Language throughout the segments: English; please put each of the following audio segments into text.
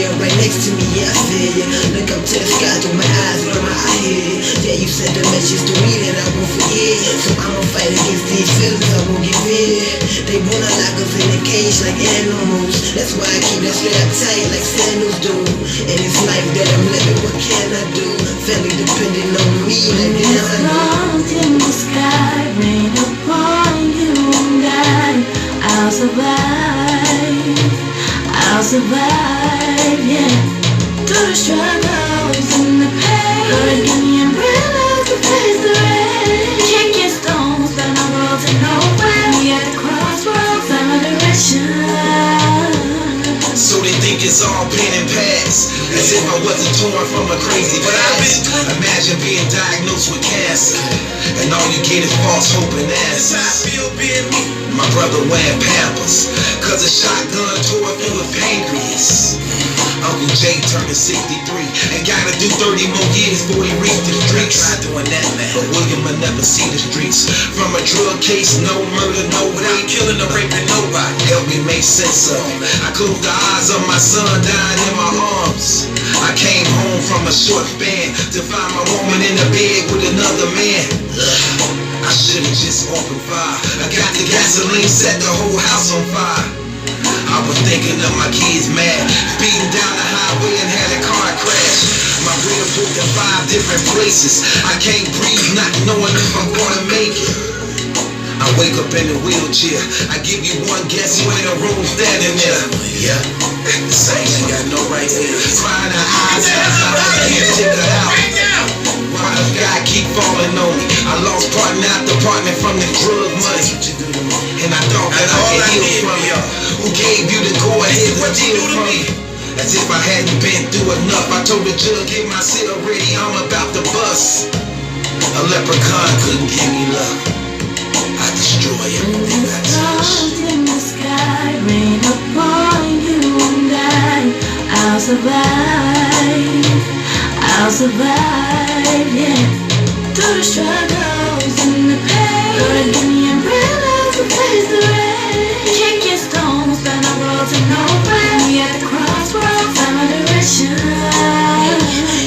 spirit right next to me, yeah, I feel ya. Look up to the sky through my eyes, mama, I hear ya. Yeah, you sent the message to me that I won't forget. So I'ma fight against these feelings, I won't give in. They wanna lock us in a cage like animals. That's why I keep that strap tight like sandals do. And it's life that I'm living, what can I do? Family depending on me, like when it's clouds in the sky, rain upon you and I'll survive, yeah. Through the struggles and the pain, Lord, give me umbrellas to face the rain. Kicking stones down the road to nowhere. We at the crossroads, I'm a direction. So they think it's all pain and past, as if I wasn't torn from a crazy past. Imagine being diagnosed with cancer, and all you get is false hope and answers. My brother wearing Pampers, cause a shotgun tore through the pancreas. Uncle Jay turning 63 and gotta do 30 more years before he reached the streets. Tried doing that, man, but William will never see the streets. From a drug case, no murder, no rape, killing or raping nobody. Help me make sense of it. I closed the eyes of my son dying in my arms. I came home from a short span to find my woman in the bed with another man. I should've just opened fire. I got the gasoline, set the whole house on fire. I was thinking of my kids mad, speeding down the highway and had a car crash. My rear broke in 5 different places. I can't breathe, not knowing if I'm gonna make it. I wake up in a wheelchair. I give you one guess, you ain't a room standing there. Yeah, the same ain't got no right here. Crying her eyes out, I can't take her out. Why does God keep falling on me? I lost partner after partner from the drug money, and I thought that I could heal from it. Who gave you the go ahead to deal from me? As if I hadn't been through enough. I told the judge, get my shit already, I'm about to bust. A leprechaun couldn't give me love. I destroy everything I touch. Clouds in the sky, rain upon you and I'll survive, yeah. Through the struggles and the pain, Lord, give me umbrellas to face the rain. Kicking stones down the road to nowhere. We at the crossroads, I'm a direction.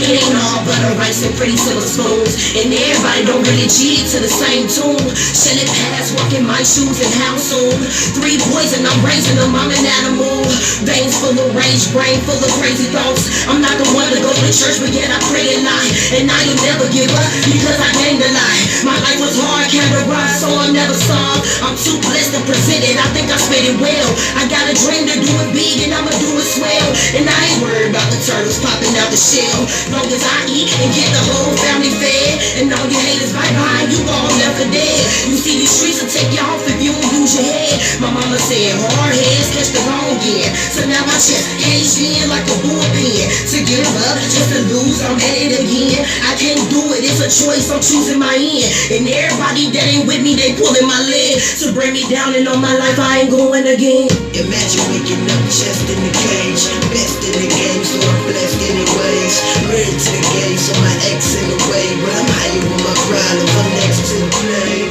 It ain't all butter, rice, and pretty silver spoons, and everybody don't really G to the same tune. Shelly pass, walking my shoes, and how soon? 3 boys and I'm raising them, I'm an animal. Veins full of rage, brain full of crazy thoughts. I'm not the one to go to church, but yet I pray a lot. And I ain't never give up, because I gained a lot. My life was hard, kinda rough, so I'm never soft. I'm too blessed to present it, I think I spit it well. I got a dream to do it big, and I'ma do it swell. And I ain't worried about the turtles popping out the shell. Long as I eat and get the whole family fed, and all you haters bye-bye, you gon' left for dead. You see these streets will take you off if you don't use your head. My mama said hard heads catch the wrong end. So now my chest caged in like a bullpen. To give up, just to lose, I'm at it again. I can't do it, it's a choice, I'm choosing my end. And everybody that ain't with me, they pulling my leg to bring me down, and on my life I ain't going again. Imagine waking up chest in the cage, best in the game, so I'm blessed anyways. Ready to the game, so my ex in the way, but I'm higher with my problems, I'm next to the play.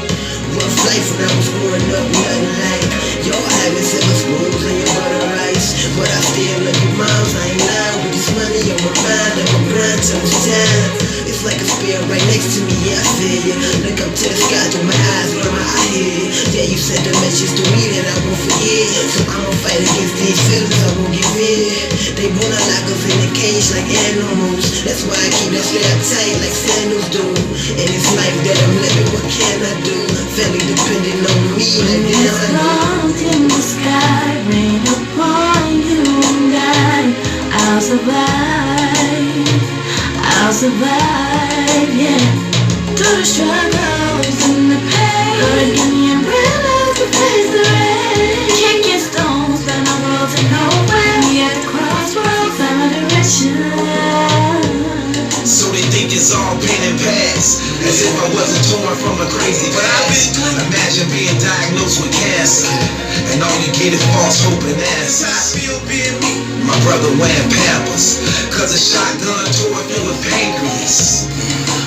Rough life when I was growing up, nothing like y'all having silver spoons and your butter rice. But I still love your moms, I ain't lying. With this money on my mind, I'm a grind till it's time. It's like a spirit right next to me, yeah, I feel ya. Look up to the sky through my eyes, mama, I hear ya. Yeah, you sent the message to me that I won't forget. So I'ma fight against these feelings, I won't give in. They wanna lock us in a cage like animals. That's why I keep that strap tight like sandals do. And it's life that I'm living, what can I do? Family depending on me, like when it's clouds in the sky, rain upon you and I'll survive, yeah. Through the struggles and the pain, Lord, give me umbrellas to face the rain. Kicking stones down the road to nowhere. We at the crossroads, I'm a direction. So they think it's all pain and past, as if I wasn't torn from a crazy past. Imagine being diagnosed with cancer, and all you get is false hope and answers. My brother wearing Pampers, cause a shotgun tore through the pancreas.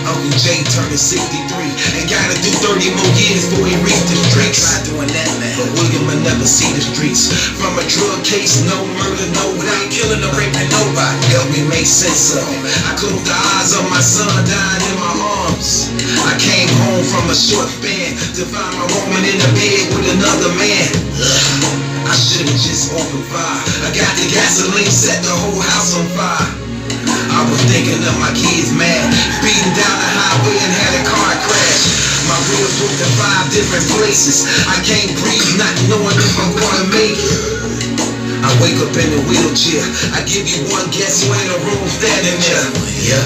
Uncle Jay turning 63 and gotta do 30 more years before he reached the streets. Tried doing that, man, but William never see the streets. From a drug case, no murder, no without killing or raping nobody. Help me make sense of it. I closed the eyes of my son dying in my arms. I came home from a short span to find my woman in the bed with another man. I should've just opened fire. I got the gasoline, set the whole house on fire. I was thinking of my kids mad, speeding down the highway and had a car crash. My wheels broke in 5 different places. I can't breathe, not knowing if I'm gonna make it. I wake up in a wheelchair. I give you one guess, you ain't a room standing there. Yeah,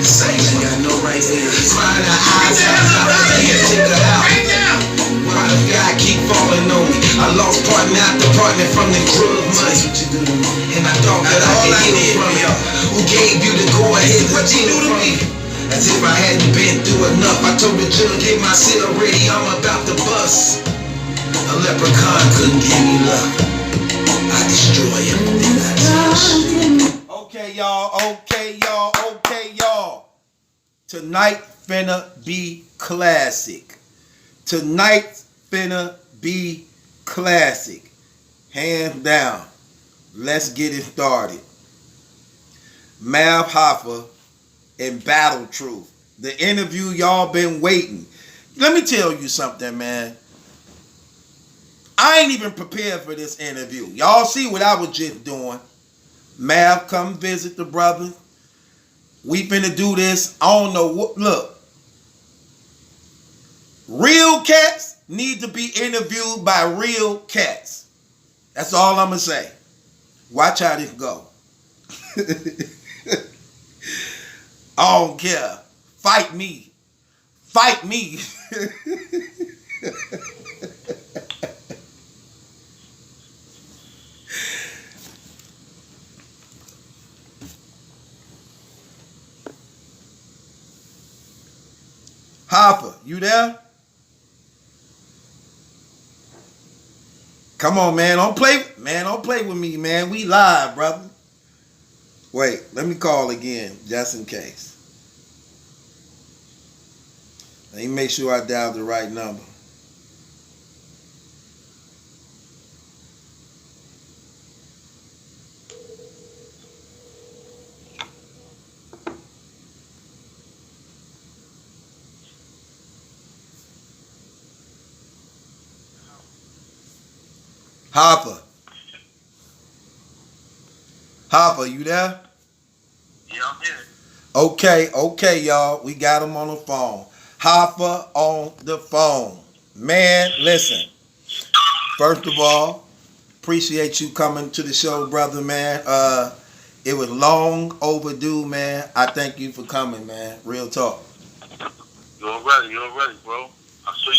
same thing I know right here. Crying her eyes out, I can't take her out. Why does God keep falling on me? I lost partner after partner from the drug money. And I thought that I could heal from it. Who gave you the go ahead to deal from me? As if I hadn't been through enough. I told the judge, get my seal ready, I'm about to bust. A leprechaun couldn't give me love. I destroy everything I touch. Okay, y'all. Okay, y'all. Okay, y'all. Tonight finna be classic. Tonight finna be classic. Hands down. Let's get it started. Mav Hoffa and Battle Truth. The interview y'all been waiting. Let me tell you something, man. I ain't even prepared for this interview. Y'all see what I was just doing. Mav, come visit the brother. We finna do this. I don't know what. Look. Real cats need to be interviewed by real cats. That's all I'm gonna say. Watch how this go. I don't care. Fight me. Fight me. Hoffa, you there? Come on, man. Don't play with me, man. We live, brother. Wait, let me call again, just in case. Let me make sure I dial the right number. Hoffa. Hoffa, you there? Yeah, I'm here. Okay, y'all. We got him on the phone. Hoffa on the phone. Man, listen. First of all, appreciate you coming to the show, brother, man. It was long overdue, man. I thank you for coming, man. Real talk. You're ready, bro. I saw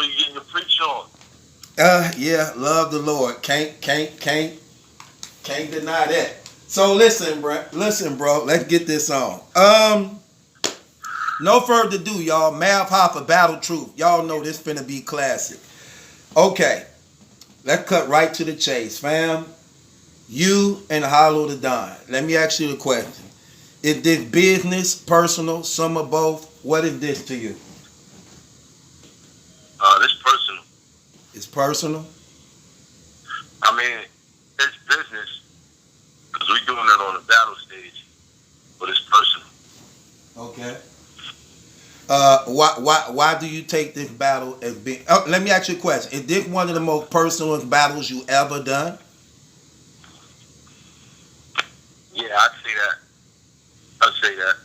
you getting your preach on. Yeah, love the Lord. Can't deny that. So listen, bro. Let's get this on. No further ado, y'all. Mav Hoffa, Battle Truth. Y'all know this finna be classic. Okay, let's cut right to the chase, fam. You and Hollow the Don. Let me ask you a question. Is this business, personal, some of both? What is this to you? This personal. It's personal? I mean, it's business because we're doing it on the battle stage, but it's personal. Okay. Why do you take this battle as being? Oh, let me ask you a question. Is this one of the most personal battles you ever done? Yeah, I'd say that.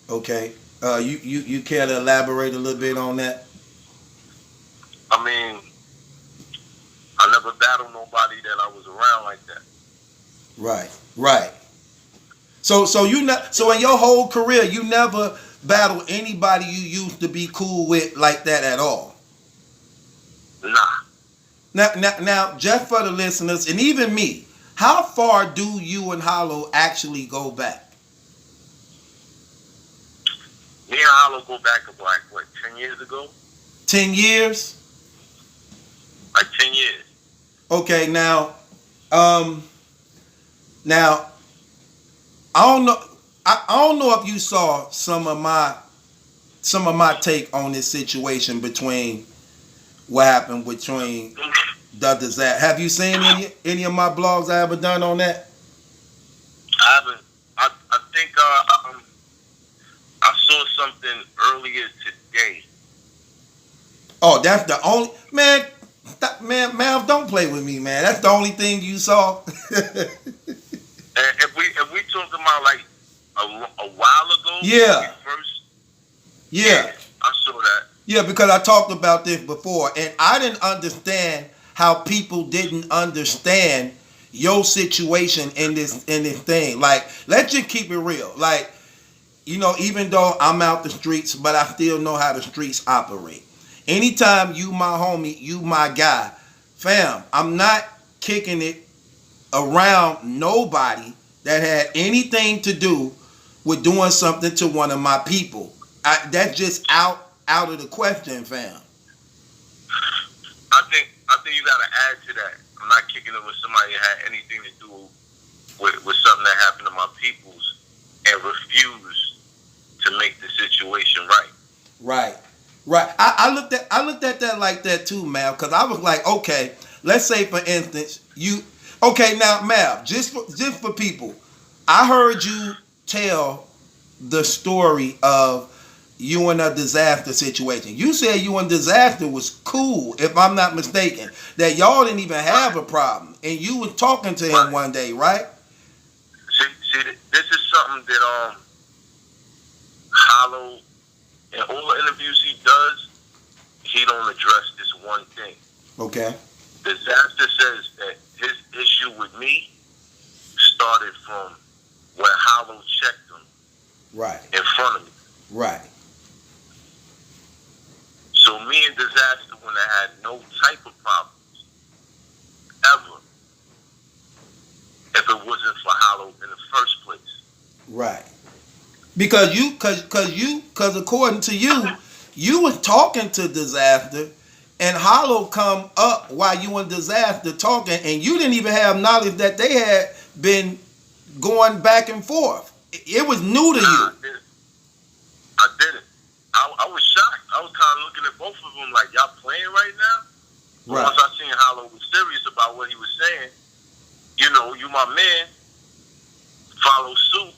Okay. You care to elaborate a little bit on that? I mean, I never battled nobody that I was around like that. Right. So in your whole career, you never battled anybody you used to be cool with like that at all? Nah. Now, just for the listeners and even me, how far do you and Hollow actually go back? Me and Hollow go back like, 10 years ago? 10 years? Like 10 years. Okay, now I don't know. I don't know if you saw some of my take on this situation between what happened between the disaster. Have you seen any of my blogs I ever done on that? I haven't. I think I saw something earlier today. Oh, that's the only man. Man, don't play with me, man. That's the only thing you saw. And if we talking about like a while ago, Yeah. when we first, Yeah. I saw that. Yeah, because I talked about this before, and I didn't understand how people didn't understand your situation in this thing. Like, let's just keep it real. Like, even though I'm out the streets, but I still know how the streets operate. Anytime you my homie, you my guy, fam, I'm not kicking it around nobody that had anything to do with doing something to one of my people. That's just out of the question, fam. I think you gotta add to that. I'm not kicking it with somebody that had anything to do with something that happened to my peoples and refuse to make the situation right. Right. I looked at that like that too, Mal, because I was like, okay, let's say for instance, now, Mal, just for people, I heard you tell the story of you in a disaster situation. You said you in disaster was cool, if I'm not mistaken. That y'all didn't even have a problem, and you was talking to him one day, right? See, this is something that Hollow, in all the interviews he does, he don't address this one thing. Okay. Disaster says that his issue with me started from when Hollow checked him Right. in front of me. Right. So me and Disaster, when I had no type of problems, ever, if it wasn't for Hollow in the first place. Right. Because according to you, you was talking to Disaster, and Hollow come up while you and Disaster talking, and you didn't even have knowledge that they had been going back and forth. It was new to you. I didn't. I was shocked. I was kind of looking at both of them like, y'all playing right now? But Right. once I seen Hollow was serious about what he was saying, you my man, follow suit.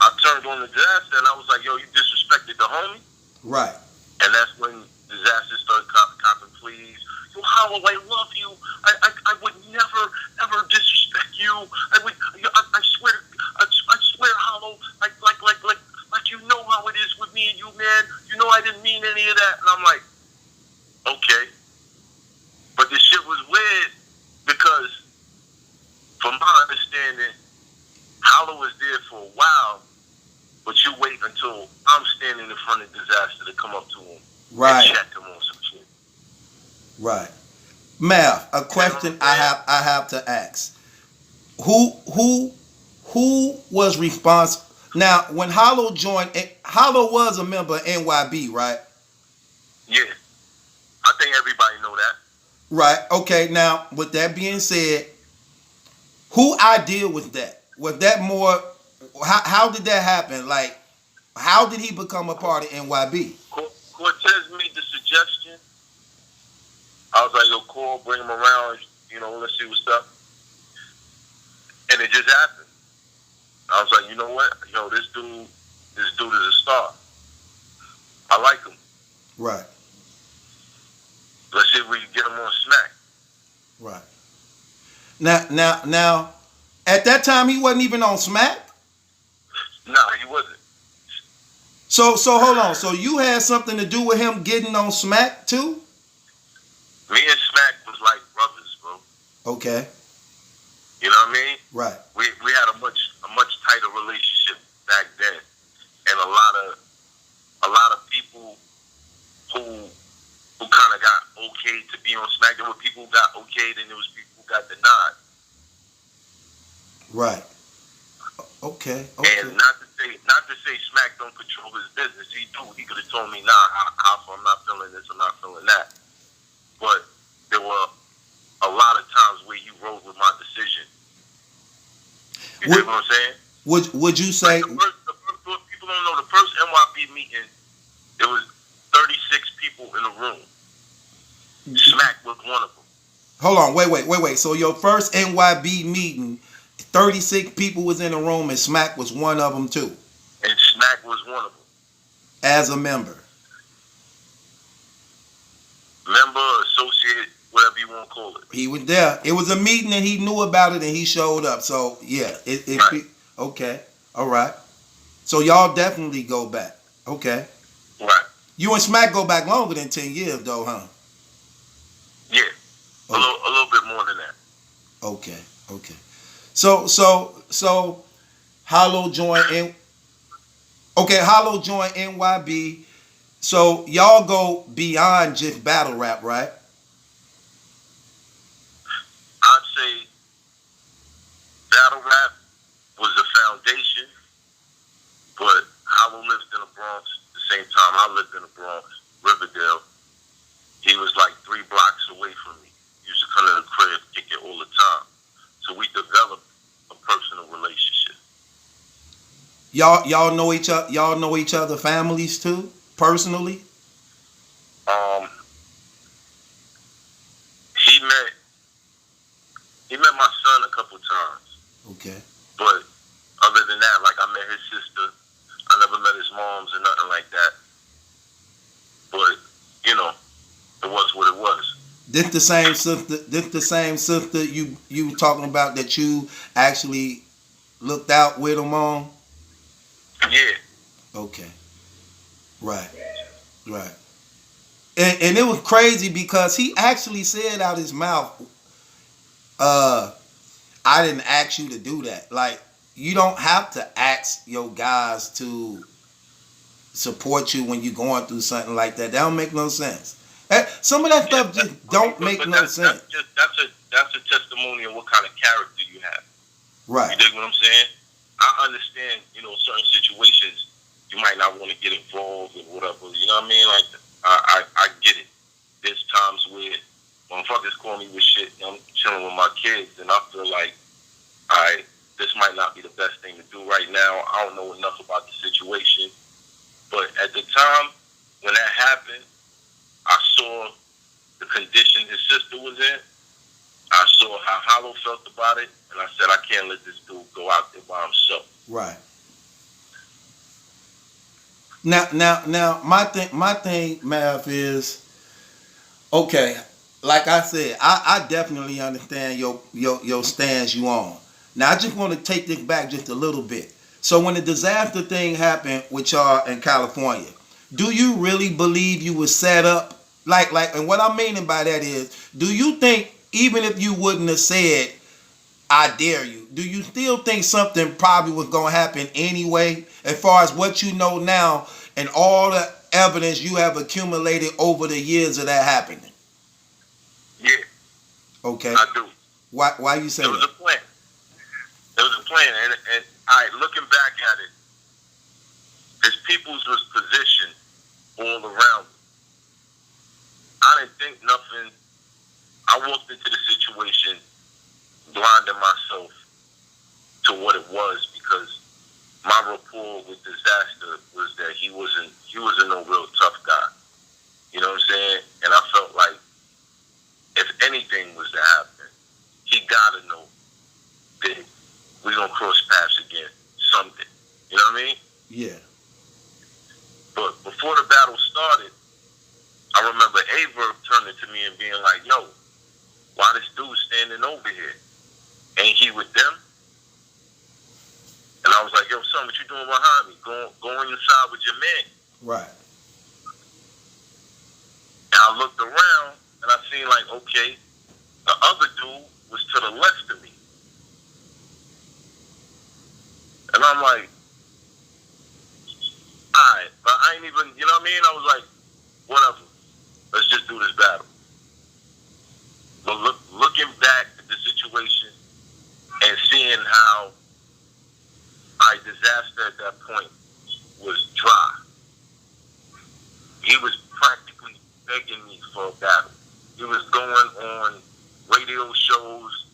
I turned on the Disaster and I was like, yo, you disrespected the homie? Right. And that's when Disaster started copping pleas. Yo, Hollow, I love you. I would never, ever disrespect you. I swear, Hollow, like you know how it is with me and you, man. You know I didn't mean any of that. And I'm like, okay. But this shit was weird because, from my understanding, Hollow was there for a while, but you wait until I'm standing in front of Disaster to come up to him Right. and check him on some shit. Right. Mal, a question I have to ask. Who was responsible? Now, when Hollow joined, Hollow was a member of NYB, right? Yeah. I think everybody know that. Right. Okay. Now, with that being said, who idea was that? Was that more? How did that happen? Like, how did he become a part of NYB? Cortez made the suggestion. I was like, yo, Cole, bring him around. Let's see what's up. And it just happened. I was like, you know what? Yo, this dude is a star. I like him. Right. Let's see if we can get him on Smack. Right. Now, at that time he wasn't even on Smack. Nah, he wasn't. So hold on. So you had something to do with him getting on Smack too? Me and Smack was like brothers, bro. Okay. You know what I mean? Right. We had a much tighter relationship back then, and a lot of people who kind of got okayed to be on Smack. There were people who got okayed, and there was people who got denied. Right. Okay. And not to say Smack don't control his business. He do. He could have told me, nah, Hoffa, I'm not feeling this, I'm not feeling that. But there were a lot of times where he rode with my decision. You know what I'm saying? Would you say? Like people don't know, the first NYB meeting, there was 36 people in the room. Smack was one of them. Hold on, wait. So your first NYB meeting, 36 people was in the room and Smack was one of them too, And Smack was one of them. as a member. Member, associate, whatever you want to call it. He was there. It was a meeting and he knew about it and he showed up. So yeah, Right. okay, all right. So y'all definitely go back. Okay. Right. You and Smack go back longer than 10 years though, huh? Yeah. Oh. A little bit more than that. Okay. So Hollow joined in. Okay, Hollow joined NYB. So y'all go beyond just battle rap, right? I'd say battle rap was the foundation, but Hollow lived in the Bronx the same time I lived in the Bronx, Riverdale. He was like 3 blocks away from me. He used to come to the crib, kick it all the time. So we developed a personal relationship. Y'all know each other. Y'all know each other families too, personally. He met my son a couple times. Okay. But other than that, like I met his sister. I never met his moms or nothing like that. But, you know, it was what it was. This the same sister you talking about that you actually looked out with him on? Yeah. Okay. Right. And it was crazy because he actually said out his mouth, I didn't ask you to do that. Like, you don't have to ask your guys to support you when you're going through something like that. That don't make no sense. Some of that stuff just don't make no sense. That's a testimony of what kind of character you have. Right. You dig what I'm saying? I understand, you know, certain situations you might not want to get involved in whatever. You know what I mean? Like, I get it. There's times where motherfuckers call me with shit and I'm chilling with my kids and I feel like, alright, this might not be the best thing to do right now. I don't know enough about the situation. But at the time when that happened, I saw the condition his sister was in. I saw how Hollow felt about it, and I said, I can't let this dude go out there by himself. Right. Now, my thing, Mav, is okay. Like I said, I definitely understand your stance you on. Now, I just want to take this back just a little bit. So, when the disaster thing happened with y'all in California, do you really believe you was set up? Like, and what I'm meaning by that is, do you think even if you wouldn't have said, I dare you, do you still think something probably was going to happen anyway, as far as what you know now and all the evidence you have accumulated over the years of that happening? Yeah. Okay. I do. Why you say that? There was a plan. And looking back at it, his peoples was positioned all around me. I didn't think nothing. I walked into the situation blinding myself to what it was because my rapport with Disaster was that he wasn't no real tough guy. You know what I'm saying? And I felt like if anything was to happen, he gotta know that we're gonna cross paths again someday. You know what I mean? Yeah. But before the battle started, I remember Aver turning to me and being like, yo, why this dude standing over here? Ain't he with them? And I was like, yo, son, what you doing behind me? Go on your side with your man. Right. And I looked around and I seen like, okay, the other dude was to the left of me. And I'm like, alright, but I ain't even, you know what I mean? I was like, whatever. Let's just do this battle. But looking back at the situation and seeing how Disaster at that point was dry. He was practically begging me for a battle. He was going on radio shows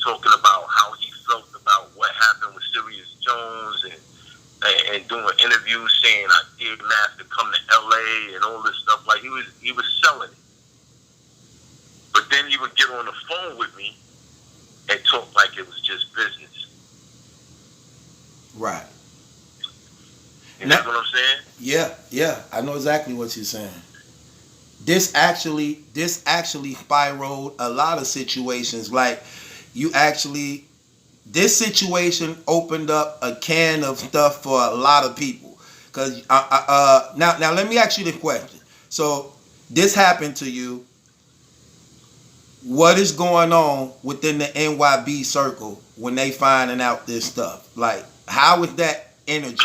talking about how he felt about what happened with Sirius Jones and doing interviews saying I did Math to come to LA and all this stuff. Like he was selling it. But then he would get on the phone with me and talk like it was just business. Right. You know what I'm saying? Yeah, I know exactly what you're saying. This actually spiraled a lot of situations. Like, this situation opened up a can of stuff for a lot of people. Cause now let me ask you the question. So this happened to you. What is going on within the NYB circle when they finding out this stuff? Like, how is that energy?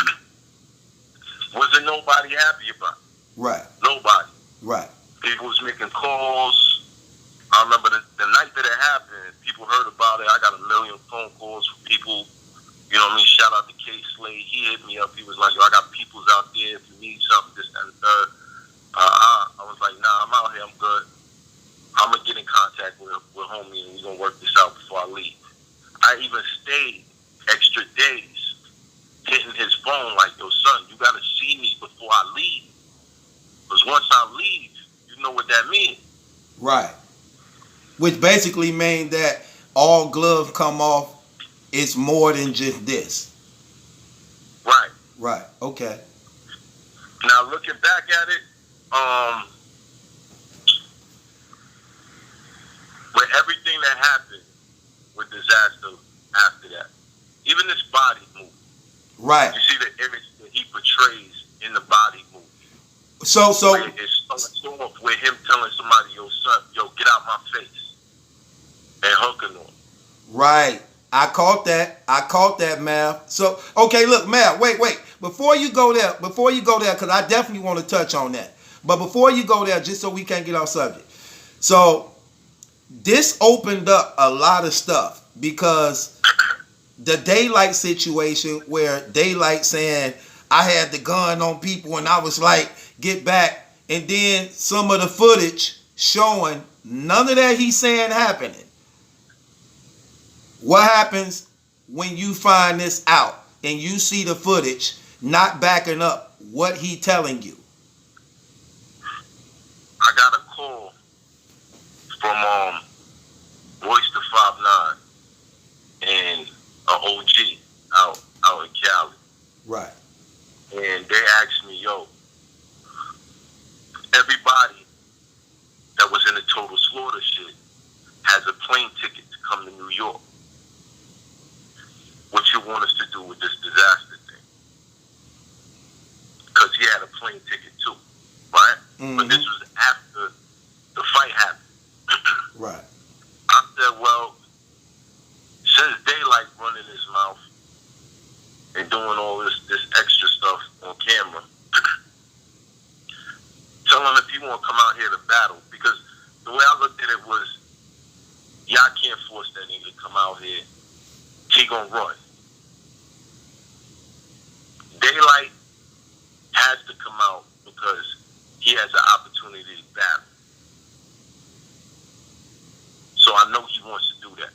Wasn't nobody happy about it. Right. Nobody. Right. People was making calls. I remember the night that it happened, people heard about it. I got a million phone calls from people. You know what I mean? Shout out to K Slade. He hit me up. He was like, yo, I got peoples out there. If you need something, this, that, and the third. I was like, nah, I'm out here. I'm good. I'm going to get in contact with homie and we're going to work this out before I leave. I even stayed extra days hitting his phone like, yo, son, you got to see me before I leave. Because once I leave, you know what that means. Right. Which basically means that all gloves come off. It's more than just this. Right. Right. Okay. Now, looking back at it, with everything that happened with disaster after that, even this body movie. Right. You see the image that he portrays in the body movie. So it starts off with him telling somebody, yo, son, yo, get out my face. And hooking on. Right. I caught that, Mav. So, okay, look, Mav, wait. Before you go there, because I definitely want to touch on that. But before you go there, just so we can't get off subject. So, this opened up a lot of stuff because the Daylight situation where Daylight saying, I had the gun on people and I was like, get back. And then some of the footage showing none of that he's saying happening. What happens when you find this out and you see the footage not backing up what he telling you? I got a call from Royce the 5'9" and an OG out in Cali. Right. And they asked me, yo, everybody that was in the Total Slaughter shit has a plane ticket to come to New York. What you want us to do with this disaster thing? Because he had a plane ticket too, right? Mm-hmm. But this was after the fight happened. Right. I said, well, since Daylight running his mouth and doing all this extra stuff on camera, tell him if he want to come out here to battle, because the way I looked at it was, y'all can't force that nigga to come out here. He gonna run. Daylight has to come out because he has an opportunity to battle. So I know he wants to do that.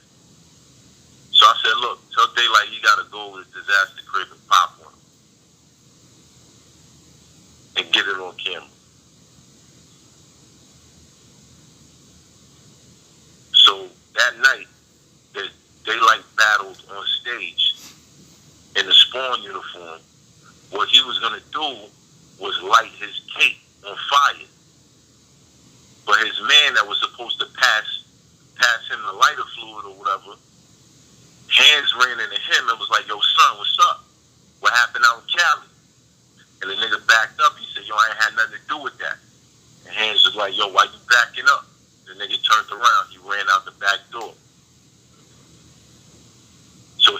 So I said, look, tell Daylight he got to go to Disaster Crib and pop one. And get it on camera. So that night, the Daylight battled on stage in the Spawn uniform. What he was going to do was light his cape on fire. But his man that was supposed to pass him the lighter fluid or whatever, hands ran into him and was like, yo, son, what's up? What happened out in Cali? And the nigga backed up. He said, yo, I ain't had nothing to do with that. And Hands was like, yo, why you backing up? The nigga turned around. He ran out the back door. So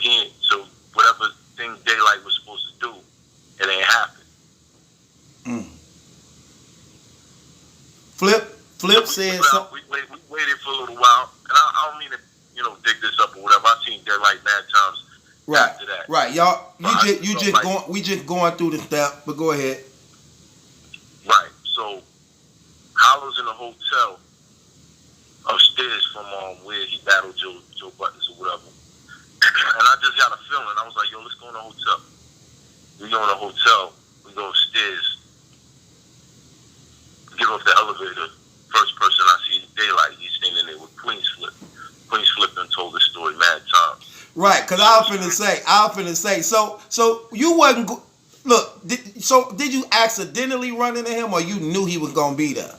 whatever thing Daylight was supposed to do, it ain't happened. Flip said something. We waited for a little while, and I don't mean to, dig this up or whatever. I've seen Daylight mad times after that. Right, y'all. We just going through the step, but go ahead. Right. So Hollow's in a hotel upstairs from where he battled Joe Buttons or whatever, and I just got a feeling. I was like, yo, let's go in the hotel. We go in the hotel. We go upstairs. Get off the elevator. First person I see is Daylight. He's standing there with Queen Right, because I was finna say. So you wasn't. Look, did you accidentally run into him, or you knew he was gonna be there?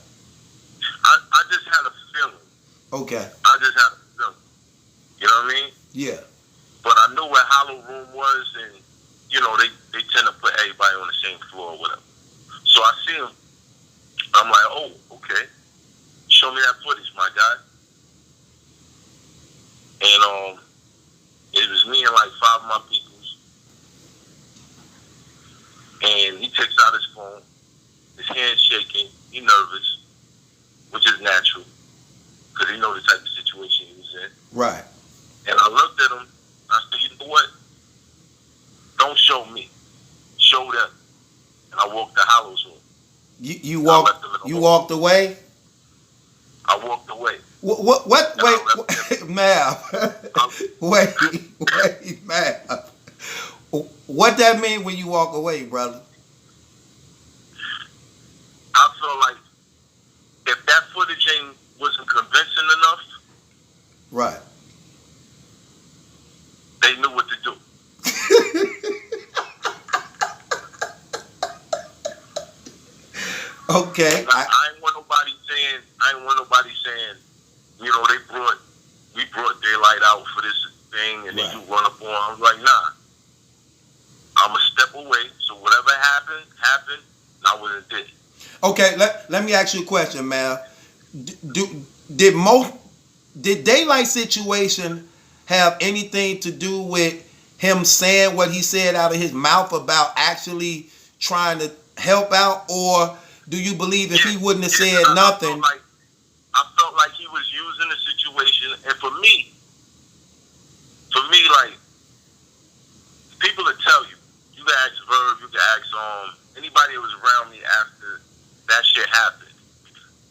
I just had a feeling. Okay. I just had a feeling. You know what I mean? Yeah. But I knew where Hollow Room was, and you know they tend to put everybody on the same floor or whatever. So I see him. I'm like, oh, okay. Show me that footage, my guy. And it was me and like 5 of my peoples. And he takes out his phone. His hand's shaking. He nervous, which is natural, because he know the type of situation he was in. Right. And I looked at him. I said, you know what? Don't show me. Show them. And I walked to Hollow's room. You walked away? I walked away. What wait, Mav. wait, Mav. What that mean when you walk away, brother? I feel like if that footage wasn't convincing enough, right, they knew what to do. Okay. I ain't want nobody saying, you know, we brought daylight out for this thing, and then you run up on. I was like, nah. I'ma step away. So whatever happened. I wasn't there. Okay, let me ask you a question, man. Did daylight situation have anything to do with him saying what he said out of his mouth about actually trying to help out, or do you believe if he wouldn't have said nothing? I felt like he was using the situation, and for me, like, people will tell you. You can ask Verb, you can ask anybody that was around me after that shit happened.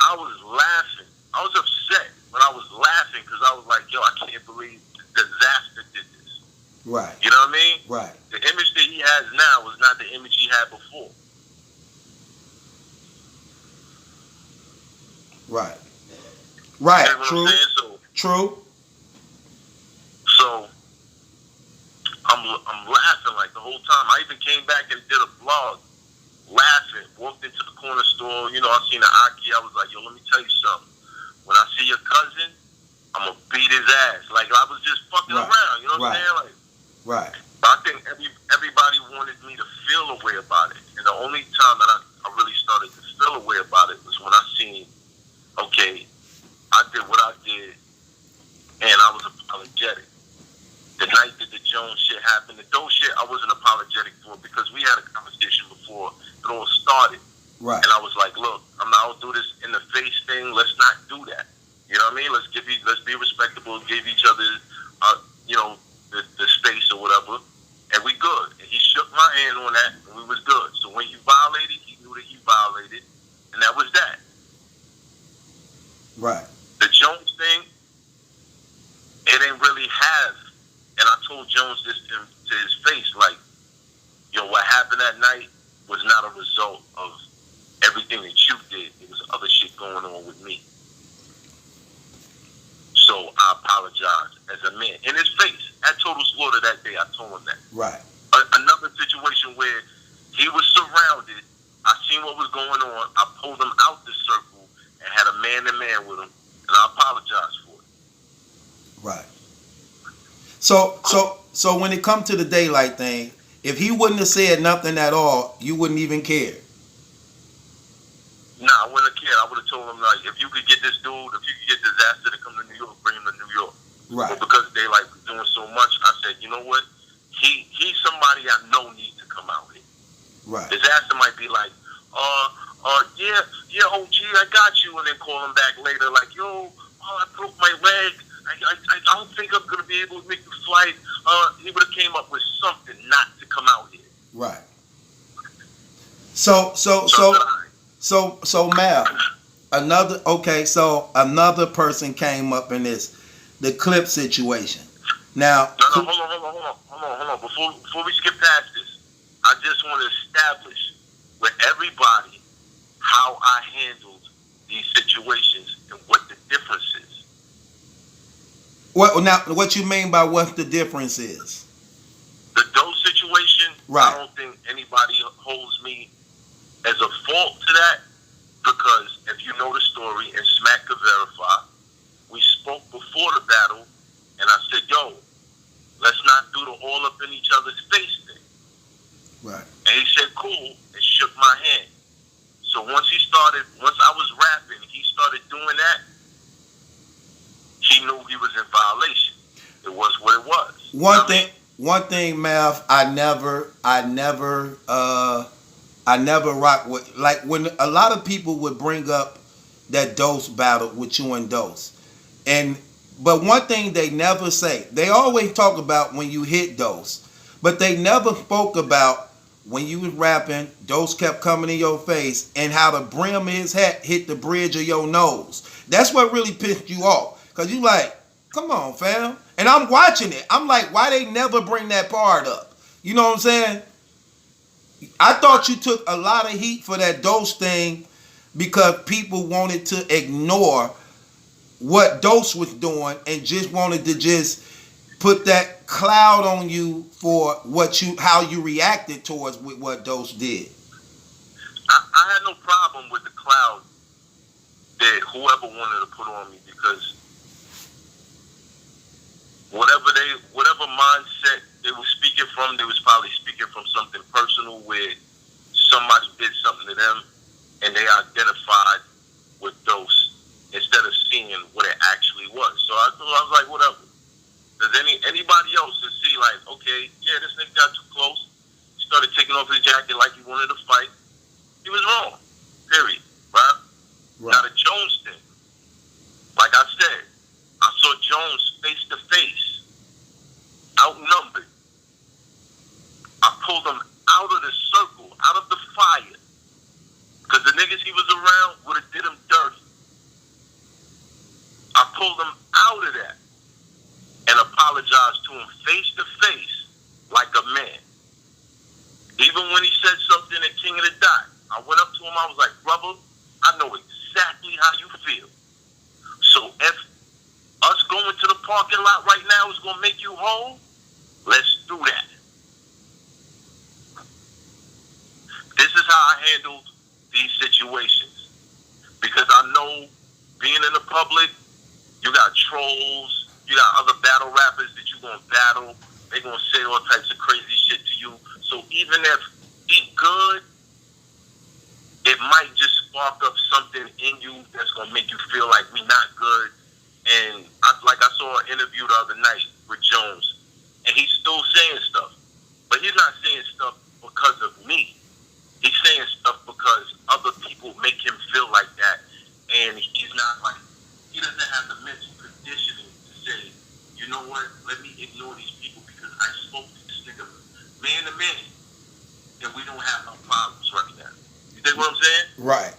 I was laughing. I was upset, but I was laughing because I was like, yo, I can't believe the disaster did this. Right. You know what I mean? Right. The image that he has now was not the image he had before. Right. Right. You know True. True. So I'm laughing like the whole time. I even came back and did a vlog laughing. Walked into the corner store. You know, I seen the Aki. I was like, yo, let me tell you something. When I see your cousin, I'm going to beat his ass. Like, I was just fucking around. You know what I'm saying? Like, right. But I think everybody wanted me to feel a way about it. And the only time that I really started to feel a way about it was when I seen, okay, I did what I did, and I was apologetic. The night that the Jones shit happened, the Doe shit, I wasn't apologetic for because we had a conversation before it all started. Right. And I was like, look, I'm not gonna do this in the face thing. Let's not do that. You know what I mean? Let's be respectable, give each other, you know, the space or whatever, and we good. And he shook my hand on that, and we was good. So when he violated, he knew that he violated, and that was that. Right. The Jones thing, it ain't really have. And I told Jones this to his face, like, yo, what happened that night was not a result of everything that you did. It was other shit going on with me. So I apologize as a man. In his face, at Total Slaughter that day, I told him that. Right. Another situation where he was surrounded, I seen what was going on, I pulled him out the circle and had a man-to-man with him, and I apologized for it. Right. So when it comes to the daylight thing, if he wouldn't have said nothing at all, you wouldn't even care. Nah, I wouldn't have cared. I would have told him, like, if you could get this dude, if you could get Disaster to come to New York, bring him to New York. Right. But because daylight was doing so much, I said, you know what? He's somebody I know needs to come out here. Right. Disaster might be like, yeah, OG, I got you, and then call him back later, like, yo, I broke my leg. I don't think I'm gonna be able to make the flight. He would have came up with something not to come out here. Right. So Mal, another person came up in the clip situation. Now, no, hold on. Before we skip past this, I just want to establish with everybody how I handled these situations and what the difference is. What you mean by what the difference is? The dose situation, Right. I don't think anybody holds me as a fault to that, because if you know the story, and Smack could verify, we spoke before the battle, and I said, yo, let's not do the all up in each other's face thing. Right. And he said, cool, and shook my hand. So once I was rapping, he started doing that, he knew he was in violation. It was what it was. One thing, Mav, I never rock with, like when a lot of people would bring up that Dose battle with you and Dose. But one thing they never say, they always talk about when you hit Dose, but they never spoke about when you was rapping, Dose kept coming in your face and how the brim of his hat hit the bridge of your nose. That's what really pissed you off. Cause you like, come on, fam. And I'm watching it. I'm like, why they never bring that part up? You know what I'm saying? I thought you took a lot of heat for that Dose thing because people wanted to ignore what Dose was doing and just wanted to just put that cloud on you for how you reacted towards what Dose did. I had no problem with the cloud that whoever wanted to put on me, because whatever mindset they were speaking from, they was probably speaking from something personal where somebody did something to them and they identified with Dose instead of seeing what it actually was. So I was like, whatever. Does anybody else to see like, okay, yeah, this nigga got too close. He started taking off his jacket like he wanted to fight. He was wrong. Period. Right? Now the Jones thing. Like I said, I saw Jones face to face, outnumbered. I pulled him out of the circle, out of the fire, because the niggas he was around would have did him dirty. I pulled him out of that and apologized to him face to face like a man. Even when he said something at King of the Dot, I went up to him, I was like, brother, I know exactly how you feel. So if us going to the parking lot right now is going to make you whole, let's do that. This is how I handled these situations. Because I know being in the public, you got trolls, you got other battle rappers that you're going to battle. They're going to say all types of crazy shit to you. So even if it's good, it might just spark up something in you that's going to make you feel like we not good. And I saw an interview the other night with Jones, and he's still saying stuff. But he's not saying stuff because of me. He's saying stuff because other people make him feel like that. And he's not like, he doesn't have the mental conditioning to say, you know what, let me ignore these people because I spoke to this nigga man to man, and we don't have no problems right now. You think what I'm saying? Right.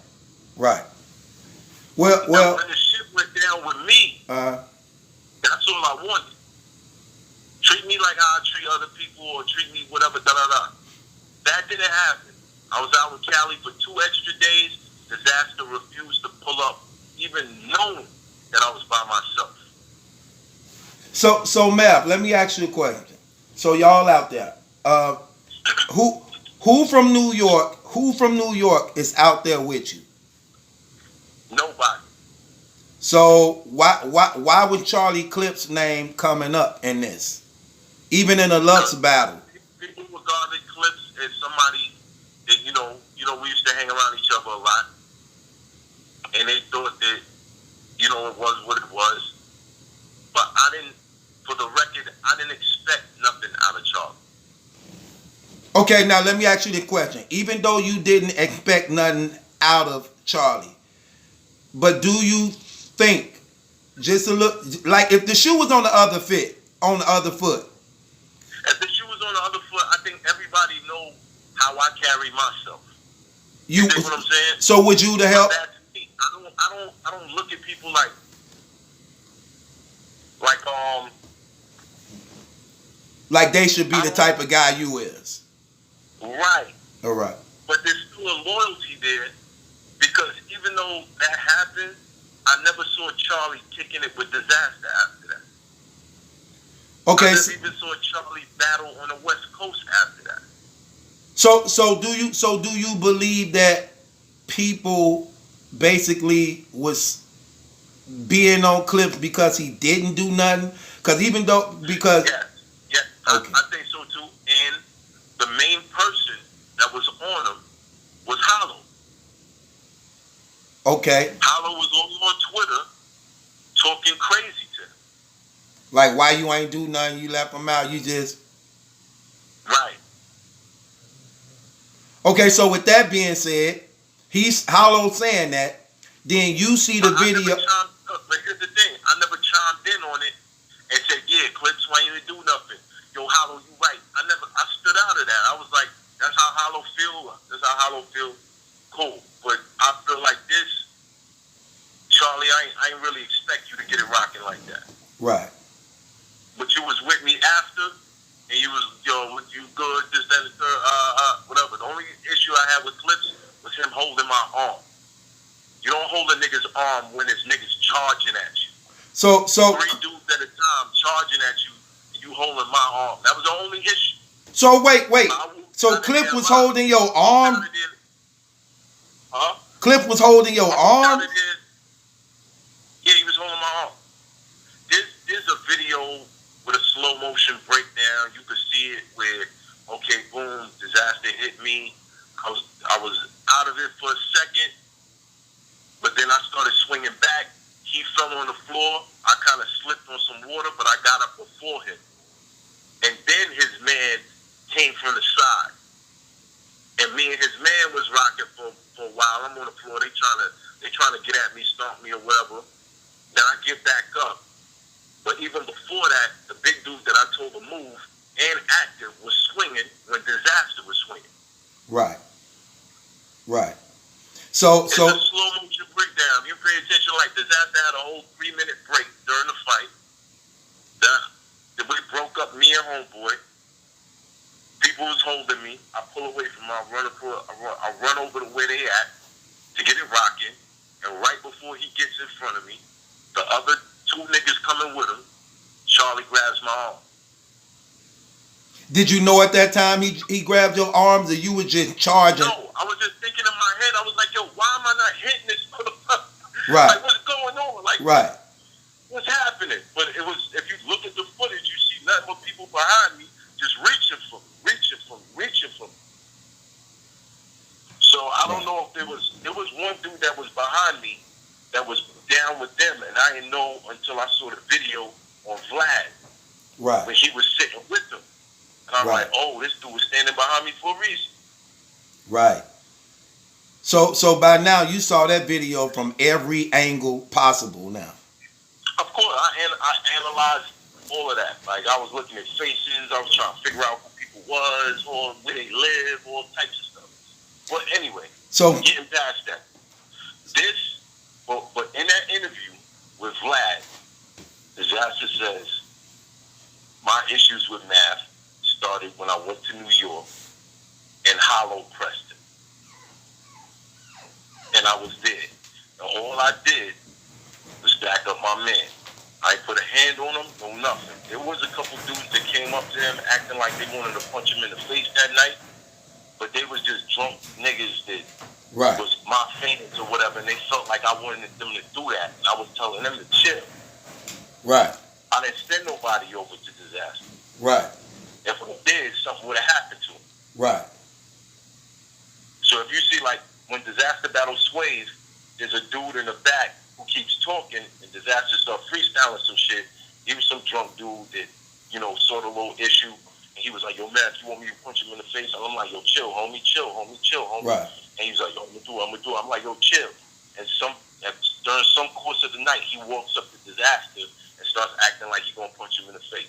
Well. Now, when the shit went down with me, that's all I wanted. Treat me like how I treat other people, or treat me whatever, da-da-da. That didn't happen. I was out in Cali for 2 extra days. Disaster refused to pull up, even knowing that I was by myself. So Mav, let me ask you a question. So y'all out there, who from New York is out there with you? Nobody. So why was Charlie Clip's name coming up in this? Even in a Lux battle. People regarded Clips as somebody that, you know, we used to hang around each other a lot. And they thought that, it was what it was. But for the record, I didn't expect nothing out of Charlie. Okay, now let me ask you the question. Even though you didn't expect nothing out of Charlie, but do you think, just to look, like if the shoe was on the other foot, if the shoe was on the other foot, I think everybody know how I carry myself. You think what I'm saying? So would you to help? That's me. I don't look at people like they should be the type of guy you is. Right. All right. But there's still a loyalty there, because even though that happened, I never saw Charlie kicking it with Disaster after that. Okay. I never even saw Charlie battle on the West Coast after that. So do you believe that people basically was being on Clips because he didn't do nothing? Because Yeah, okay, I think so too. And the main person that was on him was Hollow. okay, Hollow was all on Twitter talking crazy to him. like why you ain't do nothing? You left him out. You just Right. okay. So with that being said, he's Hollow saying that. Then you see the video. But here's the thing. I never chimed in on it and said, yeah, Clips, why you didn't do nothing? Yo, Hollow, you right. I stood out of that. I was like, that's how Hollow feel. That's how Hollow feel. Cool. But I feel like this, Charlie, I ain't really expect you to get it rocking like that. Right. But you was with me after, and you was, you good, this, that, and the third, whatever. The only issue I had with Clips was him holding my arm. You don't hold a nigga's arm when there's niggas charging at you. So 3 dudes at a time charging at you, and you holding my arm. That was the only issue. So wait. So Clip was holding your arm? Huh? Clip was holding your arm? Yeah, he was holding my arm. There's a video with a slow motion breakdown. You could see it where, okay, boom, disaster hit me. I was out of it for a second, but then I started swinging back. He fell on the floor. I kind of slipped on some water, but I got up before him. And then his man came from the side. And me and his man was rocking for a while. I'm on the floor. They trying to get at me, stomp me or whatever. Then I get back up. But even before that, the big dude that I told to move and active was swinging when Disaster was swinging. Right. So It's a slow motion breakdown. You pay attention, like Disaster had a whole 3-minute break during the fight. The way broke up me and homeboy. People was holding me. I pull away from them. I run over to where they at to get it rocking. And right before he gets in front of me, the other 2 niggas coming with him, Charlie grabs my arm. did you know at that time he grabbed your arms, or you were just charging? No, I was just thinking in my head, I was like, yo, why am I not hitting this motherfucker? Right. Like, what's going on? Like, Right. what's happening? But it was, if you look at the footage, you see nothing but people behind me just reaching for me. So I don't know if there was one dude that was behind me that was down with them, and I didn't know until I saw the video on Vlad. Right. When he was sitting with them. And I'm Right. like, oh, this dude was standing behind me for a reason. Right. So by now you saw that video from every angle possible now. Of course, I analyzed all of that. Like, I was looking at faces, I was trying to figure out who people was, or where they live, all types of stuff. But anyway, So getting past that. But in that interview with Vlad, Disaster says, my issues with math started when I went to New York and Hollow pressed him. And I was there. And all I did was back up my man. I ain't put a hand on him, no nothing. There was a couple dudes that came up to him acting like they wanted to punch him in the face that night, but they was just drunk niggas that right. was my fans or whatever, and they felt like I wanted them to do that, and I was telling them to chill. Right. I didn't send nobody over to Disaster. Right. If I did, something would have happened to him. Right. So if you see, like, when Disaster battles Sways, there's a dude in the back who keeps talking, and Disaster started freestyling some shit. He was some drunk dude that, saw the little issue, and he was like, yo, man, if you want me to punch him in the face, I'm like, yo, chill, homie, chill, homie. Right. And he was like, yo, I'm gonna do it. I'm like, yo, chill. And during some course of the night, he walks up to Disaster and starts acting like he's gonna punch him in the face.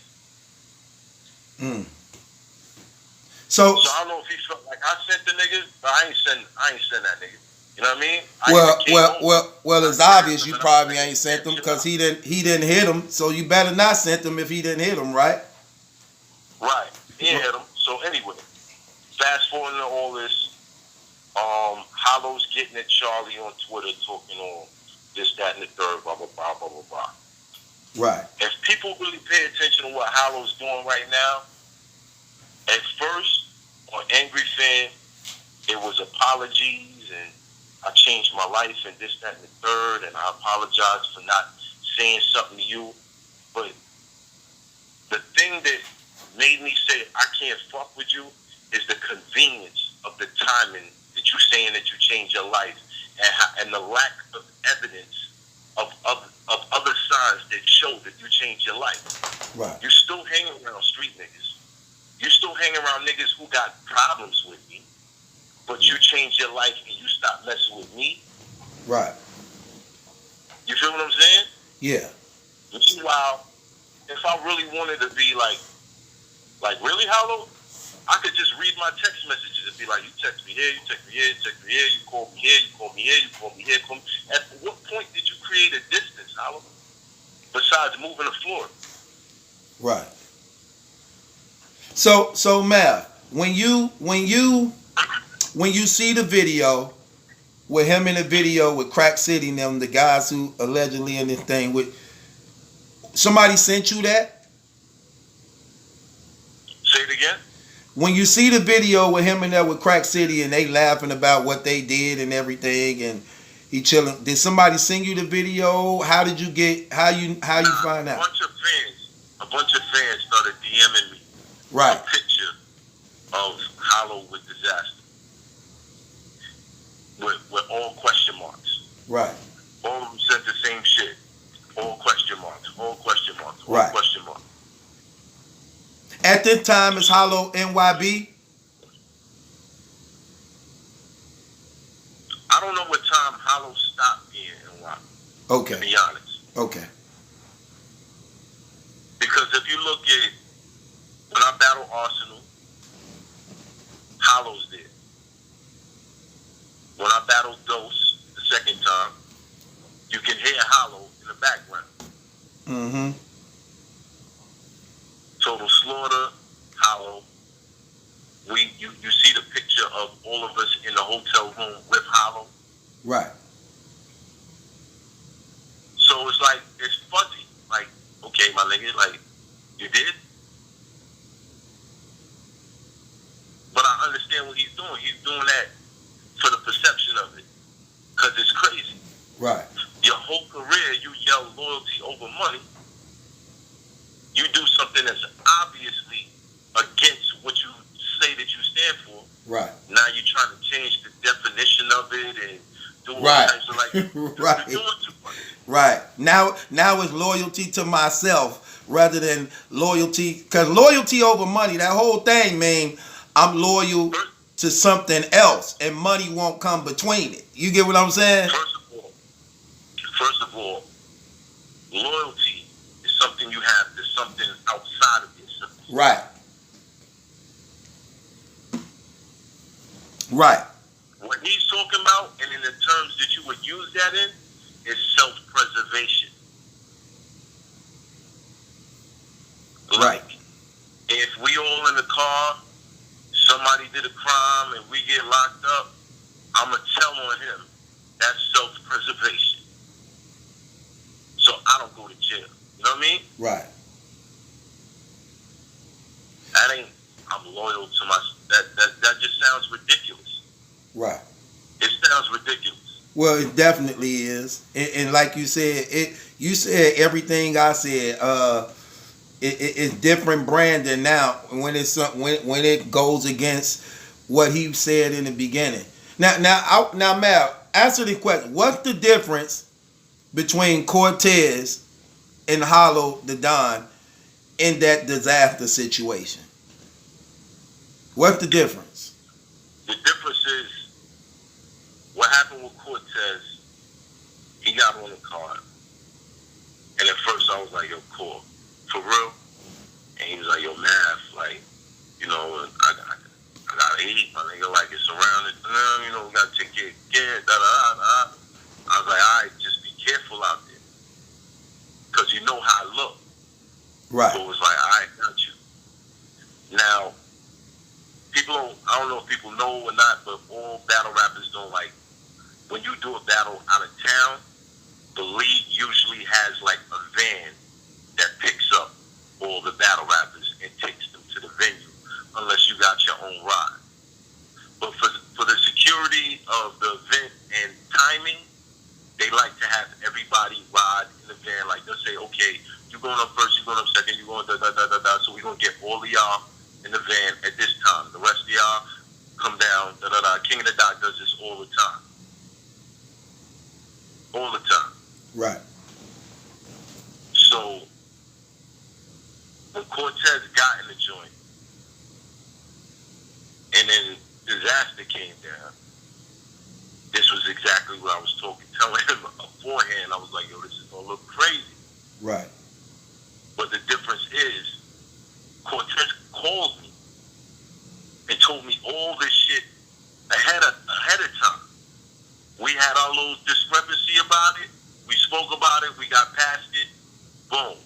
So I don't know if he felt like I sent the nigga, but I ain't send that nigga. You know what I mean? Well, it's obvious you probably ain't sent them because he didn't hit him. So you better not sent them if he didn't hit him, right? Right. He didn't hit him. So anyway, fast forward to all this, Hollow's getting at Charlie on Twitter, talking on this, that, and the third, blah blah blah blah blah blah. Right. If people really pay attention to what Hollow's doing right now, at first on Angry Fan, it was apologies and I changed my life and this, that, and the third, and I apologize for not saying something to you. But the thing that made me say I can't fuck with you is the convenience of the timing that you're saying that you changed your life, and the lack of evidence of other signs that show that you changed your life. Right. You still hang around street niggas. You still hang around niggas who got problems with me, but you changed your life and you stopped messing with me. Right. You feel what I'm saying? Yeah. Meanwhile, if I really wanted to be like really Hollow, I could just read my text messages and be like, you text me here, you text me here, you text me here, you call me here, you call me here, you call me here, call me. At what point did you create a distance, Hollow? Besides moving the floor. Right. So Mav, when you see the video with him in the video with Crack City and them, the guys who allegedly in this thing with, somebody sent you that? Say it again? When you see the video with him in there with Crack City and they laughing about what they did and everything and he chilling, did somebody send you the video? How did you get, how you find out? A bunch of fans started DMing me Right. a picture of Hollow with Disaster with all question marks. Right. All of them said the same shit. All question marks, all question marks, all Right. question marks. At this time, is Hollow NYB? I don't know what time Hollow stopped being NY, to Okay. be honest. Okay. Because if you look at when I battled Arsenal, Hollow's there. When I battled Dose the second time, you can hear Hollow in the background. Mm-hmm. Total Slaughter, Hollow. You see the picture of all of us in the hotel room with Hollow. Right. So it's like, it's fuzzy. Like, okay, my nigga, like, you did? But I understand what he's doing. He's doing that for the perception of it. Because it's crazy. Right. Your whole career, you yell loyalty over money. You do something that's obviously against what you say that you stand for. Right. Now you're trying to change the definition of it and do all Right. types of like, Right. you're doing too much. Right. Now it's loyalty to myself rather than loyalty, because loyalty over money, that whole thing, man, I'm loyal to something else and money won't come between it. You get what I'm saying? First of all, loyalty is something you have to something outside of yourself. Right. Right. What he's talking about, and in the terms that you would use that in, is self-preservation. Right. Like, if we all in the car, somebody did a crime and we get locked up, I'm going to tell on him. That's self-preservation. So I don't go to jail. You know what I mean? Right. That ain't, I'm loyal to my, that just sounds ridiculous. Right. It sounds ridiculous. Well, it definitely is, and like you said, you said everything I said. It's different branding now when it's when it goes against what he said in the beginning. Now, Mal, answer the question. What's the difference between Cortez and Hollow the Don in that disaster situation? What's the difference? The difference is what happened with Cortez. He got on the card, and at first I was like, "Yo, cool, for real." And he was like, "Yo, Mav, like, you know, I gotta eat, my nigga. Like, it's surrounded. You know, we gotta take care of kids. Da da da." I was like, "All right, just be careful out there, cause you know how I look." Right. So it was like, "All right, got you." Now, I don't know if people know or not, but all battle rappers don't like, when you do a battle out of town, the league usually has like a van all the battle rappers and takes them to the venue, unless you got your own ride. But for the security of the event and timing, they like to have everybody ride in the van. Like they'll say, okay, you going up first, you going up second, you going da da da da da. So we're gonna get all of y'all in the van at this time. The rest of y'all come down, da da da. King of the Dot does this all the time. All the time. Right. So when Cortez got in the joint, and then disaster came down, this was exactly what I was telling him beforehand. I was like, yo, this is gonna look crazy. Right. But the difference is, Cortez called me and told me all this shit ahead of time. We had our little discrepancy about it. We spoke about it. We got past it. Boom.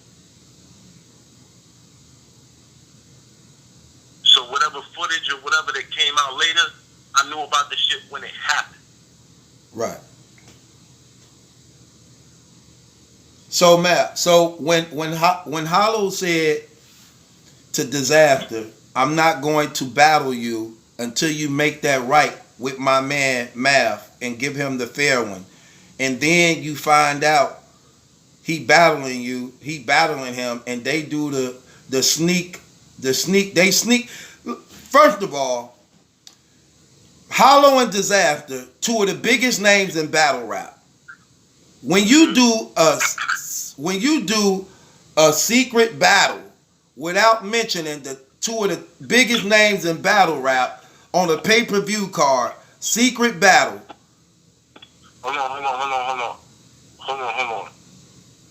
So whatever footage or whatever that came out later, I knew about the shit when it happened. Right. So Matt, so when Hollow said to Disaster, I'm not going to battle you until you make that right with my man Math and give him the fair one, and then you find out he battling him, and they do the sneak. They sneak. First of all, Hollow and Disaster, two of the biggest names in battle rap. When you do a secret battle without mentioning the two of the biggest names in battle rap on a pay-per-view card, secret battle. Hold on.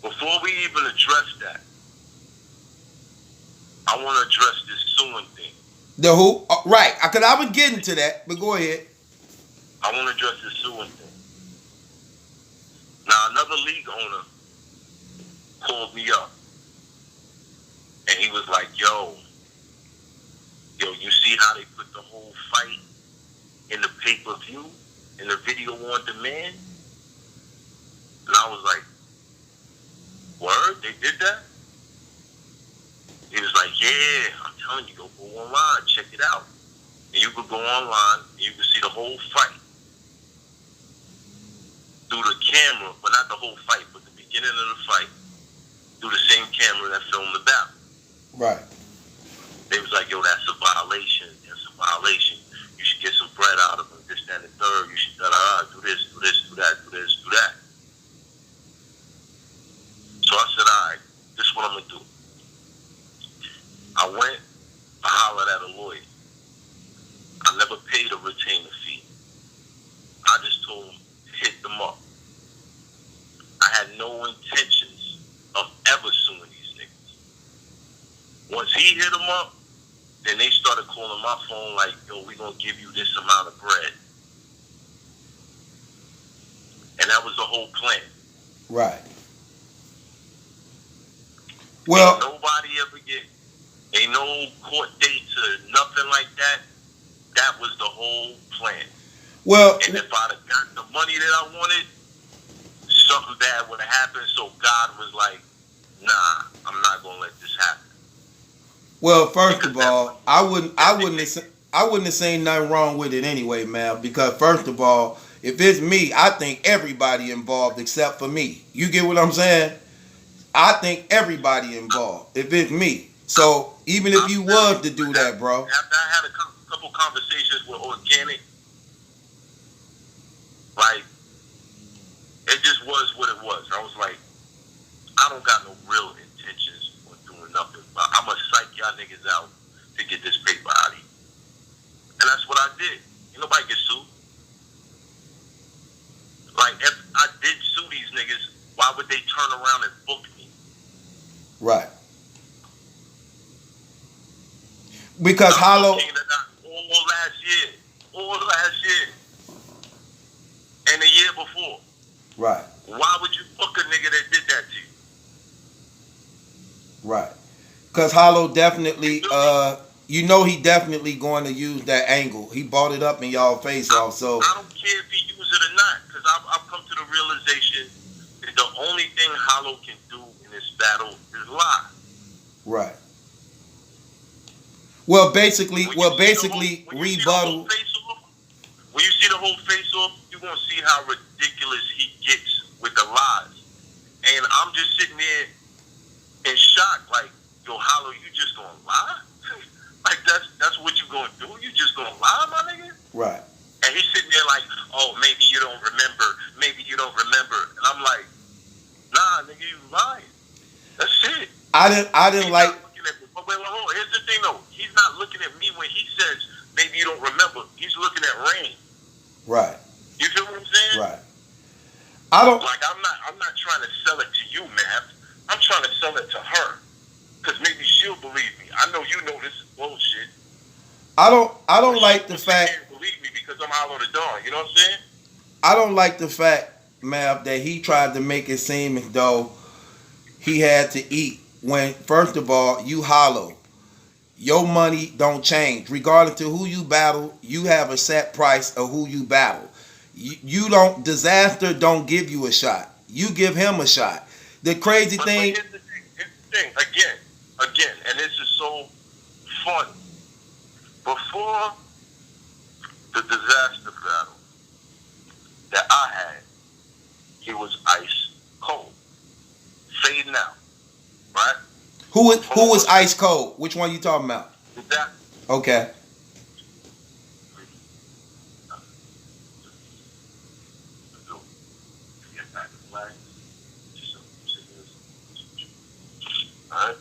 Before we even address that, I want to address this suing thing. The who? Right, because I was getting to that, but go ahead. I want to address this suing thing. Now, another league owner called me up, and he was like, yo, you see how they put the whole fight in the pay-per-view, in the video on demand? And I was like, word? They did that? He was like, yeah, I'm telling you, go online, check it out. And you could go online, and you could see the whole fight through the camera, but not the whole fight, but the beginning of the fight, through the same camera that filmed the battle. Right. They was like, yo, that's a violation. That's a violation. You should get some bread out of them, this, that, and the third. You should do this, do this, do that, do this, do that. So I said, all right, this is what I'm going to do. I went, I hollered at a lawyer. I never paid a retainer fee. I just told him to hit them up. I had no intentions of ever suing these niggas. Once he hit them up, then they started calling my phone like, yo, we gonna give you this amount of bread. And that was the whole plan. Right. Well, ain't no court dates or nothing like that. That was the whole plan. Well, and if I'd have got the money that I wanted, something bad would have happened. So God was like, nah, I'm not gonna let this happen. Well, first of all, I wouldn't have seen nothing wrong with it anyway, man. Because first of all, if it's me, I think everybody involved except for me. You get what I'm saying? I think everybody involved. If it's me, so even if you was to do that, bro. After I had a couple conversations with Organic, like it just was what it was. I was like, I don't got no real intentions of doing nothing, but I'm gonna psych y'all niggas out to get this paper out of you. And that's what I did. Ain't nobody get sued. Like, if I did sue these niggas, why would they turn around and book me? Right. Because Hollow. All last year. And the year before. Right. Why would you book a nigga that did that to you? Right. Because Hollow definitely, he definitely going to use that angle. He bought it up in y'all face off. So I don't care if he use it or not, because I've come to the realization that the only thing Hollow can do in this battle is lie. Right. Well, basically, When you see the whole rebuttal. face-off, when you see the whole face-off, you're going to see how ridiculous he gets with the lies. And I'm just sitting there in shock, like, yo, Hollow, you just going to lie? Like, that's what you going to do? You just going to lie, my nigga? Right. And he's sitting there like, oh, maybe you don't remember. Maybe you don't remember. And I'm like, nah, nigga, you lying. That's it. I didn't He's like. not looking at me. But wait, hold on. Here's the thing, though. He's not looking at me when he says, maybe you don't remember. He's looking at Rain. Right. You feel what I'm saying? Right. I don't. Like, I'm not trying to sell it to you, man. I'm trying to sell it to her. Because maybe she'll believe me. I know you know this is bullshit. I don't like the fact. She can't believe me because I'm Hollow the Dawn. You know what I'm saying? I don't like the fact, Mav, that he tried to make it seem as though he had to eat when, first of all, you Hollow. Your money don't change. Regardless to who you battle, you have a set price of who you battle. You don't, Disaster don't give you a shot. You give him a shot. The crazy thing. Here's the thing. Again, and this is so fun. Before the Disaster battle that I had, he was ice cold, fading out, right? Who was ice cold? Which one you talking about? That Okay. Alright?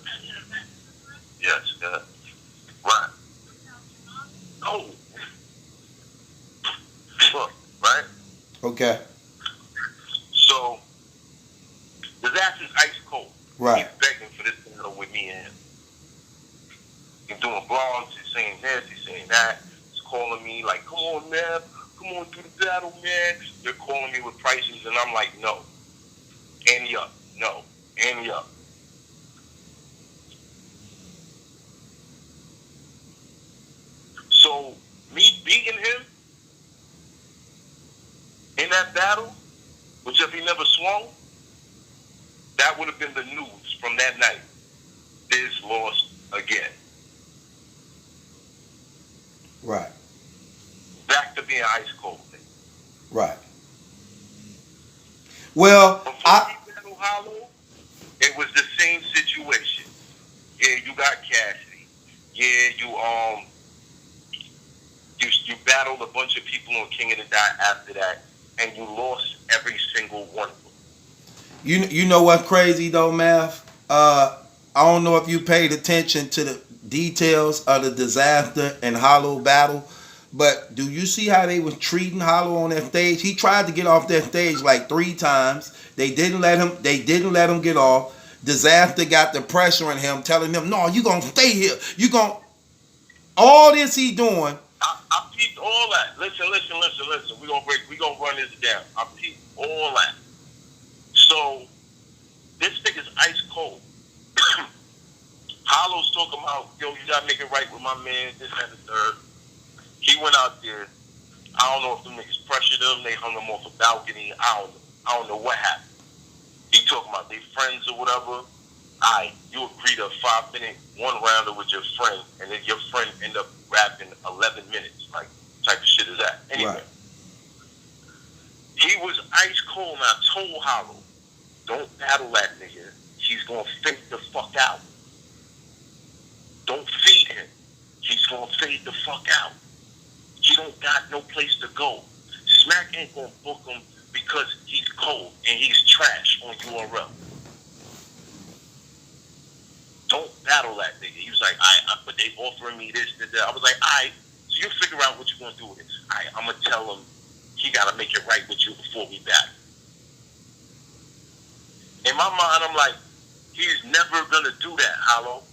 Yes, yeah. Right. Oh. Look, right? Okay. So, Disaster's ice cold. Right. He's begging for this battle with me and him. He's doing blogs, he's saying this, he's saying that. He's calling me like, come on, man. Come on, do the battle, man. They're calling me with prices, and I'm like, no. Ante up. No. Ante up. So, me beating him in that battle, which if he never swung, that would have been the news from that night. Biz lost again. Right. Back to being ice cold. Right. Well, Before we battled Hollow, it was the same situation. Yeah, you got Cassidy. Yeah, you battled a bunch of people on King of the Dot after that, and you lost every single one of them. you know what's crazy though, Mav? I don't know if you paid attention to the details of the Disaster and Hollow battle, but do you see how they was treating Hollow on that stage? He tried to get off that stage like 3 times. They didn't let him get off. Disaster got the pressure on him, telling him, no, you gonna stay here. You gonna all this he doing. I peeped all that. Listen. We gonna run this down. I peeped all that. So this nigga's ice cold. Hollow's talking about, yo, you gotta make it right with my man, this and the third. He went out there. I don't know if them niggas pressured him, they hung him off a balcony. I don't know what happened. He talking about they friends or whatever. You agreed to a 5-minute one-rounder with your friend, and then your friend end up rapping 11 minutes. Like, type of shit is that? Anyway. Right. He was ice cold, and I told Hollow, don't battle that nigga. He's gonna fade the fuck out. Don't feed him. He's gonna fade the fuck out. He don't got no place to go. Smack ain't gonna book him because he's cold and he's trash on URL. Don't battle that nigga. He was like, but they offering me this, that. I was like, so you figure out what you're gonna do with it. I'm gonna tell him he gotta make it right with you before we battle. In my mind, I'm like, he's never gonna do that, Hollow.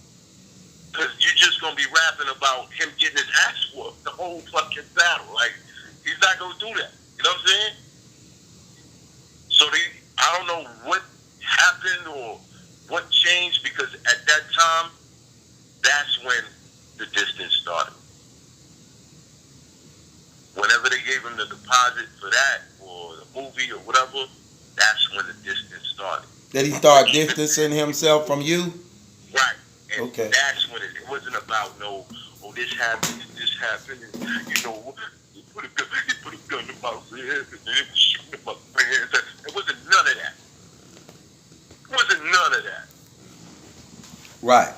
Because you're just gonna be rapping about him getting his ass whooped the whole fucking battle. Like, he's not gonna do that. You know what I'm saying? So I don't know what happened or what changed, because at that time, that's when the distance started. Whenever they gave him the deposit for that or the movie or whatever, that's when the distance started. Did he start distancing himself from you? Right. And Okay. that's when it wasn't about no, oh, this happened, and you know, he put a gun in my head, and then he was shooting at my friends. It wasn't none of that. It wasn't none of that. Right.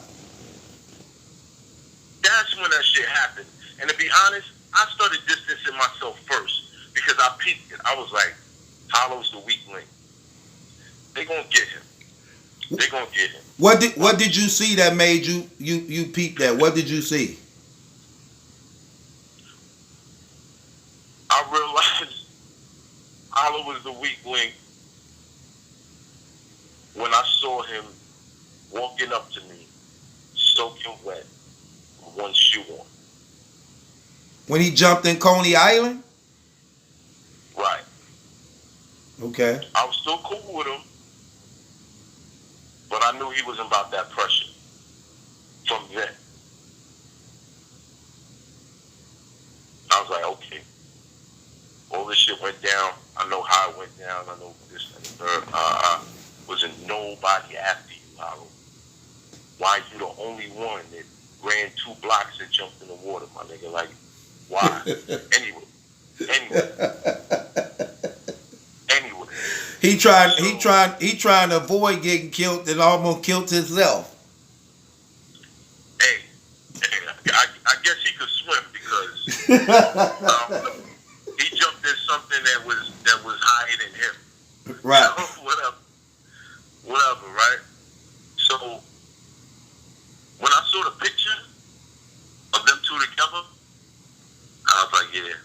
That's when that shit happened. And to be honest, I started distancing myself first because I peeped it. I was like, Hollow's the weak link. They gonna get him. They gonna get him. What did you see that made you peep that? What did you see? I realized Hollow was the weak link when I saw him walking up to me, soaking wet, with one shoe on. When he jumped in Coney Island? Right. Okay. I was still cool with him, but I knew he wasn't about that pressure from then. I was like, okay. All this shit went down. I know how it went down. I know this and the third. Wasn't nobody after you, Hollow. Why you the only one that ran 2 blocks and jumped in the water, my nigga? Like, why? Anyway. He trying to avoid getting killed and almost killed himself. Hey, I guess he could swim because he jumped in something that was higher than him. Right. Whatever, right? So when I saw the picture of them two together, I was like, yeah,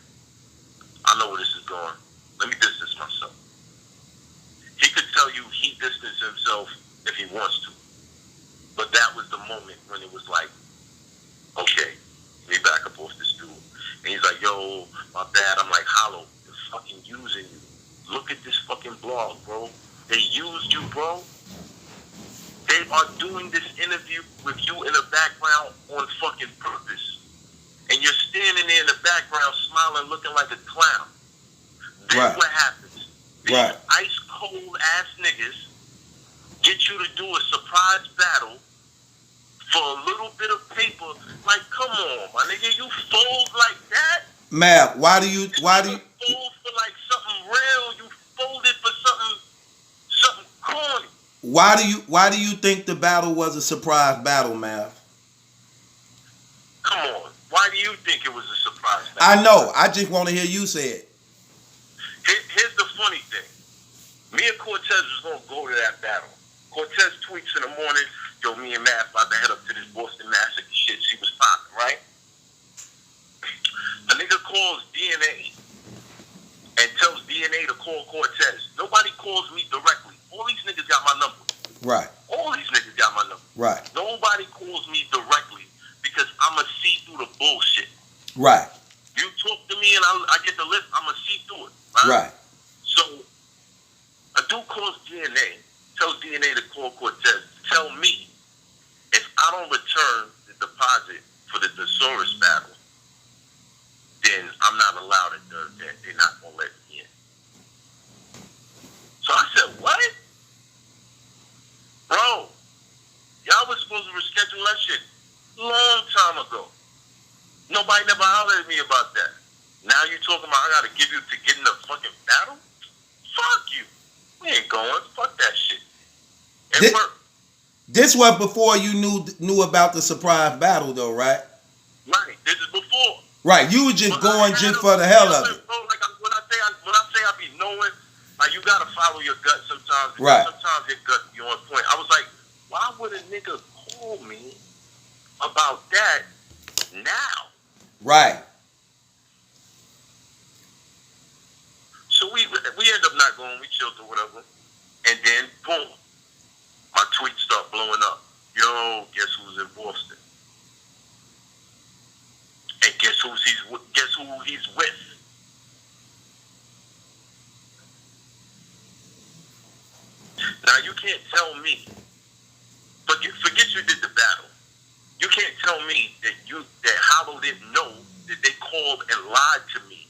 I know where this is going. Let me distance myself. He could tell you he distanced himself if he wants to. But that was the moment when it was like, okay, let me back up off this dude. And he's like, yo, my bad. I'm like, Hollow, they're fucking using you. Look at this fucking blog, bro. They used you, bro. They are doing this interview with you in the background on fucking purpose. And you're standing there in the background smiling, looking like a clown. Then Right. what happens? These Right. ice cold ass niggas get you to do a surprise battle for a little bit of paper. Like, come on, my nigga, you fold like that? Mav, why do you fold for like something real? You folded for something corny. why do you think the battle was a surprise battle, Mav? Come on, why do you think it was a surprise battle? I know. I just want to hear you say it. Here's the funny thing. Me and Cortez was going to go to that battle. Cortez tweets in the morning, yo, me and Matt about to head up to this Boston Massacre shit. She was popping, right? A nigga calls DNA and tells DNA to call Cortez. Nobody calls me directly. All these niggas got my number. Right. All these niggas got my number. Right. Nobody calls me directly because I'ma see through the bullshit. Right. You talk to me and I get the list, I'ma see through it. Right. So, a dude calls DNA, tells DNA to call Cortez, tell me if I don't return the deposit for the Thesaurus battle, then I'm not allowed it. They're not going to let me in. So I said, what? Bro, y'all was supposed to reschedule that shit long time ago. Nobody never hollered at me about that. Now you talking about I gotta give you to get in the fucking battle? Fuck you. We ain't going. Fuck that shit. It worked. This was before you knew about the surprise battle, though, right? Right. This is before. Right. You were just going just for the hell of it. Bro, like when I say I be knowing, like you gotta follow your gut sometimes. Right. Sometimes your gut be on point. I was like, why would a nigga call me about that now? Right. So we end up not going. We chilled or whatever, and then boom, my tweets start blowing up. Yo, guess who's in Boston? And guess who he's with? Now you can't tell me. Forget you did the battle. You can't tell me that Hollow didn't know that they called and lied to me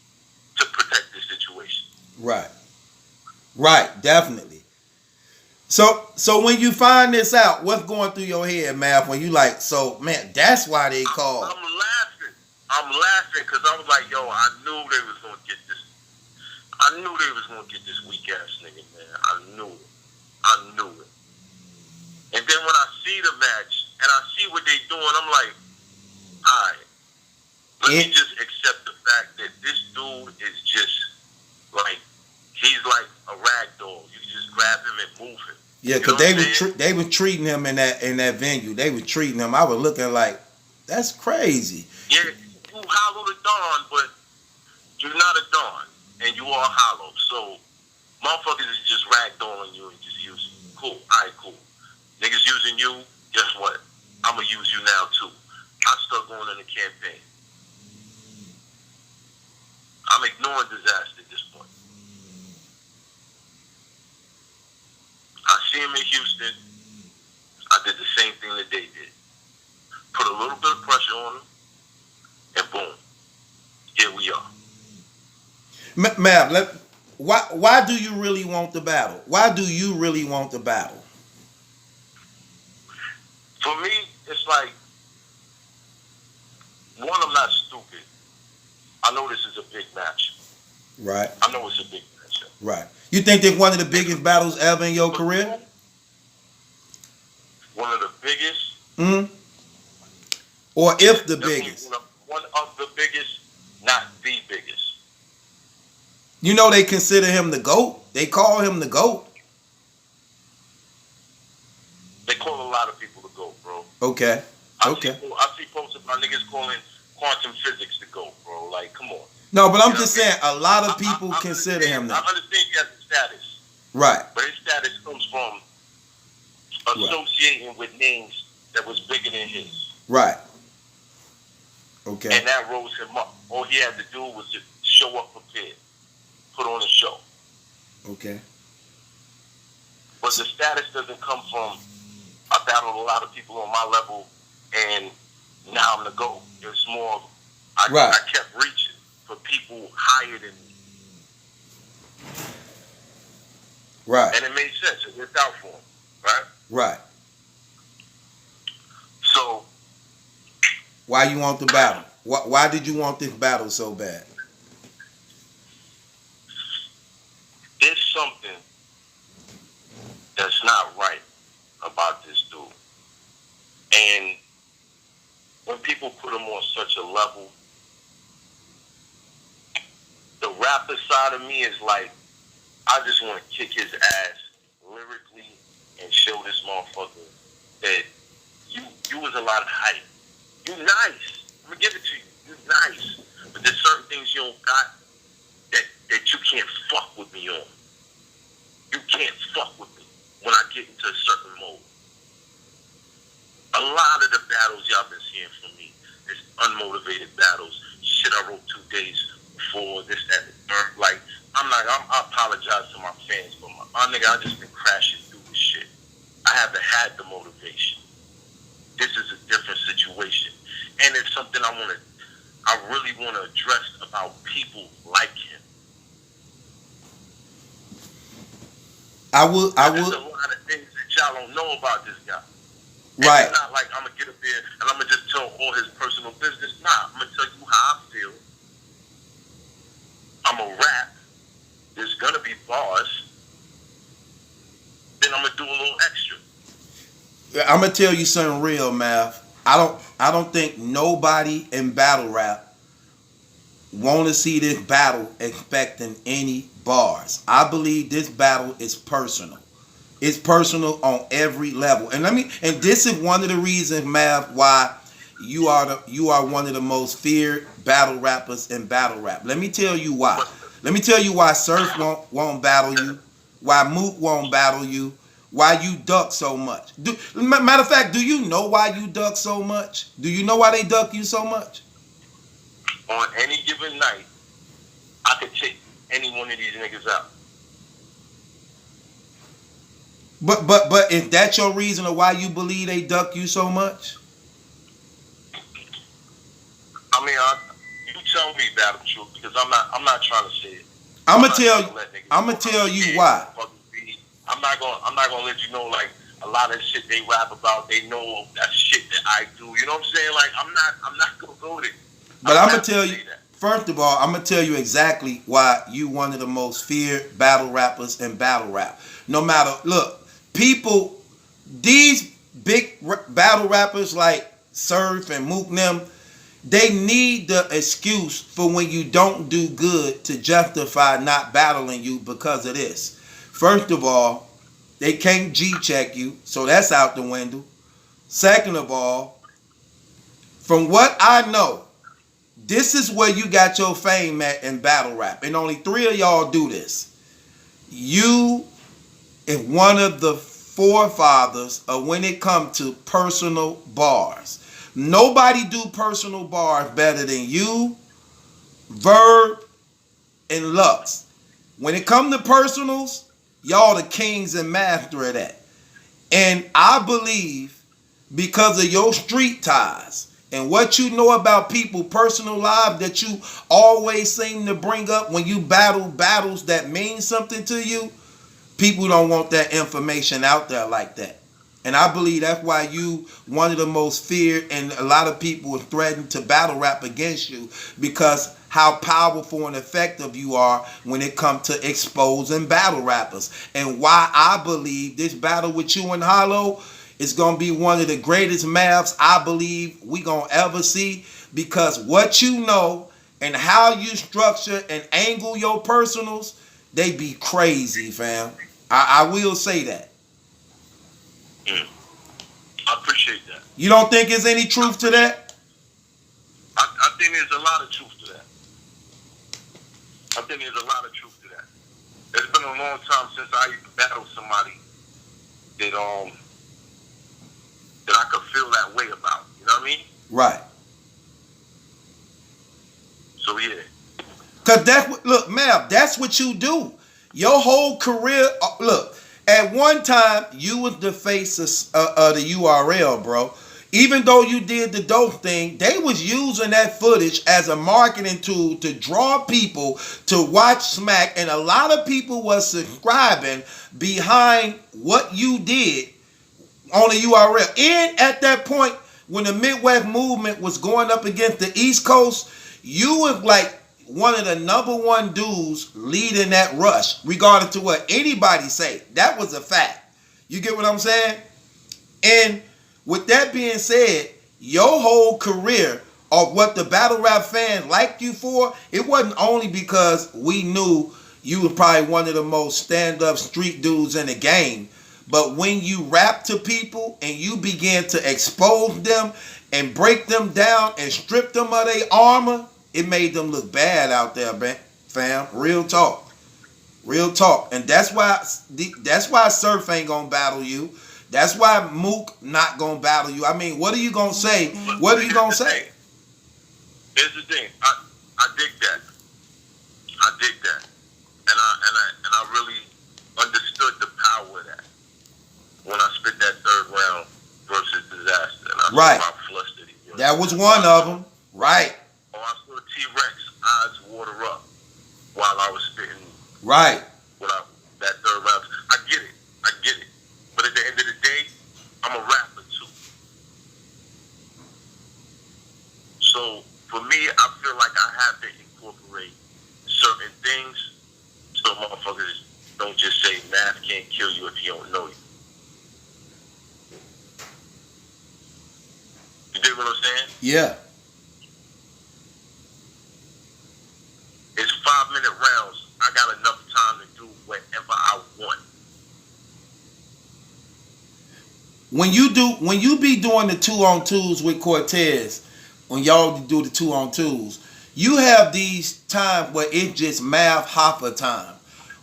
to protect the situation. Right. Right, definitely. So when you find this out, what's going through your head, man? When you like, so man, that's why they called. I'm laughing. I'm laughing because I was like, yo, I knew they was gonna get this. I knew they was gonna get this weak ass nigga, man. I knew it. I knew it. And then when I see the match and I see what they doing, I'm like, alright, let me just accept the fact that this dude is just like, he's like a rag doll. You can just grab him and move him. Yeah, because they were treating him in that venue. They were treating him. I was looking like, that's crazy. Yeah, you hollow the Don, but you're not a Don, and you are hollow. So motherfuckers is just ragdolling you and just using you. Cool, alright, cool. Niggas using you, guess what? I'ma use you now too. I start going in the campaign. I'm ignoring disaster at this point. I see him in Houston. I did the same thing that they did. Put a little bit of pressure on him, and boom, here we are. Ma'am, why do you really want the battle? Why do you really want the battle? For me, it's like, one, I'm not stupid. I know this is a big match. Right. I know it's a big match. Right. You think they're one of the biggest battles ever in your career? One of the biggest. Mm-hmm. Or if the biggest. One of the biggest, not the biggest. You know they consider him the GOAT. They call him the GOAT. They call a lot of people the GOAT, bro. Okay. I see posts about niggas calling quantum physics the GOAT, bro. Like, come on. No, but I'm just saying, a lot of people consider him that. I understand he has a status. Right. But his status comes from associating with names that was bigger than his. Right. Okay. And that rose him up. All he had to do was just show up prepared. Put on a show. Okay. But the status doesn't come from, I battled a lot of people on my level and now I'm the GOAT. It's more of, I kept reaching for people higher than me. Right. And it made sense. It worked out for him. Right? Right. So. Why you want the battle? Why did you want this battle so bad? There's something that's not right about this dude. And when people put him on such a level, the rapper side of me is like, I just want to kick his ass lyrically and show this motherfucker that you was a lot of hype. You nice. I'm gonna give it to you. You nice. But there's certain things you don't got that you can't fuck with me on. You can't fuck with me when I get into a certain mode. A lot of the battles y'all been seeing from me is unmotivated battles. Shit I wrote 2 days before, this, that, and the third. Like, I apologize to my fans, but nigga, I just been crashing through this shit. I haven't had the motivation. This is a different situation. And it's something I really want to address about people like him. There's a lot of things that y'all don't know about this guy. And right. It's not like I'm going to get up there and I'm going to just tell all his personal business. Nah, I'm going to tell you how I feel. I'm going to rap. There's going to be bars. Then I'm going to do a little extra. I'm going to tell you something real, Mav. I don't think nobody in battle rap want to see this battle expecting any bars. I believe this battle is personal. It's personal on every level. And this is one of the reasons, Mav, why you are one of the most feared battle rappers in battle rap. Let me tell you why. Let me tell you why Surf won't battle you, why Mook won't battle you, why you duck so much. Matter of fact, do you know why you duck so much? Do you know why they duck you so much? On any given night, I could take any one of these niggas out. But is that your reason of why you believe they duck you so much? I mean, you tell me, Battle Truth, because I'm not trying to say it. I'm gonna tell you why. I'm not gonna let you know, like, a lot of shit they rap about. They know that shit that I do. You know what I'm saying? Like, I'm not gonna go there. But I'm gonna tell you. First of all, I'm gonna tell you exactly why you one of the most feared battle rappers in battle rap. No matter, look, people, these big battle rappers like Surf and Mook them, they need the excuse for when you don't do good to justify not battling you because of this. First of all, they can't G-check you, so that's out the window. Second of all, from what I know, this is where you got your fame at in battle rap. And only 3 of y'all do this. You and one of the forefathers of when it comes to personal bars. Nobody do personal bars better than you, Verb, and Lux. When it comes to personals, y'all the kings and master of that. And I believe because of your street ties and what you know about people' personal lives that you always seem to bring up when you battle battles that mean something to you, people don't want that information out there like that. And I believe that's why you one of the most feared, and a lot of people are threatened to battle rap against you because how powerful and effective you are when it comes to exposing battle rappers. And why I believe this battle with you and Hollow is going to be one of the greatest maths I believe we going to ever see, because what you know and how you structure and angle your personals, they be crazy, fam. I will say that. I appreciate that. You don't think there's any truth to that? I think there's a lot of truth to that. It's been a long time since I battled somebody that I could feel that way about. You know what I mean? Right. So yeah. Cause that's what, look, Mav, that's what you do. Your whole career, look, at one time you was the face of the URL, bro. Even though you did the dope thing, they was using that footage as a marketing tool to draw people to watch Smack, and a lot of people was subscribing behind what you did on the URL. And at that point, when the Midwest movement was going up against the East Coast, you was like one of the #1 dudes leading that rush, regardless to what anybody say. That was a fact. You get what I'm saying? And with that being said, your whole career of what the battle rap fans liked you for, it wasn't only because we knew you were probably one of the most stand-up street dudes in the game, but when you rap to people and you began to expose them and break them down and strip them of their armor, it made them look bad out there, fam. Real talk. Real talk. And that's why Surf ain't gonna battle you. That's why Mook not gonna battle you. I mean, what are you gonna say? What are you gonna say? Here's the thing. I dig that. And I really understood the power of that when I spit that 3rd round versus Disaster. And I saw how flustered he was. That was one of them. Right. Oh, I saw T-Rex eyes water up while I was spitting. Right. That 3rd round. I get it. But at the end of the day, I'm a rapper too. So for me, I feel like I have to incorporate certain things so motherfuckers don't just say math can't kill you if you don't know you. You dig what I'm saying? Yeah. It's 5-minute rounds. I got enough time to do whatever I want. When you be doing the 2-on-2s with Cortez, when y'all do the 2-on-2s, you have these times where it's just Mav Hoffa time,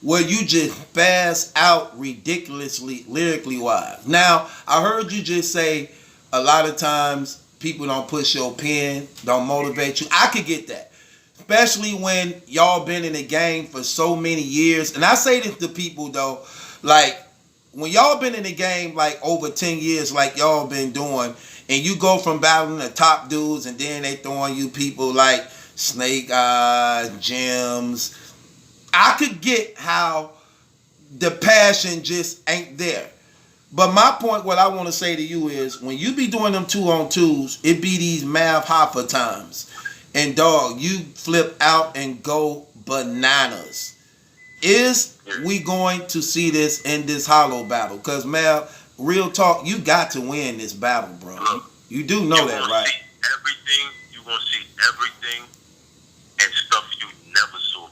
where you just spaz out ridiculously lyrically wise. Now, I heard you just say a lot of times people don't push your pen, don't motivate you. I could get that. Especially when y'all been in the game for so many years. And I say this to people though, like, when y'all been in the game like over 10 years like y'all been doing, and you go from battling the top dudes and then they throwing you people like Snake Eyes, Gems, I could get how the passion just ain't there. But my point, what I want to say to you is, when you be doing them 2-on-2s, it be these Mav Hoffa times. And dog, you flip out and go bananas. Is we going to see this in this hollow battle? Because, Mal, real talk, you got to win this battle, bro. Look, You do know that, right? You're going to see everything and stuff you never saw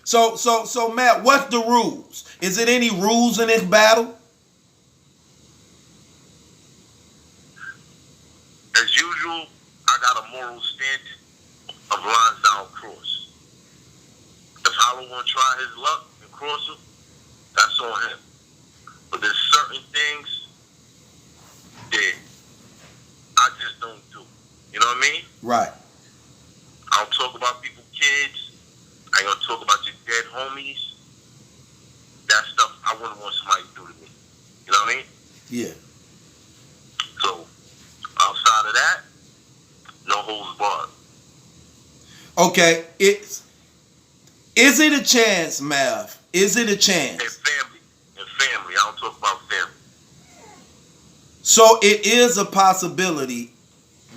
before. So, Matt, what's the rules? Is it any rules in this battle? As usual, I got a moral stance of lines that I'll cross. If Hollow want to try his luck and cross them, that's on him. But there's certain things that I just don't do. You know what I mean? Right. I don't talk about people's kids. I ain't gonna talk about your dead homies. That stuff I wouldn't want somebody to do to me. You know what I mean? Yeah. So, outside of that, no holds barred. Okay. Is it a chance, Mav? Is it a chance? And family. I don't talk about family. So it is a possibility,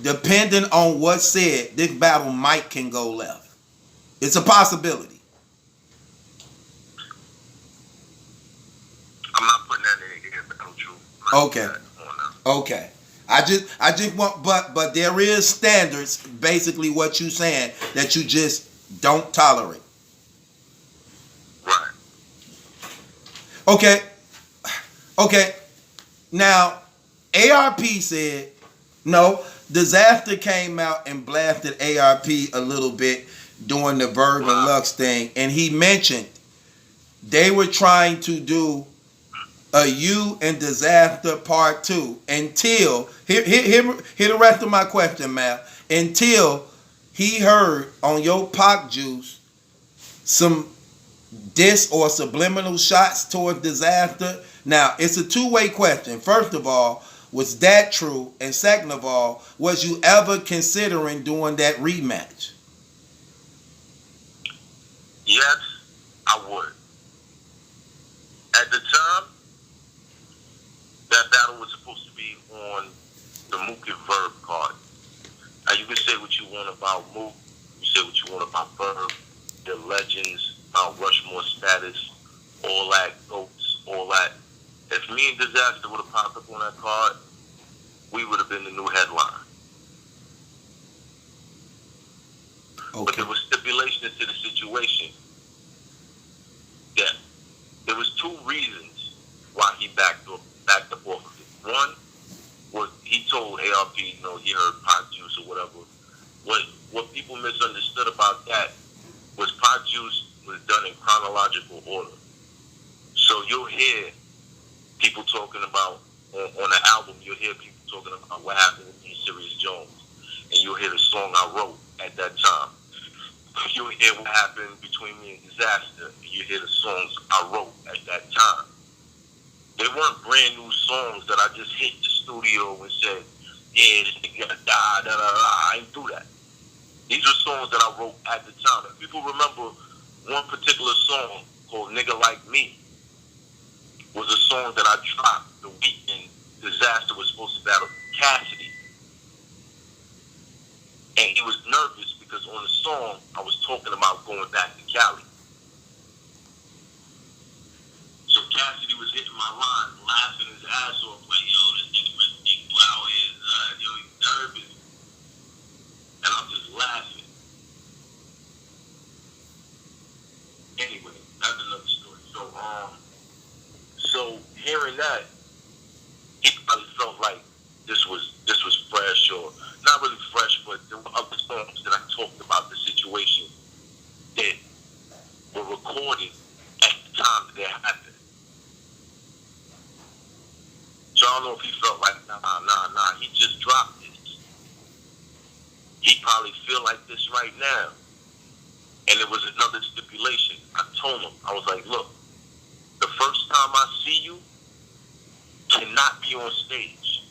depending on what's said, this battle can go left. It's a possibility. I'm not putting that in here, battle true. Okay. Okay. I just want, but there is standards, basically what you saying, that you just don't tolerate. Right. Okay. Now, ARP said, no, Disaster came out and blasted ARP a little bit during the Verb and Lux thing, and he mentioned they were trying to do a You and Disaster Part 2 until, hear the rest of my question, Matt, until he heard on your Pac Juice some diss or subliminal shots towards Disaster. Now, it's a two-way question. First of all, was that true? And second of all, was you ever considering doing that rematch? Yes, I would. At the time, that battle was supposed to be on the Mook and Verb card. Now, you can say what you want about Mook, you say what you want about Verb, their legends, Mount Rushmore status, all that, goats, all that. If me and Disaster would have popped up on that card, we would have been the new headline. Okay. But there was stipulations to the situation. Yeah. There was two reasons why he backed up off of it. One was he told ARP, he heard Pot Juice or whatever. What people misunderstood about that was Pot Juice was done in chronological order. So you'll hear people talking about, on the album, you'll hear people talking about what happened with me and Sirius Jones. And you'll hear the song I wrote at that time. You'll hear what happened between me and Disaster. And you hear the songs I wrote at that time. They weren't brand new songs that I just hit the studio and said, yeah, this nigga gotta die, da da da. I ain't do that. These are songs that I wrote at the time. And people remember one particular song called Nigga Like Me was a song that I dropped the weekend Disaster was supposed to battle Cassidy. And he was nervous because on the song I was talking about going back to Cali. So Cassidy was hitting my line, laughing his ass off, like, yo, this nigga really out here, yo, he's nervous. And I'm just laughing. Anyway, that's another story. So hearing that, he probably felt like this was fresh, or not really fresh, but there were other songs that I talked about the situation that were recorded at the time that they happened. So I don't know if he felt like, nah, he just dropped this. He probably feel like this right now. And it was another stipulation. I told him, I was like, look, the first time I see you cannot be on stage.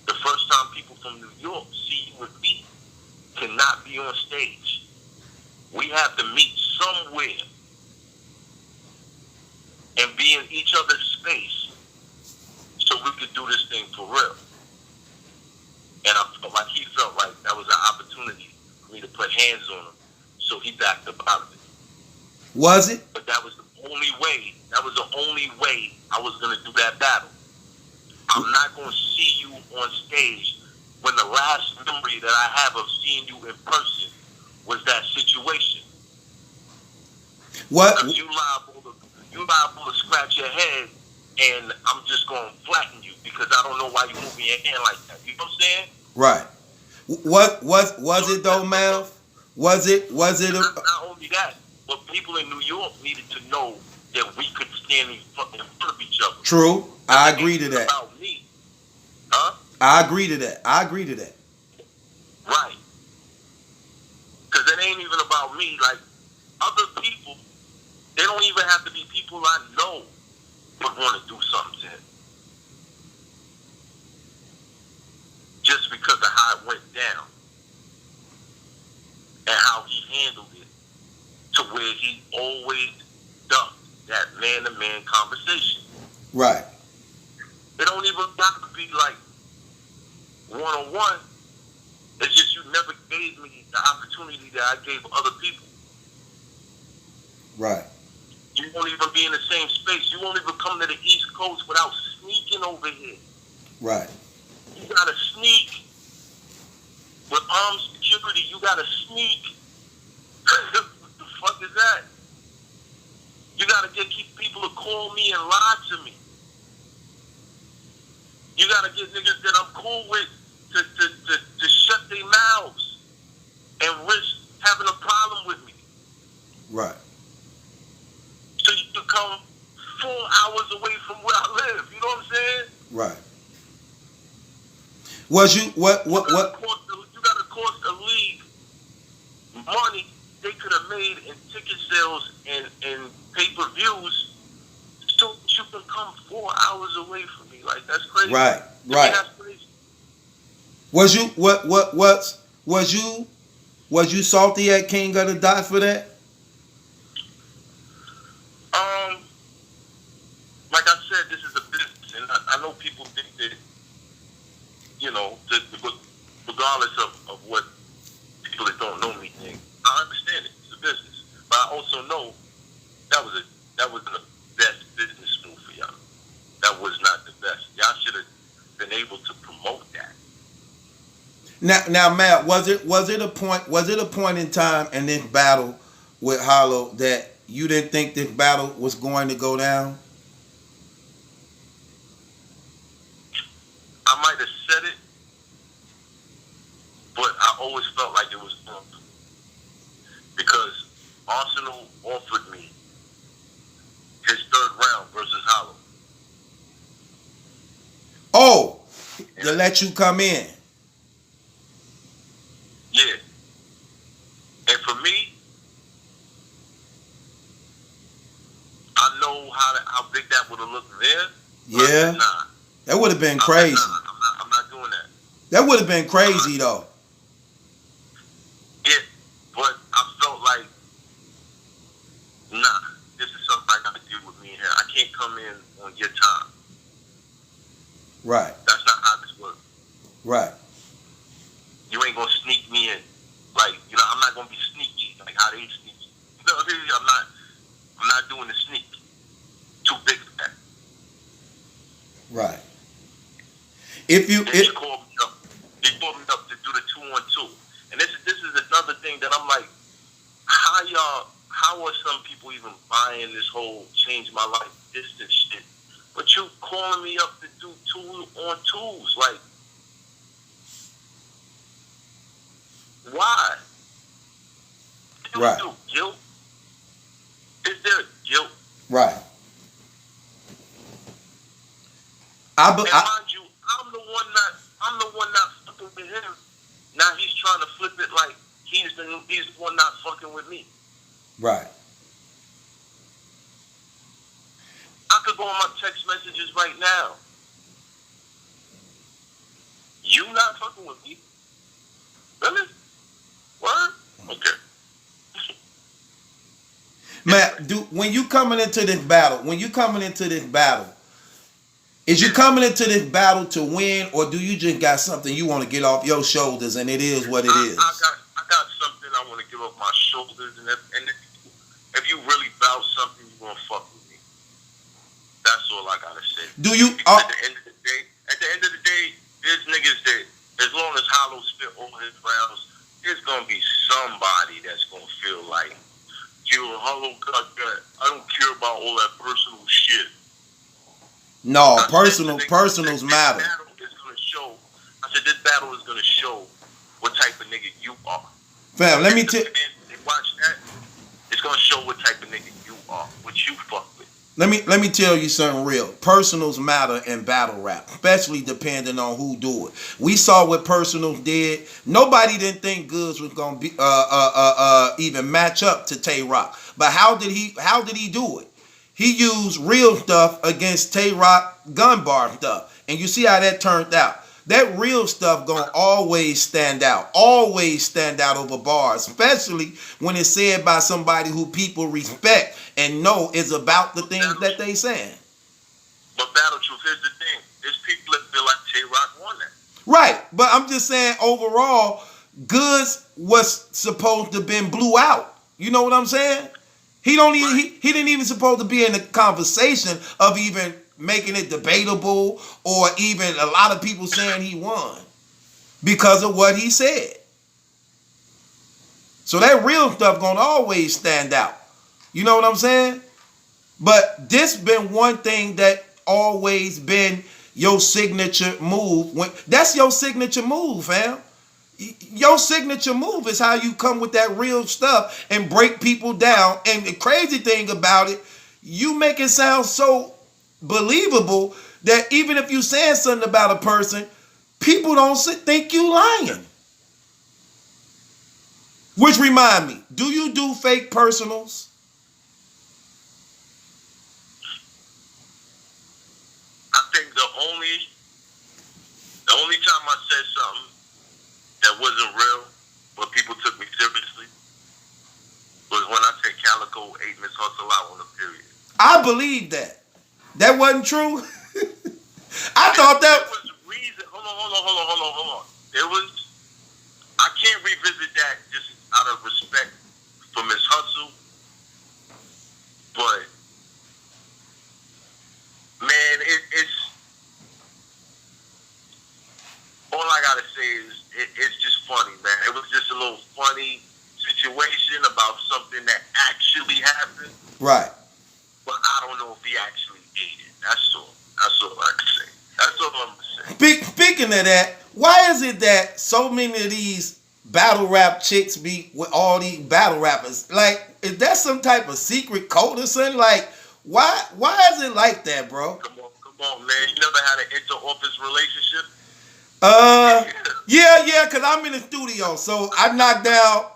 The first time people from New York see you with me cannot be on stage. We have to meet somewhere and be in each other's space so we could do this thing for real. And I like he felt like that was an opportunity for me to put hands on him. So he backed up out of it. Was it? But that was the only way. That was the only way I was gonna do that battle. I'm not gonna see you on stage when the last memory that I have of seeing you in person was that situation. What? Because you liable to scratch your head, and I'm just gonna flatten you because I don't know why you moving your hand like that. You know what I'm saying? Right. What was it though, Mal? Was it Not only that, but people in New York needed to know that we could stand in front of each other. True. I agree to that. About me, huh? I agree to that. Right. Because it ain't even about me. Like, other people, they don't even have to be people I know would want to do something to him. Just because of how it went down. And how he handled it. To where he always ducked that man-to-man conversation. Right. It don't even have to be like one-on-one. It's just you never gave me the opportunity that I gave other people. Right. You won't even be in the same space. You won't even come to the East Coast without sneaking over here. Right. You gotta sneak. With armed security, you gotta sneak. What the fuck is that? You gotta keep people to call me and lie to me. You gotta get niggas that I'm cool with to shut their mouths and risk having a problem with me. Right. So you can come 4 hours away from where I live. You know what I'm saying? Right. Was you what? You gotta cost the league money they could have made in ticket sales and pay-per-views, so you can come 4 hours away from me. Like, that's crazy. Right. To me, Right. that's crazy. Was you was you salty at King of the Dot for that? Like I said, this is a business, and I know people think that, you know, regardless of what people that don't know me think, I understand it. It's a business, but I also know that wasn't the best business move for y'all. That was not the best. Y'all should have been able to promote that. Now, Matt, was it a point in time in this battle with Hollow that you didn't think this battle was going to go down? I might have said it, but I always felt like it was wrong. Because Arsenal offered me his third round versus Hollow. Oh, to let you come in. Yeah. And for me, I know how big that would have looked there. Yeah. Nah. That would have been crazy. I'm not doing that. That would have been crazy though. Yeah, but I felt like, nah, this is something I got to deal with me in here. I can't come in on your time. Right. That's not how this works. Right. You ain't gonna sneak me in. Like, you know, I'm not gonna be sneaky like how they sneaky. You know what I mean? I'm not doing the sneak. Too big for that. Right. If you He called me up to do the 2-on-2. And this is another thing that I'm like, how are some people even buying this whole change my life distance shit? But you calling me up to do 2-on-2s, like, why? Right. Guilt? Is there guilt? right. And mind you, I'm the one not fucking with him. Now he's trying to flip it like he's the one not fucking with me. Right. I could go on my text messages right now. You not fucking with me? Really? Word? Okay. Matt, when you coming into this battle, Is you coming into this battle to win, or do you just got something you want to get off your shoulders, and it is what it is? I got something I want to get off my shoulders, and if you really bout something, you gonna fuck with me. That's all I gotta say. Do you? At the end of the day, there's niggas that, as long as Hollow spit all his rounds, there's gonna be somebody that's gonna feel like, yo, Hollow got that. I don't care about all that personal shit. No, personals matter. This battle is gonna show. I said this battle is gonna show what type of nigga you are. Fam, let me tell. Watch that. It's gonna show what type of nigga you are, what you fuck with. Let me tell you something real. Personals matter in battle rap, especially depending on who do it. We saw what Personals did. Nobody didn't think Goods was gonna be even match up to Tay Rock. But how did he do it? He used real stuff against Tay Rock gun bar stuff. And you see how that turned out. That real stuff gonna always stand out. Always stand out over bars. Especially when it's said by somebody who people respect and know is about the things that they saying. But Battle Truth, here's the thing. There's people that feel like Tay Rock won that. Right. But I'm just saying overall, Goods was supposed to been blew out. You know what I'm saying? He didn't even supposed to be in the conversation of even making it debatable, or even a lot of people saying he won because of what he said. So that real stuff gonna always stand out. You know what I'm saying? But this been one thing that always been your signature move. That's your signature move, fam. Your signature move is how you come with that real stuff and break people down. And the crazy thing about it, you make it sound so believable that even if you saying something about a person, people don't think you lying. Which remind me, do you do fake personals? I think the only time I said something that wasn't real, but people took me seriously, was when I said Calico ate Miss Hustle out on the period. I believe that. That wasn't true. I thought that was reason. Hold on. It was. I can't revisit that just out of respect for Miss Hustle, but man, it's all I gotta say is it's just funny, man. It was just a little funny situation about something that actually happened. right. But I don't know if he actually ate it. That's all I can say. That's all I'm gonna say. Speaking of that, why is it that so many of these battle rap chicks be with all these battle rappers? Like, is that some type of secret code or something? Like, why is it like that, bro? Come on, man. You never had an inter-office relationship? Yeah, because I'm in the studio, so I knocked down.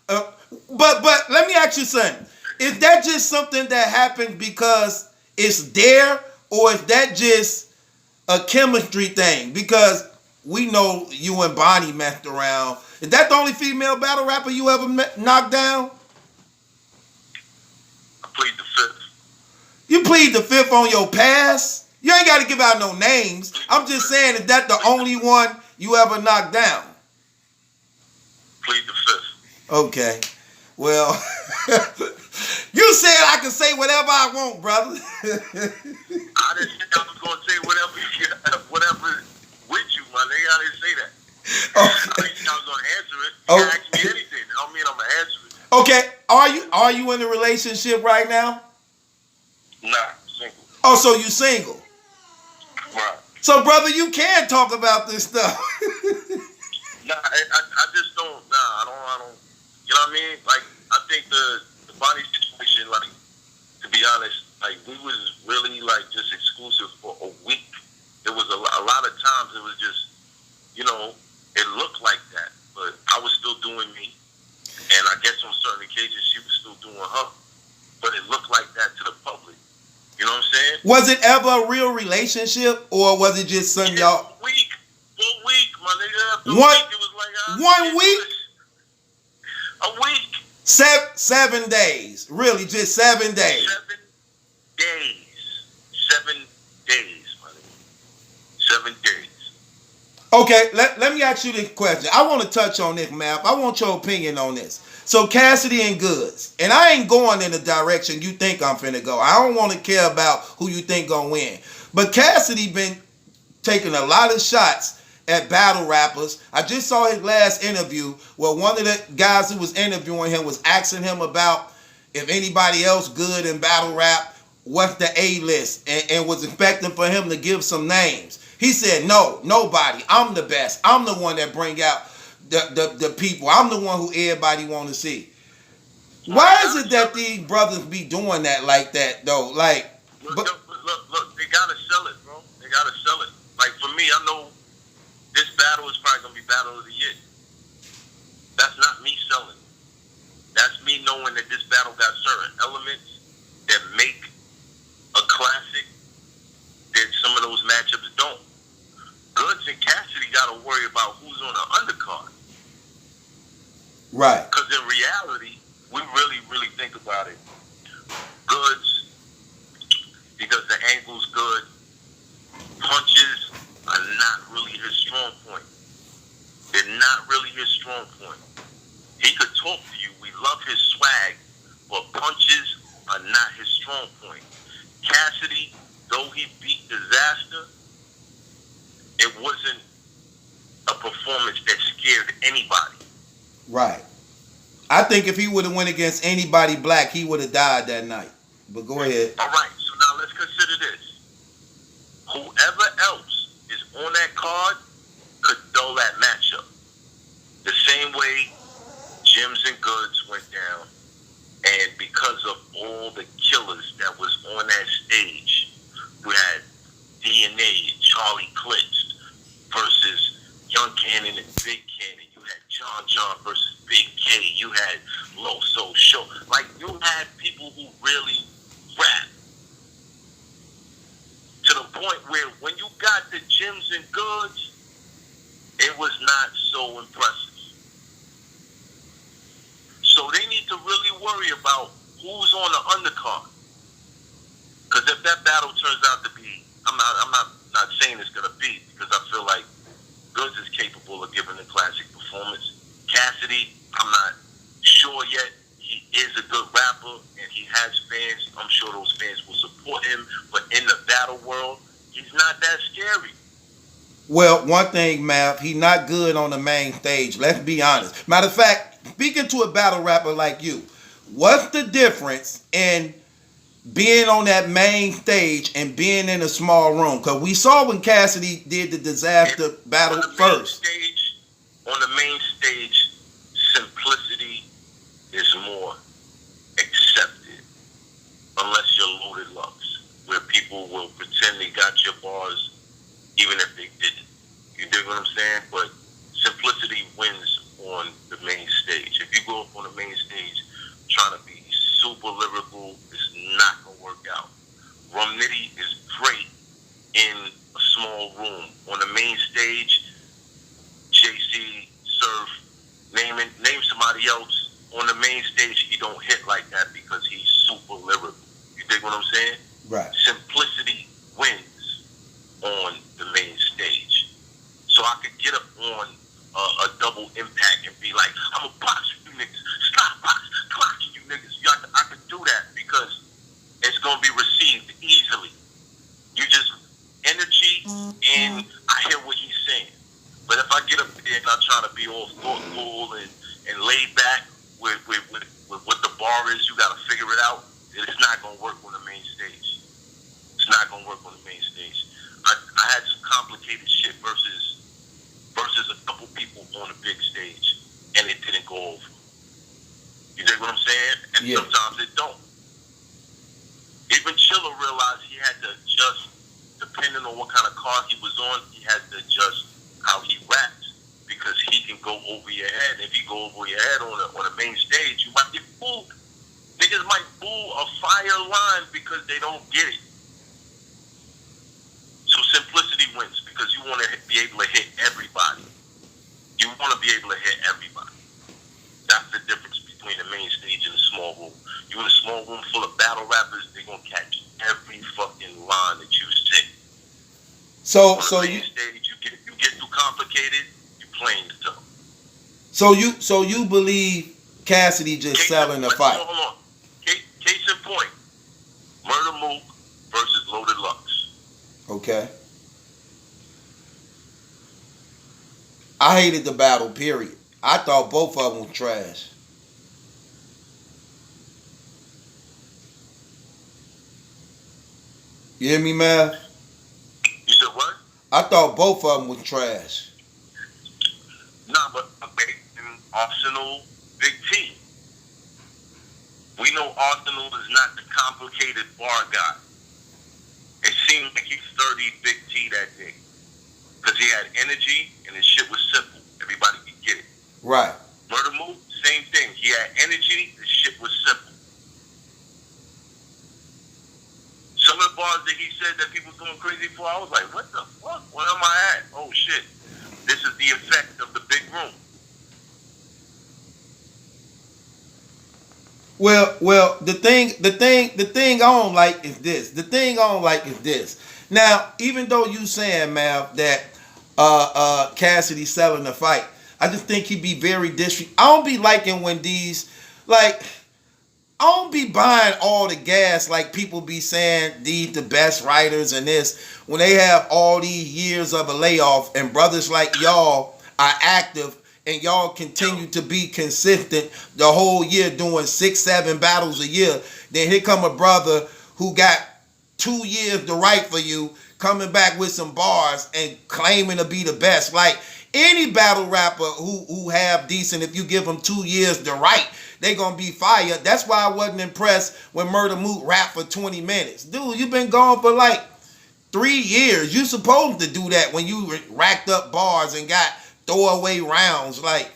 But let me ask you something. Is that just something that happens because it's there, or is that just a chemistry thing? Because we know you and Bonnie messed around. Is that the only female battle rapper you ever knocked down? I plead the fifth. You plead the fifth on your past? You ain't got to give out no names. I'm just saying, is that the only one you ever knocked down? Plead the fifth. Okay. Well, you said I could say whatever I want, brother. I didn't think I was going to say whatever with you, my nigga. I didn't say that. I didn't think I was going to answer it. You can ask me anything. I don't mean I'm going to answer it. Okay. Are you in a relationship right now? Nah, single. Oh, so you single? Right. So, brother, you can talk about this stuff. Nah, I just don't. Nah, I don't. You know what I mean? Like, I think the Bonnie situation, like, to be honest, like, we was really, like, just exclusive for a week. It was a lot of times it was just, you know, it looked like that, but I was still doing me. And I guess on certain occasions she was still doing her. But it looked like that to the public. You know what I'm saying? Was it ever a real relationship, or was it just something y'all? For a week, my nigga. After One week, it was like, 1 week? A week. 7 days. Really, just 7 days. 7 days. 7 days, my 7 days. Okay, let me ask you this question. I want to touch on this, Map. I want your opinion on this. So Cassidy and Goods, and I ain't going in the direction you think I'm finna go. I don't want to care about who you think gonna win. But Cassidy been taking a lot of shots at battle rappers. I just saw his last interview where one of the guys who was interviewing him was asking him about if anybody else good in battle rap, what's the A-list, and was expecting for him to give some names. He said, no, nobody. I'm the best. I'm the one that bring out the people. I'm the one who everybody want to see. Why is it that these brothers be doing that like that, though? Like, look, they gotta sell it, bro. They gotta sell it. Like, for me, I know this battle is probably gonna be battle of the year. That's not me selling. That's me knowing that this battle got certain elements that make a classic that some of those matchups don't. Goods and Cassidy gotta worry about who's on the undercard. right. Because in reality, we really think about it. Goods, because the angle's good, punches are not really his strong point. They're not really his strong point. He could talk to you. We love his swag, but punches are not his strong point. Cassidy, though he beat Disaster, it wasn't a performance that scared anybody. Right. I think if he would have went against anybody black, he would have died that night. But go ahead. All right, so now let's consider this. Whoever else is on that card could dull that matchup. The same way Gems and Goods went down, and because of all the killers that was on that stage, you had DNA and Charlie Clips versus Young Cannon and Big Cannon. You had John versus Big K. You had Loso Show. Like, you had people who really rap. To the point where when you got the Gems and Goods, it was not so impressive. So they need to really worry about who's on the undercard. Because if that battle turns out to be, I'm not saying it's gonna be, because I feel like Goods is capable of giving a classic performance. Cassidy, I'm not sure yet. He is a good rapper and he has fans. I'm sure those fans will support him. But in the battle world, he's not that scary. Well, one thing, Mav, he not good on the main stage. Let's be honest. Matter of fact, speaking to a battle rapper like you, what's the difference in being on that main stage and being in a small room? Because we saw when Cassidy did the Disaster battle first. On the main stage, simplicity is more accepted. Unless you're Loaded Lux, where people will pretend they got your bars even if they didn't. You dig what I'm saying? But simplicity wins on the main stage. If you go up on the main stage trying to be super lyrical, it's not going to work out. Rum Nitty is great in a small room. On the main stage, JC, Surf, name somebody else. On the main stage, he don't hit like that because he's super lyrical. You dig what I'm saying? Right. Simplicity wins on the main stage. So I could get up on a double impact and be like, I'm a box you niggas, stop boxing you niggas. I could do that because it's going to be received easily. You just energy and I hear what he's saying. But if I get up there and I try to be all thoughtful and laid back with what the bar is, you got to figure it out. It's not going to work on the main stage. It's not going to work on the main stage. I had some complicated shit versus a couple people on the big stage, and it didn't go over. You dig what I'm saying? And yeah. Sometimes it don't. Even Chilla realized he had to adjust, depending on what kind of car he was on, he had to adjust how he raps, because he can go over your head. If he go over your head on a main stage, you might get booed. Niggas might boo a fire line because they don't get it. So simplicity wins because you want to be able to hit everybody. You want to be able to hit everybody. That's the difference between the main stage and the small room. You in a small room full of battle rappers, they're going to catch every fucking line that you say. So On so the you main stage, you get too complicated, you playing yourself. so you believe Cassidy just Case selling the in, fight? hold on. Case in point, Murder Mook versus Loaded Lux. Okay. I hated the battle. Period. I thought both of them were trash. You hear me, man? You said what? I thought both of them was trash. Nah, but okay, in Arsenal, Big T. We know Arsenal is not the complicated bar guy. It seemed like he 30 Big T that day. Because he had energy and his shit was simple. Everybody could get it. Right. Murder Mook, same thing. He had energy, his shit was simple. Some of the bars that he said that people going crazy for, I was like, what the fuck? Where am I at? Oh shit. This is the effect of the big room. Well, the thing I don't like is this. The thing I don't like is this. Now, even though you saying, Mav, that Cassidy selling the fight, I just think he be very I don't be liking when these, like, I don't be buying all the gas like people be saying these the best writers and this when they have all these years of a layoff and brothers like y'all are active and y'all continue to be consistent the whole year doing 6-7 battles a year. Then here come a brother who got 2 years to write for you coming back with some bars and claiming to be the best. Like any battle rapper who have decent, if you give them 2 years to write, they gonna be fired. That's why I wasn't impressed when Murder Mook rapped for 20 minutes. Dude, you been gone for like 3 years. You supposed to do that when you racked up bars and got throwaway rounds. Like,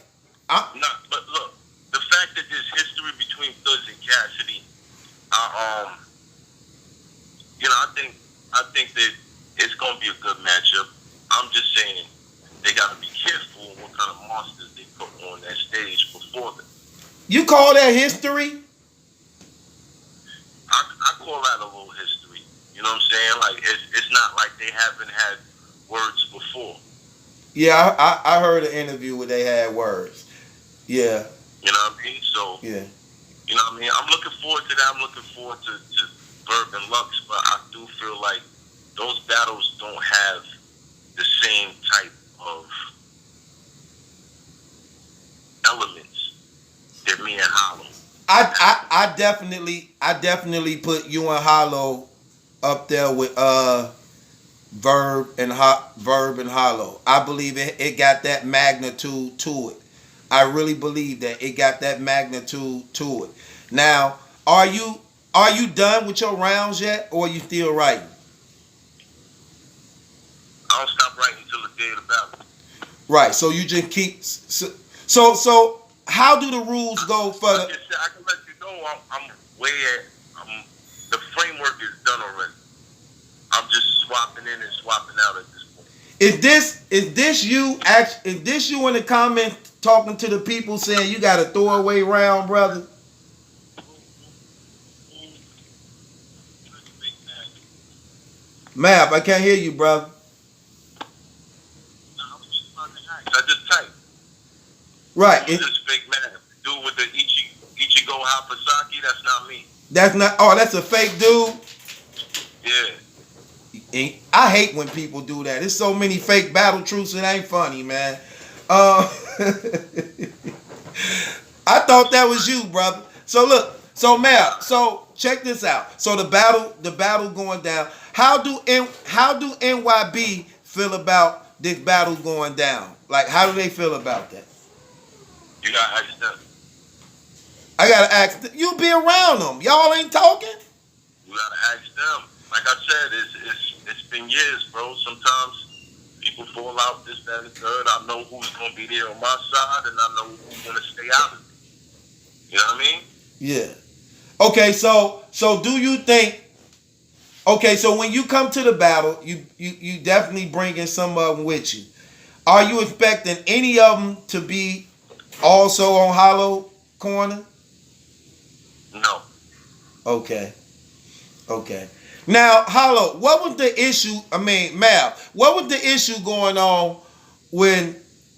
But look, the fact that there's history between Thugs and Cassidy, I think that it's gonna be a good matchup. I'm just saying they gotta be careful what kind of monsters they put on that stage before them. you call that history? I call that a little history. You know what I'm saying? Like it's not like they haven't had words before. Yeah, I heard an interview where they had words. Yeah. You know what I mean? So Yeah. you know what I mean? I'm looking forward to that. I'm looking forward to Verb and Lux, but I do feel like those battles don't have the same type of elements that me and Hollow. I definitely put you and Hollow up there with Verb and Hollow. I believe it got that magnitude to it. I really believe that it got that magnitude to it. Now, are you done with your rounds yet, or are you still writing? I don't stop writing until the day of the battle. Right. So you just keep. So how do the rules go for the? I can let you know I'm way at. The framework is done already. I'm just swapping in and swapping out at this point. Is this you in the comments talking to the people saying you got a throwaway round, brother? Map, I can't hear you, brother. I just typed. Right. Who's this big man? Dude with the Ichigo Hafasaki, that's not me. That's not. Oh, that's a fake dude. Yeah. I hate when people do that. There's so many fake battle truths. It ain't funny, man. I thought that was you, brother. So look. So Map. So check this out. So the battle going down. How do NYB feel about this battle going down? Like, how do they feel about that? You gotta ask them. I gotta ask. You be around them. Y'all ain't talking. You gotta ask them. Like I said, it's been years, bro. Sometimes people fall out, this, that, and the third. I know who's gonna be there on my side, and I know who's gonna stay out of it. You know what I mean? Yeah. Okay. So do you think? Okay. So when you come to the battle, you definitely bringing some of them with you. Are you expecting any of them to be also on Hollow Corner? No. Okay. Now, Hollow, what was the issue? I mean, Mal, what was the issue going on when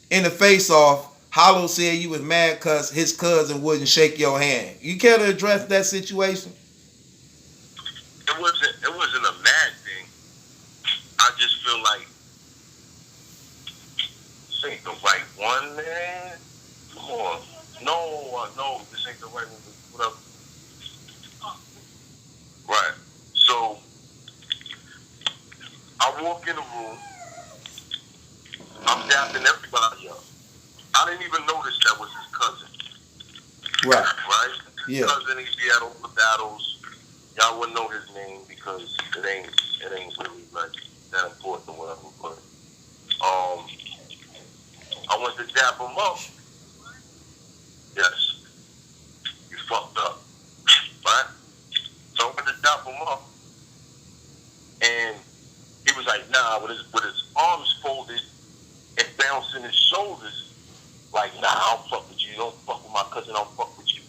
in the face off, Hollow said you was mad because his cousin wouldn't shake your hand? You care to address that situation? It wasn't a mad thing. I just feel like this ain't the right one, man. Come on. No, this ain't the right one. Whatever. Right. So I walk in the room. I'm dapping everybody up. I didn't even notice that was his cousin. Right. Right? His Yeah. cousin, he be at all the battles. Y'all wouldn't know his name because it ain't really like that important or whatever. But I went to dap him up. Yes. You fucked up. Right? So I went to dap him up. And he was like, nah, with his arms folded and bouncing his shoulders, like, nah, I don't fuck with you. You don't fuck with my cousin, I don't fuck with you.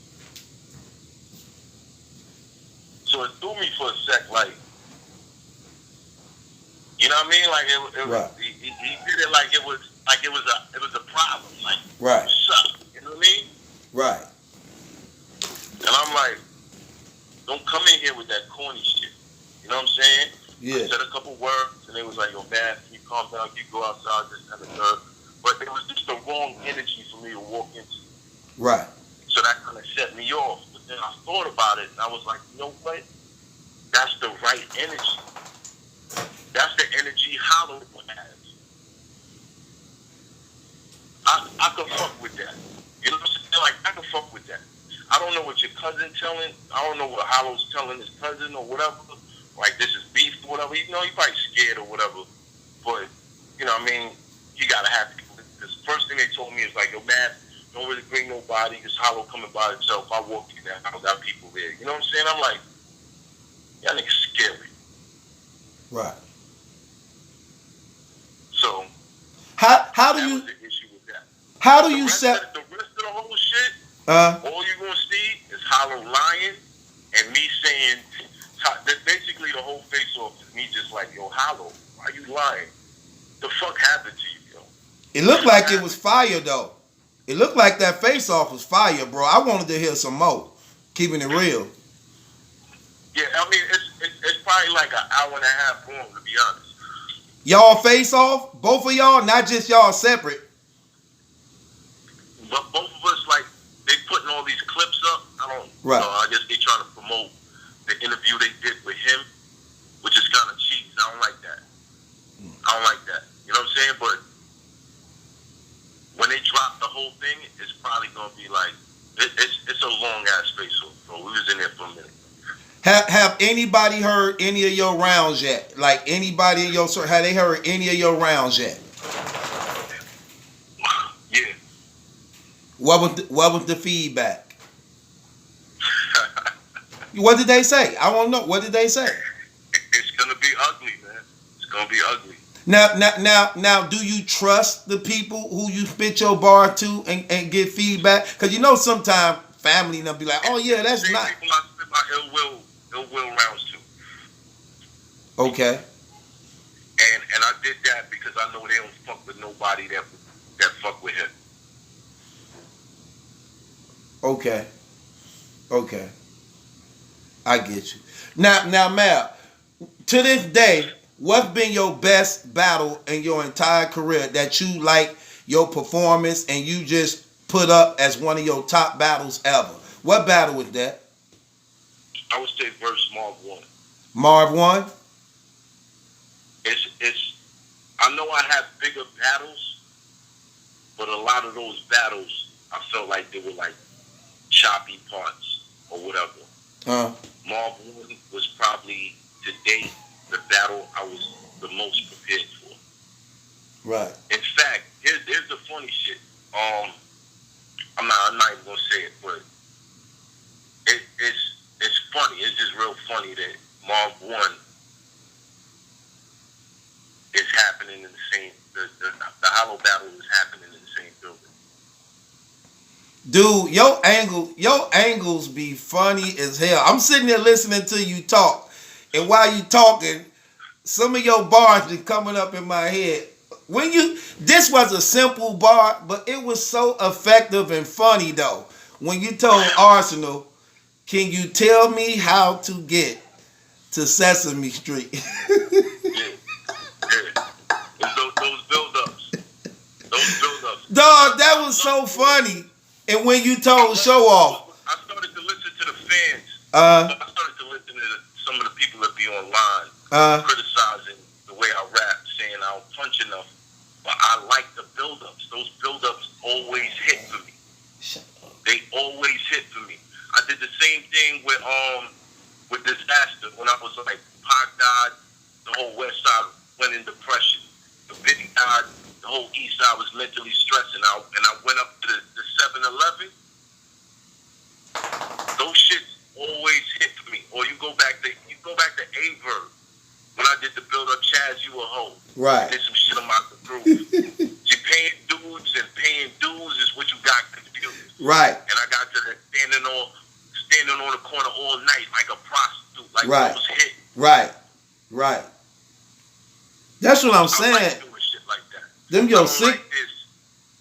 So it threw me for a sec, like, you know what I mean? Like it Right. he did it like it was a problem. Like, Right. suck. You know what I mean? Right. And I'm like, don't come in here with that corny shit. You know what I'm saying? Yeah. I said a couple words, and they was like, yo, man, can you calm down? You go outside, this and the third. But it was just the wrong energy for me to walk into. Right. So that kind of set me off. But then I thought about it, and I was like, you know what? That's the right energy. That's the energy Hollywood has. I can fuck with that. You know what I'm saying? Like, I can fuck with that. I don't know what your cousin telling. I don't know what Hollow's telling his cousin or whatever. Like, this is beef or whatever. You know, he probably scared or whatever. But, you know what I mean? You gotta have people. The first thing they told me is like, yo, man, don't really bring nobody. It's Hollow coming by itself. I walk in there. I got people there. You know what I'm saying? I'm like, y'all niggas scary. Right. So, How do that you was the issue with that. how do The you rest set of the whole shit, uh all you're gonna see is Hollow lying and me saying, basically the whole face off is me just like, yo, Hollow, why you lying? The fuck happened to you, yo? it looked like it was fire though. It looked like that face off was fire, bro. I wanted to hear some more. Keeping it real. Yeah, I mean, it's probably like an hour and a half long, to be honest. Y'all face off? Both of y'all, not just y'all separate. But both of us, like, they putting all these clips up. I don't Right. know. I guess they trying to promote the interview they did with him, which is kind of cheese. I don't like that. I don't like that. You know what I'm saying? But when they drop the whole thing, it's probably going to be like, it's a long-ass space. So we was in there for a minute. Have anybody heard any of your rounds yet? Like anybody in your have they heard any of your rounds yet? Yeah. What was the feedback? What did they say? I want to know. What did they say? It's going to be ugly, man. It's going to be ugly. Now, do you trust the people who you spit your bar to and get feedback? Because you know sometimes family and they'll be like, oh yeah, that's Same not. people I spit my ill will rounds to. Okay. And I did that because I know they don't fuck with nobody that fuck with him. Okay. I get you. Now, Mal, to this day, what's been your best battle in your entire career that you like your performance and you just put up as one of your top battles ever? What battle was that? I would say verse Marv 1. Marv 1? It's I know I have bigger battles, but a lot of those battles I felt like they were like choppy parts or whatever. Marv 1 was probably to date the battle I was the most prepared for. Right. In fact, here's the funny shit. I'm not even gonna say it, but it's funny. It's just real funny that Marv 1 is happening in the same. The Hollow battle is happening in the same building. Dude, your angles be funny as hell. I'm sitting there listening to you talk. And while you talking, some of your bars been coming up in my head. This was a simple bar, but it was so effective and funny though. When you told Arsenal, can you tell me how to get to Sesame Street? Those build-ups. Those build-ups. Dog, that was so funny. And when you told Show Off. I started to listen to the fans. I started to listen to some of the people that be online criticizing the way I rap, saying I don't punch enough. But I like the build-ups. Those build-ups always hit for me. They always hit for me. I did the same thing with Disaster when I was like, Pac died, the whole West Side went in depression. The Biggie died, the whole East Side was mentally stressing out, and I went up to the 7-Eleven. Those shits always hit for me. Or you go back to Averb when I did the build up Chaz, you a hoe. Right. Did some shit on my groove. You paying dudes and paying dues is what you got confused. Right. And I got to the standing on the corner all night like a prostitute, like right. those hit. Right. Right. That's what I'm saying. I like doing shit like that. Them your sick. Like this.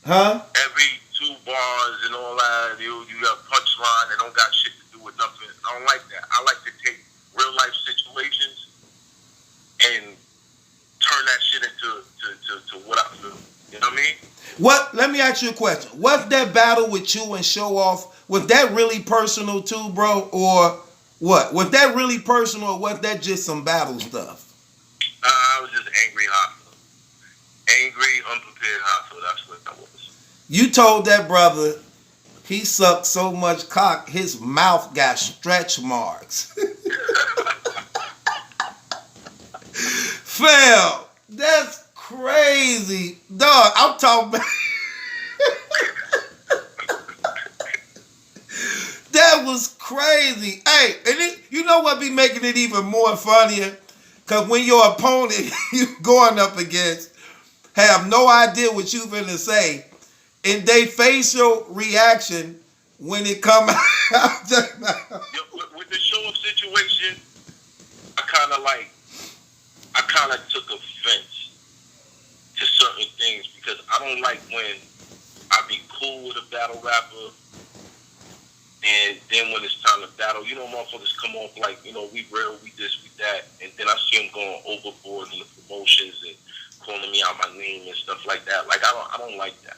Huh? Every 2 bars and all that, you got punchline that don't got shit to do with nothing. I don't like that. I like to take real life situations and turn that shit into what I feel. You know what I mean? Let me ask you a question. Was that battle with you and Show Off, was that really personal too, bro? Or what? Was that really personal or was that just some battle stuff? I was just angry Hoffa. Angry, unprepared Hoffa. That's what that was. You told that brother he sucked so much cock, his mouth got stretch marks. Fam, that's crazy. Dog, I'm talking about... That was crazy. Hey, and you know what be making it even more funnier? Because when your opponent you going up against have no idea what you finna say, and they facial reaction when it come out. With the Show Up situation, I kind of took offense to certain things because I don't like when I be cool with a battle rapper and then when it's time to battle, motherfuckers come off like, we real, we this, we that, and then I see them going overboard in the promotions and calling me out my name and stuff like that. Like, I don't like that.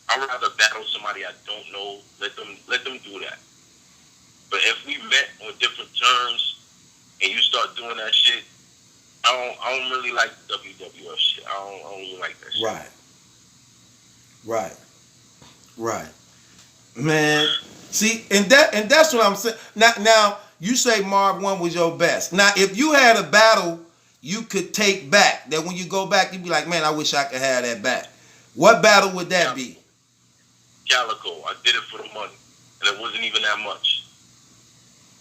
I'd rather battle somebody I don't know, let them do that. But if we met on different terms and you start doing that shit, I don't really like WWF shit. I don't really like that shit. Right. Man, see, and that's what I'm saying. Now you say Marv 1 was your best. Now, if you had a battle you could take back, that when you go back, you'd be like, man, I wish I could have that back. What battle would that be? Calico. I did it for the money, and it wasn't even that much.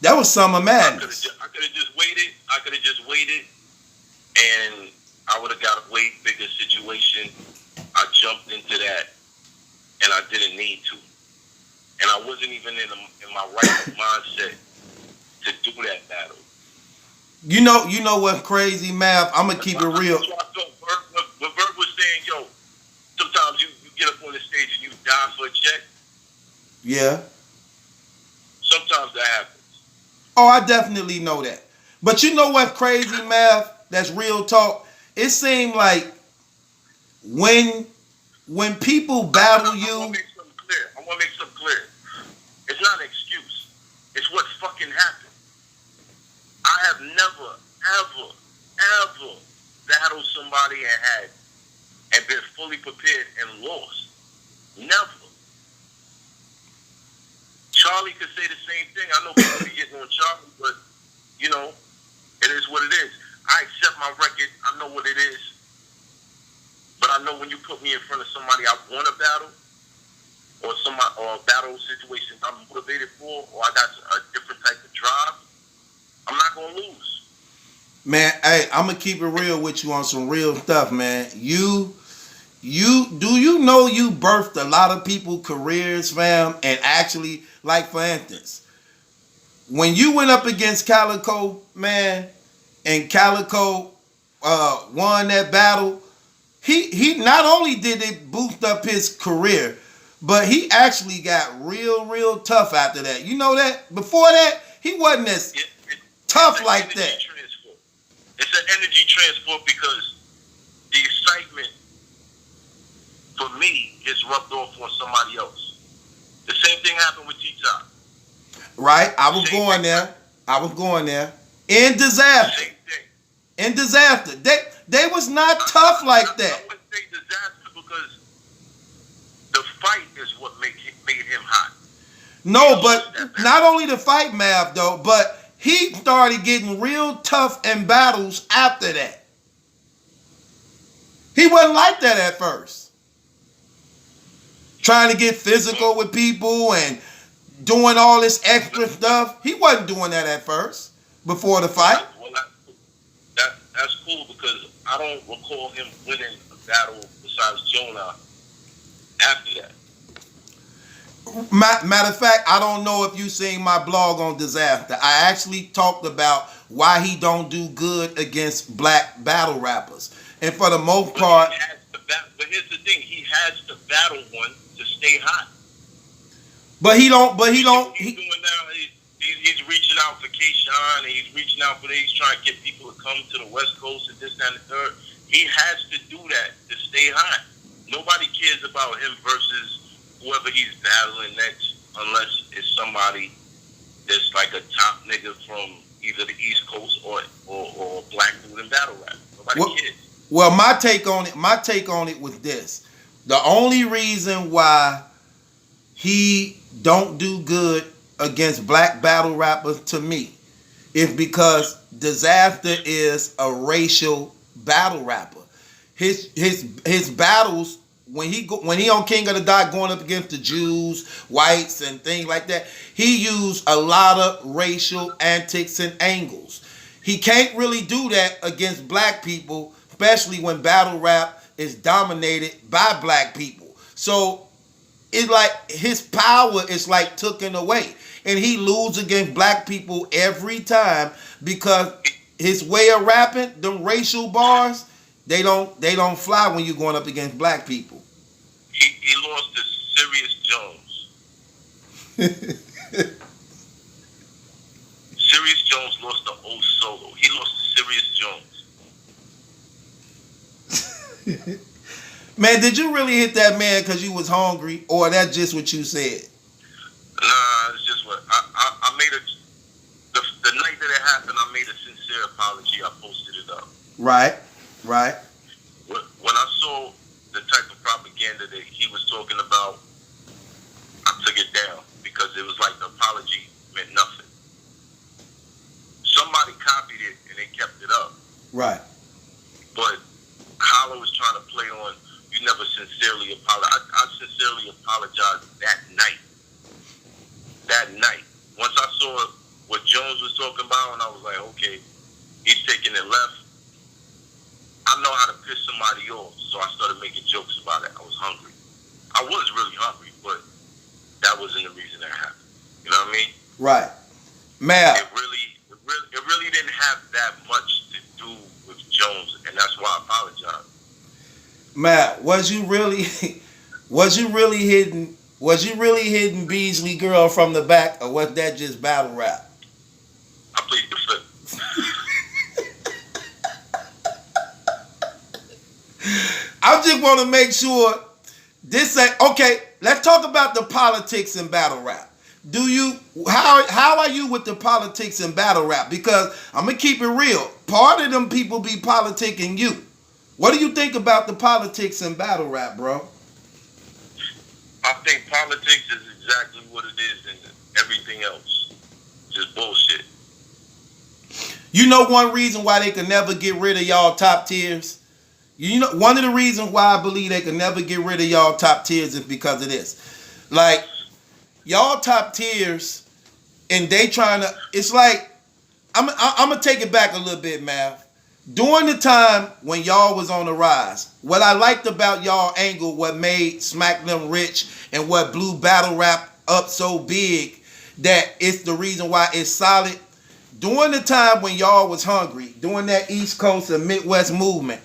That was Summer Madness. I could have just waited, and I would have got a way bigger situation. I jumped into that, and I didn't need to. And I wasn't even in my right mindset to do that battle. You know what's crazy, Mav? I'm gonna keep it real. What Bert was saying, yo, sometimes you get up on the stage and you die for a check. Yeah. Sometimes that happens. Oh, I definitely know that. But you know what's crazy, Mav? That's real talk. It seemed like when people battle you. I want to make something clear. It's not an excuse. It's what fucking happened. I have never, ever battled somebody and been fully prepared and lost. Never. Charlie could say the same thing. I know people be getting on Charlie, but it is what it is. I accept my record. I know what it is. But I know when you put me in front of somebody I want to battle, or a battle situation I'm motivated for, or I got a different type of drive, I'm not gonna lose. Man, hey, I'm gonna keep it real with you on some real stuff, man. You birthed a lot of people's careers, fam, and actually, like for instance, when you went up against Calico, man, and Calico won that battle, he not only did it boost up his career, but he actually got real tough after that. You know that? Before that, he wasn't as tough like that. Transfer. It's an energy transfer because the excitement for me is rubbed off on somebody else. The same thing happened with T-Top. Right? I was going there. In Disaster. Same thing. In Disaster. They was not tough like that. I wouldn't say Disaster because the fight is what made him hot. No, but not only the fight, Mav, though, but he started getting real tough in battles after that. He wasn't like that at first. Trying to get physical with people and doing all this extra stuff. He wasn't doing that at first, before the fight. Well, that's cool because I don't recall him winning a battle besides Jonah after that. Matter of fact, I don't know if you seen my blog on Disaster. I actually talked about why he don't do good against black battle rappers. And for the most part... But here's the thing. He has to battle one to stay hot. He's doing now, he's reaching out for K-Shine, and he's reaching out for he's trying to get people to come to the West Coast and this, that, and the third. He has to do that to stay hot. Nobody cares about him versus whoever he's battling next, unless it's somebody that's like a top nigga from either the East Coast or a black dude in battle rap. Nobody cares. Well, my take on it was this. The only reason why he don't do good against black battle rappers to me is because Disaster is a racial battle rapper. His battles when he on King of the Dot going up against the Jews, whites, and things like that, he used a lot of racial antics and angles. He can't really do that against black people, especially when battle rap is dominated by black people. So it's like his power is like taken away, and he loses against black people every time because his way of rapping, them racial bars, they don't fly when you're going up against black people. He lost to Sirius Jones. Sirius Jones lost to O Solo. He lost to Sirius Jones. Man, did you really hit that man because you was hungry, or that's just what you said? Nah, it's just what I made the night that it happened. I made a sincere apology. I posted it up. Right. When I saw the type of propaganda that he was talking about, I took it down because it was like the apology meant nothing. Somebody copied it and they kept it up. Right. But Hollow was trying to play on, you never sincerely apologize. I sincerely apologized that night. Once I saw what Jones was talking about, and I was like, okay, he's taking it left. I know how to piss somebody off, so I started making jokes about it. I was hungry. I was really hungry, but that wasn't the reason that happened. You know what I mean? Right. Man. It really didn't have that much to do with Jones, and that's why I apologize. Matt, was you hitting Beasley girl from the back, or was that just battle rap? I played the flip. I just want to make sure this ain't okay. Let's talk about the politics in battle rap. How are you with the politics in battle rap? Because I'm gonna keep it real. Part of them people be politicking you. What do you think about the politics in battle rap, bro? I think politics is exactly what it is and everything else. Just bullshit. You know one reason why they can never get rid of y'all top tiers? You know, one of the reasons why I believe they can never get rid of y'all top tiers is because of this. Like, y'all top tiers, and they trying to, it's like, I'm going to take it back a little bit, Mav. During the time when y'all was on the rise, what I liked about y'all angle, what made Smack Them rich and what blew battle rap up so big, that it's the reason why it's solid. during the time when y'all was hungry, during that East Coast and Midwest movement,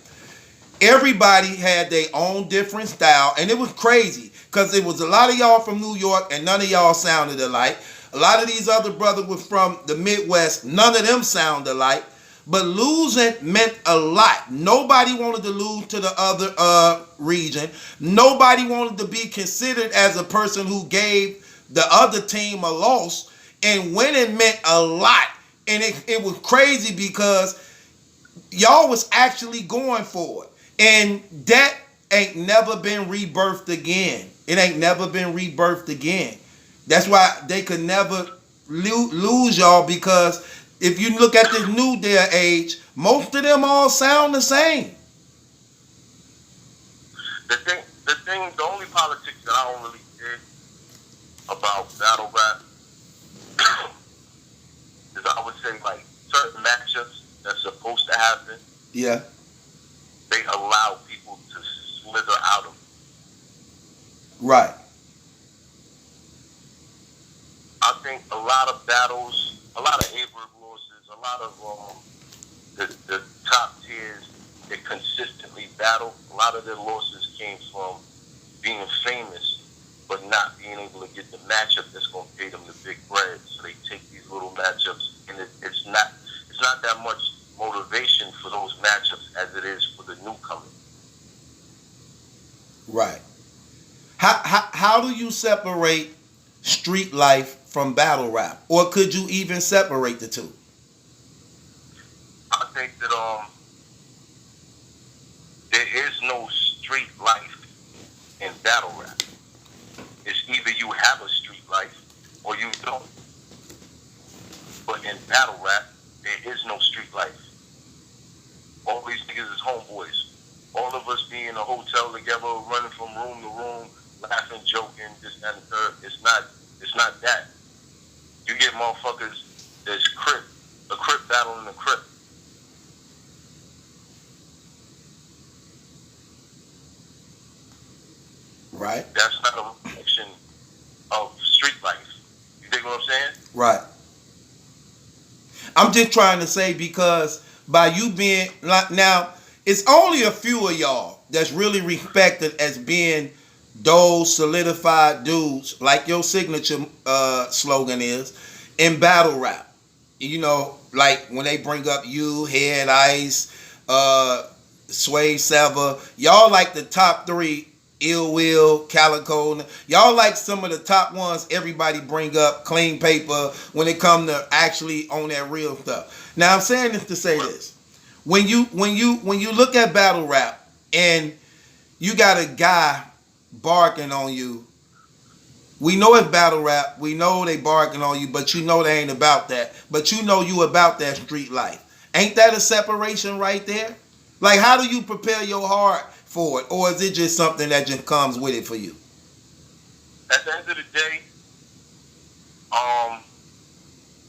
everybody had their own different style, and it was crazy because it was a lot of y'all from New York and none of y'all sounded alike. A lot of these other brothers were from the Midwest, none of them sound alike. But losing meant a lot. Nobody wanted to lose to the other region. Nobody wanted to be considered as a person who gave the other team a loss. And winning meant a lot. And it was crazy because y'all was actually going for it. And that ain't never been rebirthed again. It ain't never been rebirthed again. That's why they could never lose y'all, because if you look at this new day and age, most of them all sound the same. The only politics that I don't really dig about battle rap is, I would say, like, certain matchups that's supposed to happen. Yeah. They allow people to slither out of it. Right. I think a lot of battles, a lot of A-Word losses, a lot of the top tiers that consistently battle, a lot of their losses came from being famous but not being able to get the matchup that's going to pay them the big bread. So they take these little matchups, and it's not that much motivation for those matchups as it is for the newcomer. Right. How do you separate street life from battle rap? Or could you even separate the two? I think that there is no street life in battle rap. It's either you have a street life or you don't. But in battle rap, there is no street life. All these niggas is homeboys. All of us be in a hotel together, running from room to room, laughing, joking, this, that, and the third. It's not that. You get motherfuckers that's a crip battling a crip. Right. That's not a reflection of street life. You dig what I'm saying? Right. I'm just trying to say, because by you being like, now, it's only a few of y'all that's really respected as being those solidified dudes, like your signature slogan is, in battle rap. You know, like when they bring up you, Head Ice, Sway Sever, y'all like the top three. Ill Will, Calico, y'all like some of the top ones everybody bring up, Clean Paper, when it come to actually on that real stuff. Now I'm saying this to say this. When you look at battle rap and you got a guy barking on you, we know it's battle rap, we know they barking on you, but you know they ain't about that. But you know you about that street life. Ain't that a separation right there? Like, how do you prepare your heart for it, or is it just something that just comes with it for you? At the end of the day,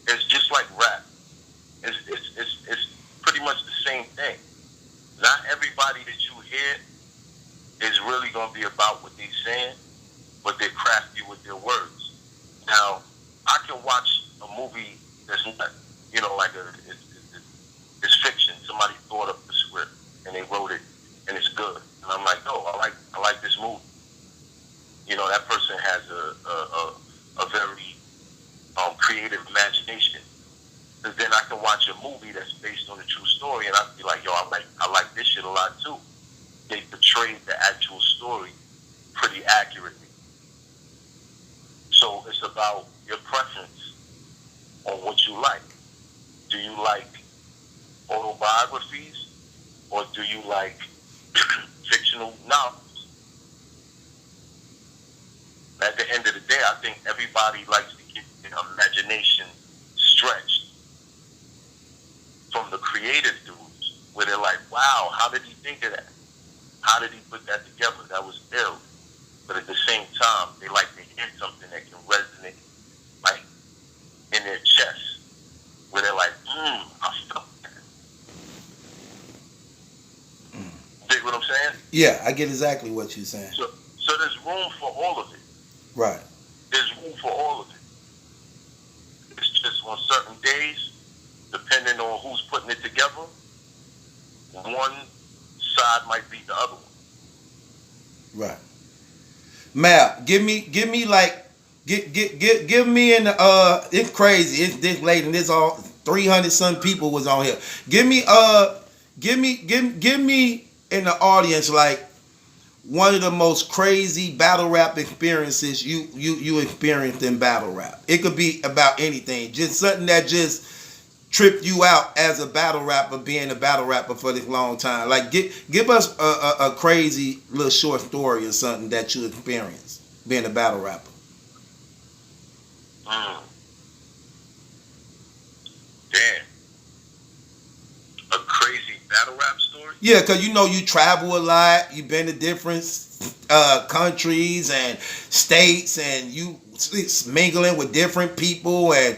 it's just like rap. It's pretty much the same thing. Not everybody that you hear is really going to be about what they're saying, but they're crafty with their words. Now, I can watch a movie that's not, like it's fiction. Somebody thought up the script and they wrote it, and it's good. And I'm like, I like this movie. That person has a very creative imagination. But then I can watch a movie that's based on a true story, and I'd be like, I like this shit a lot too. They portrayed the actual story pretty accurately. So it's about your preference on what you like. Do you like autobiographies, or do you like fictional novels? At the end of the day, I think everybody likes to get their imagination stretched from the creative dudes, where they're like, wow, how did he think of that? How did he put that together? That was ill. But at the same time, they like to hear something that can resonate, like, in their chest, where they're like, I felt that. Dig what I'm saying? Yeah, I get exactly what you're saying. So there's room for all of it. Right. There's room for all of it. It's just on certain days, depending on who's putting it together, one side might beat the other one. Right. Mal, give me like give me in the it's crazy. It's this late and this all 300 some people was on here. Give me give me in the audience like one of the most crazy battle rap experiences you experienced in battle rap. It could be about anything. Just something that just tripped you out as a battle rapper, being a battle rapper for this long time. Like give us a crazy little short story or something that you experienced being a battle rapper. Damn. A crazy battle rap story? Yeah, because you know you travel a lot. You've been to different countries and states, and you mingling with different people and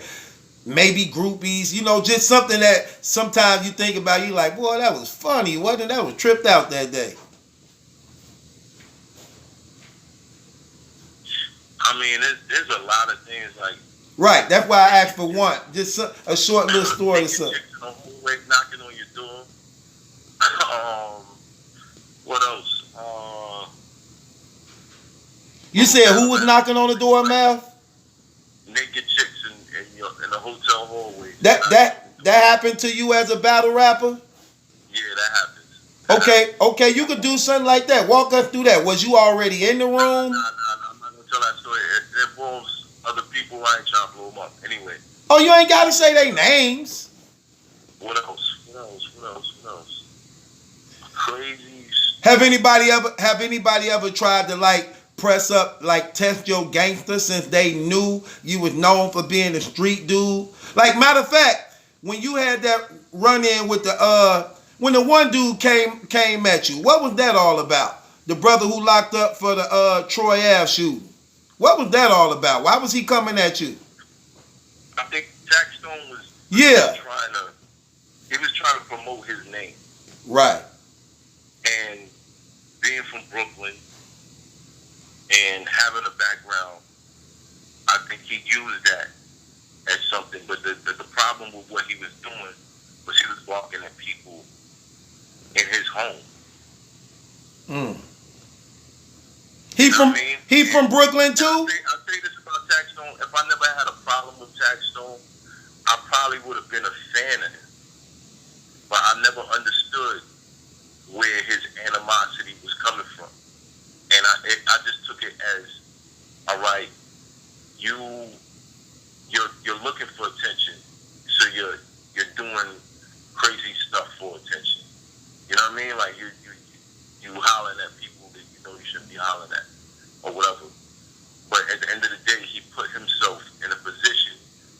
maybe groupies. You know, just something that sometimes you think about. You like, boy, that was funny, wasn't it? That was tripped out that day. I mean, there's a lot of things like. Right, that's why I asked for one. Just a short little story or something. Knocking on your door. What else? You said who was knocking on the door, Mal? Naked chicks in the hotel hallway. That happened to you as a battle rapper? Yeah, that happens. Okay, you could do something like that. Walk us through that. Was you already in the room? Nah, I'm not gonna tell that story. It involves other people. I ain't trying to blow them up. Anyway. Oh, you ain't gotta say their names. What else? Crazy. Have anybody ever tried to like press up, like test your gangster since they knew you was known for being a street dude? Like, matter of fact, when you had that run in with the when the one dude came at you, what was that all about? The brother who locked up for the Troy Ave shooting. What was that all about? Why was he coming at you? I think Jack Stone was he was trying to promote his name. Right. And being from Brooklyn and having a background, I think he used that as something. But the problem with what he was doing was he was walking at people in his home. He from Brooklyn too? I'll say this about Jack Stone. If I never had a problem with Jack Stone, I probably would have been a fan of him. But I never understood where his animosity was coming from. And I just took it as, all right, you're looking for attention, so you're doing crazy stuff for attention. You know what I mean? Like you hollering at people that you know you shouldn't be hollering at, or whatever. But at the end of the day, he put himself in a position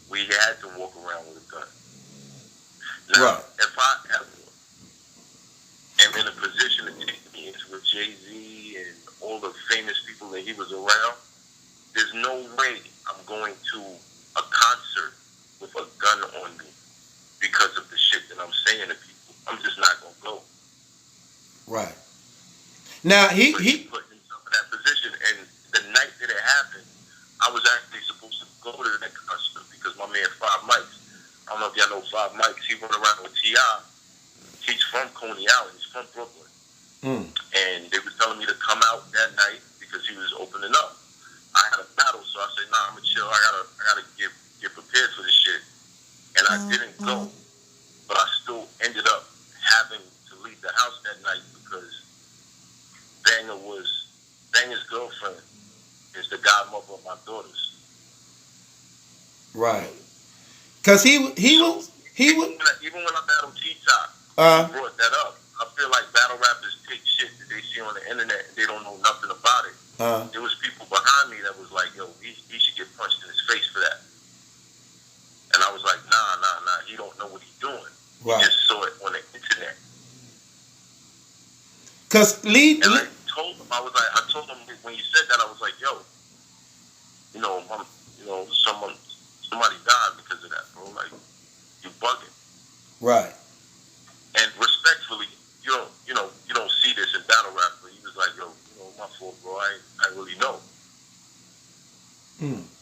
where he had to walk around with a gun. Now, if I ever am in a position to take me into with Jay-Z and all the famous people that he was around, there's no way I'm going to a concert with a gun on me because of the shit that I'm saying to people. I'm just not going to go. Right. Now, he put himself in that position, and the night that it happened, I was actually supposed to go to that concert because my man 5 Mics, I don't know if y'all know 5 Mics, he run around with T.I. He's from Coney Island. He's from Brooklyn. And they were telling me to come out that night because he was opening up. I had a battle, so I said, nah, I'm going to chill. I gotta get prepared for this shit. And I didn't go. But I still ended up having to leave the house that night because Banger's girlfriend is the godmother of my daughters. Right. Because he was even when I battled T-Top, he brought that up. I feel like battle rappers take shit that they see on the internet and they don't know nothing about it. There was people behind me that was like, yo, he should get punched in his face for that. And I was like, nah, he don't know what he's doing. Right. He just saw it on the internet. I told him when you said that, I was like, yo, somebody died because of that, bro. Like, you bugging. Right. And respectfully, you don't see this in battle rap, but he was like, yo, my fault, bro. I really know.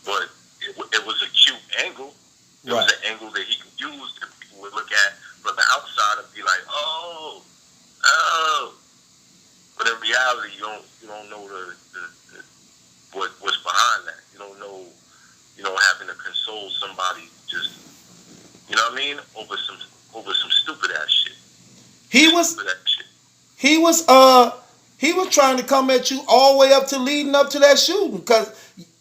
But it was a cute angle. It was an angle that he could use that people would look at from the outside and be like, oh. But in reality, you don't know what's behind that. You don't know, having to console somebody just, you know what I mean, over some stupid ass shit. He was trying to come at you all the way up to leading up to that shooting, because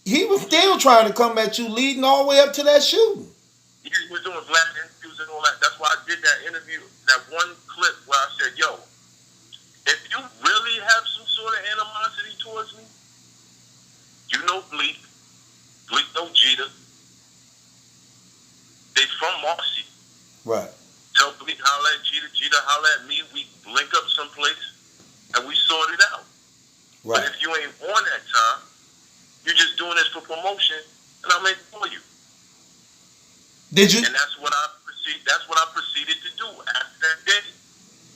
he was still trying to come at you leading all the way up to that shooting. He was doing black interviews and all that. That's why I did that interview, that one clip where I said, yo, if you really have some sort of animosity towards me, you know Bleak know Jeter. They from Marcy. Right. Tell Bleak holla at Jeter holla at me. We link up someplace and we sort it out. Right. But if you ain't on that time, you're just doing this for promotion, and I'm in for you. Did you? And that's what I proceeded to do after that day.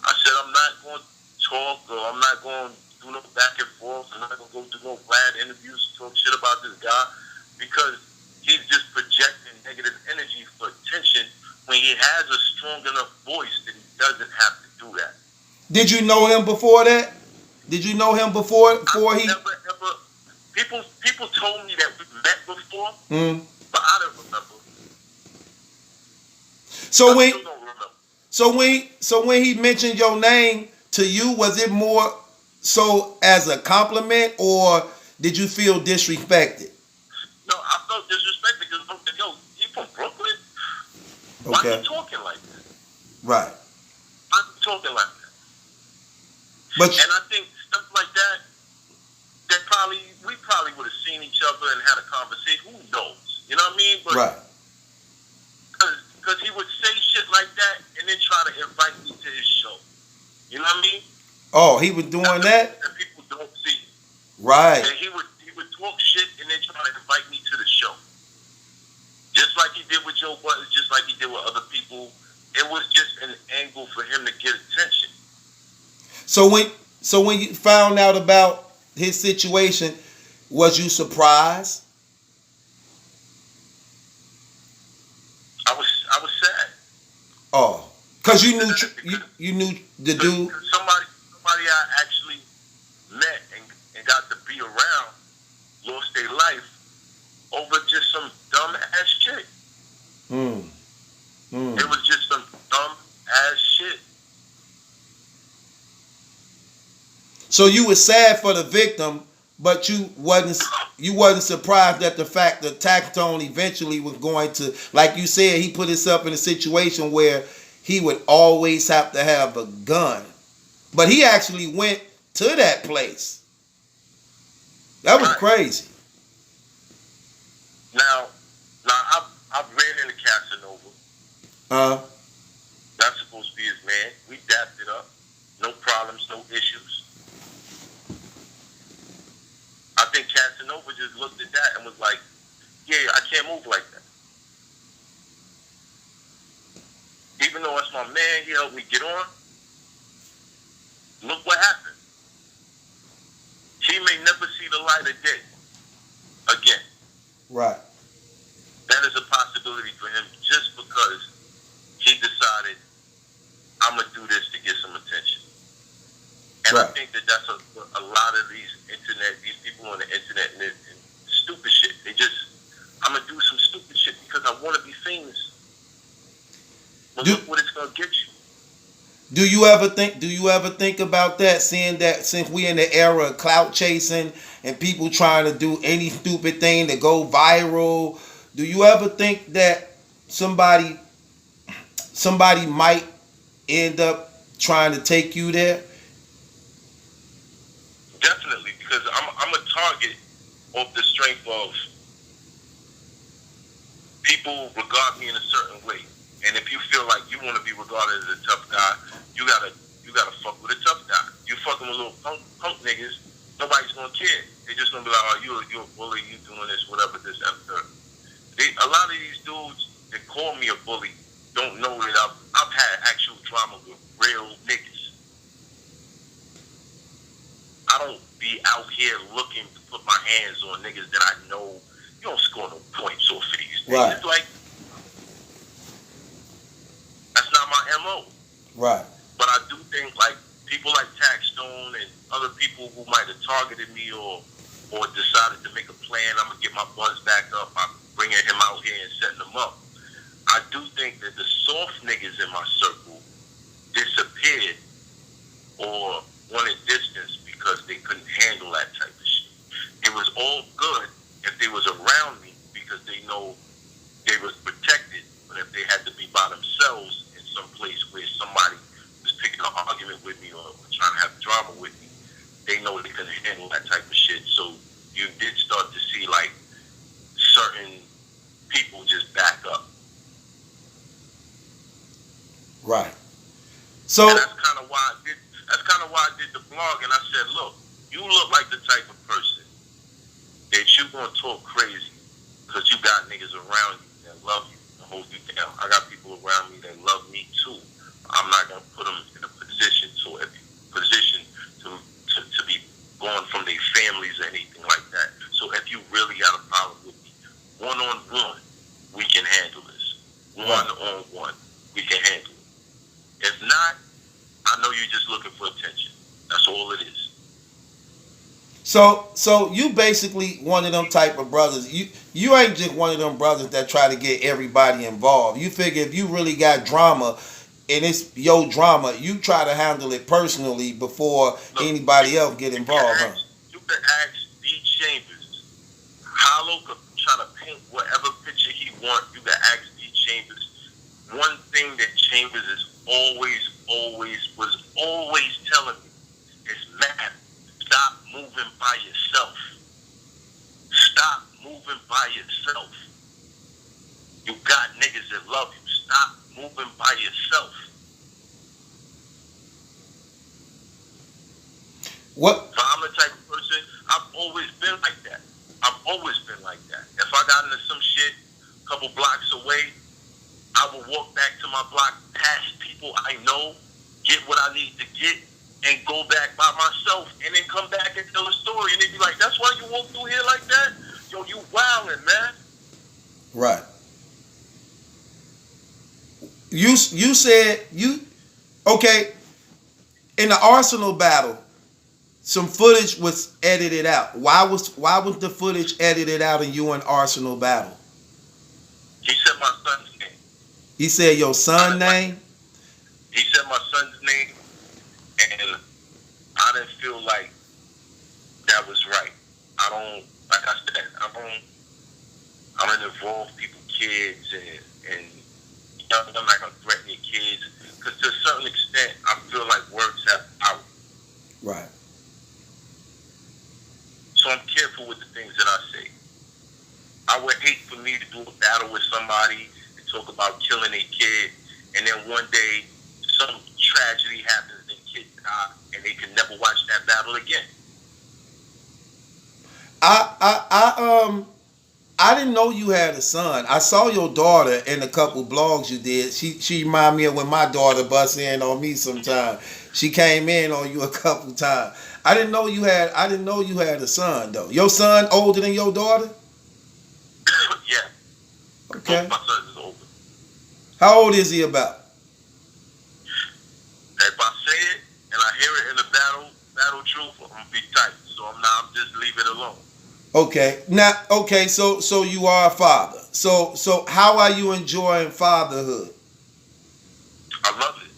I said I'm not going to talk, or I'm not going to do no back and forth. I'm not going to go do no bad interviews, talk shit about this guy, because he's just projecting negative energy for attention when he has a strong enough voice that he doesn't have to do that. Did you know him before that? Did you know him before he? Never, ever. People told me that we met before, but I don't remember. So when he mentioned your name to you, was it more so as a compliment, or did you feel disrespected? No, I felt disrespected because I'm like, yo, you from Brooklyn? Why Okay. you talking like that? Right. Why you talking like that? And I think stuff like that, we probably would have seen each other and had a conversation. Who knows? You know what I mean? But right. Because he would say shit like that and then try to invite me to his show. You know what I mean? Oh, he was doing that? That people don't see. Right. And he would talk shit and then try to invite me to the show. Just like he did with Joe Budden, just like he did with other people. It was just an angle for him to get attention. So when you found out about his situation, was you surprised? I was sad. Oh, because you knew the dude. Somebody I actually met and got to be around lost their life over just some dumb ass shit. It was just some dumb ass shit. So you were sad for the victim, but you wasn't surprised at the fact that Taxstone eventually was going to, like you said, he put himself in a situation where he would always have to have a gun. But he actually went to that place. That was crazy. Now I've ran into Casanova. That's supposed to be his man. We dapped it up. No problems, no issues. I think Casanova just looked at that and was like, yeah, I can't move like that. Even though that's my man, he helped me get on. Look what happened. He may never see the light of day again. Right. That is a possibility for him just because he decided, I'm going to do this to get some attention. And right. I think that's a lot of these people on the internet and stupid shit. They just, I'm going to do some stupid shit because I want to be famous. But look what it's going to get you. Do you ever think about that, seeing that since we in the era of clout chasing and people trying to do any stupid thing to go viral, do you ever think that somebody might end up trying to take you there? Definitely, because I'm a target off the strength of people regard me in a certain way. And if you feel like you want to be regarded as a tough guy, you gotta fuck with a tough guy. You fucking with little punk niggas, nobody's gonna care. They just gonna be like, oh, you're a bully, you doing this, whatever, this, that, and third. A lot of these dudes that call me a bully don't know that I've had actual drama with real niggas. I don't be out here looking to put my hands on niggas that I know you don't score no points off of these niggas. Right. Like, that's MO. Right. But I do think like people like Taxstone and other people who might have targeted me or decided to make a plan, I'm gonna get my buzz back up. I'm bringing him out here and setting him up. I do think that the soft niggas in my circle disappeared or wanted distance because they couldn't handle that type of shit. It was all good if they was around me because they know they was protected, but if they had to be by themselves in some place where somebody was picking an argument with me or trying to have drama with me, they know they couldn't handle that type of shit. So you did start to see like certain people just back up. Right. So and that's kind of why I did. That's kind of why I did the blog, and I said, look, you look like the type of person that you gonna talk crazy because you got niggas around you that love you and hold you down. I got people around me that love me too. I'm not gonna put them in a position to be going from their families or anything like that. So if you really got a problem with me, one-on-one, we can handle this. One-on-one, we can handle it. If not, I know you're just looking for attention. That's all it is. So you basically one of them type of brothers. You ain't just one of them brothers that try to get everybody involved. You figure if you really got drama and it's your drama, you try to handle it personally before anybody else get involved. You can ask D. Chambers. Hollow could try to paint whatever picture he wants. You can ask D. Chambers. One thing that Chambers is always telling me is, man, stop moving by yourself. Stop moving by yourself. You got niggas that love you. Stop moving by yourself. What? So I'm the type of person, I've always been like that. I've always been like that. If I got into some shit a couple blocks away, I will walk back to my block, past people I know, get what I need to get, and go back by myself, and then come back and tell a story, and they be like, that's why you walk through here like that? Yo, you wildin', man. Right. You said okay, in the Arsenal battle, some footage was edited out. Why was the footage edited out in you and Arsenal battle? He said my son's name. He said your son name? He said my son's name, and I didn't feel like that was right. I don't involve people's kids, and I'm not gonna threaten your kids, because to a certain extent, I feel like words have power. Right. So I'm careful with the things that I say. I would hate for me to do a battle with somebody and talk about killing a kid, and then one day some tragedy happens and kids die, and they can never watch that battle again. I didn't know you had a son. I saw your daughter in a couple blogs you did. She reminded me of when my daughter busts in on me sometime. She came in on you a couple times. I didn't know you had a son though. Your son older than your daughter? Yeah. Okay. Both my sons is older. How old is he about? If I say it and I hear it in the battle truth, I'm gonna be tight. So I'm just leave it alone. Okay. Now, okay, so you are a father. So how are you enjoying fatherhood? I love it.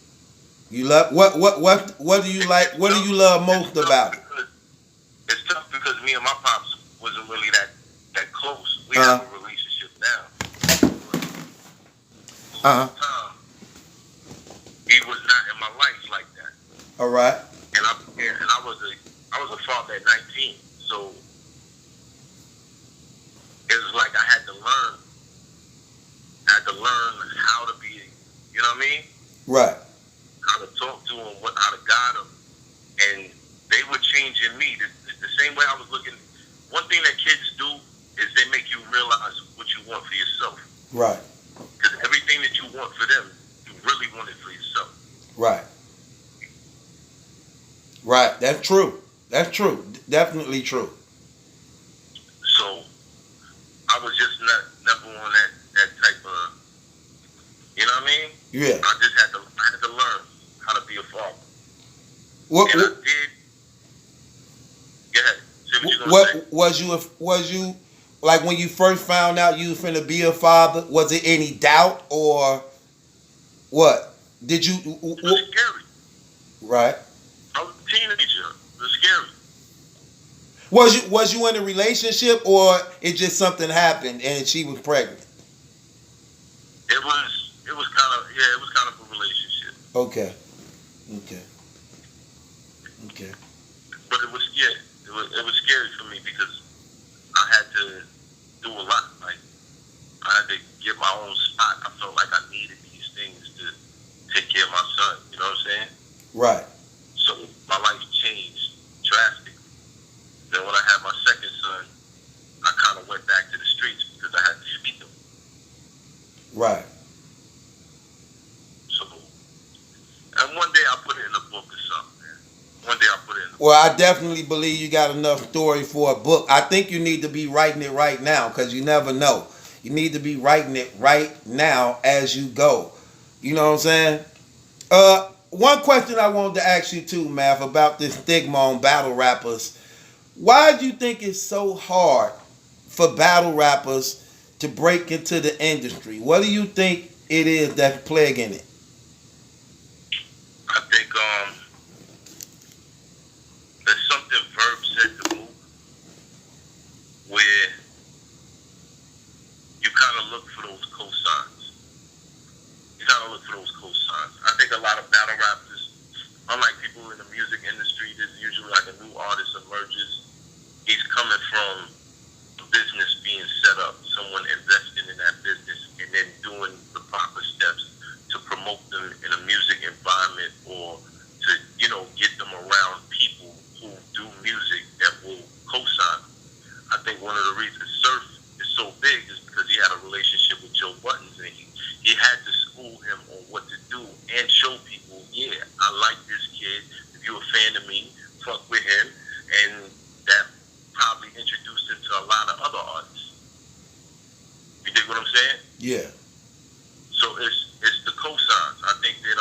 You love what do you like? What do you love most about it? It's tough because me and my pops wasn't really that close. We have a relationship now. He was not in my life like that. All right. And I was a father at 19. So it was like I had to learn how to be, you know what I mean? Right. How to talk to them, how to guide them. And they were changing me. The same way I was looking. One thing that kids do is they make you realize what you want for yourself. Right. Because everything that you want for them, you really want it for yourself. Right. Right. That's true. That's true. Definitely true. So I was just never on that type of, you know what I mean? Yeah. I had to father. What And I did. Go ahead. Say what you gonna say. was you like when you first found out you was finna be a father? Was it any doubt or what? Did you It was scary. right? I was a teenager. It was scary. Was you in a relationship or it just something happened and she was pregnant? It was kind of it was kind of a relationship. Okay. Okay. Okay. But it was it was scary for me because I had to do a lot. Like I had to get my own spot. I felt like I needed these things to take care of my son. You know what I'm saying? Right. So my life changed drastically. Then when I had my second son, I kind of went back to the streets because I had to feed them. Right. So, and one day I'll put it in a book or something, man. One day I'll put it in a book. Well, I definitely believe you got enough story for a book. I think you need to be writing it right now because you never know. You need to be writing it right now as you go. You know what I'm saying? One question I wanted to ask you too, Math, about this stigma on battle rappers. Why do you think it's so hard for battle rappers to break into the industry? What do you think it is that's plaguing it? I think there's something Verb said to Mook where you kind of look for those cosigns. You kind of look for those cosigns. I think a lot of battle rappers, unlike people in the music industry, there's usually like a new artist emerges. He's coming from a business being set up, someone investing in that business, and then doing the proper steps to promote them in a music environment or to, get them around people who do music that will co-sign. I think one of the reasons Surf is so big is because he had a relationship with Joe Buttons, and he had to school him on what to do and show people, yeah, I like this kid. If you're a fan of me, fuck with him. And that probably introduced him to a lot of other artists. You dig what I'm saying? Yeah. So it's the cosigns. I think that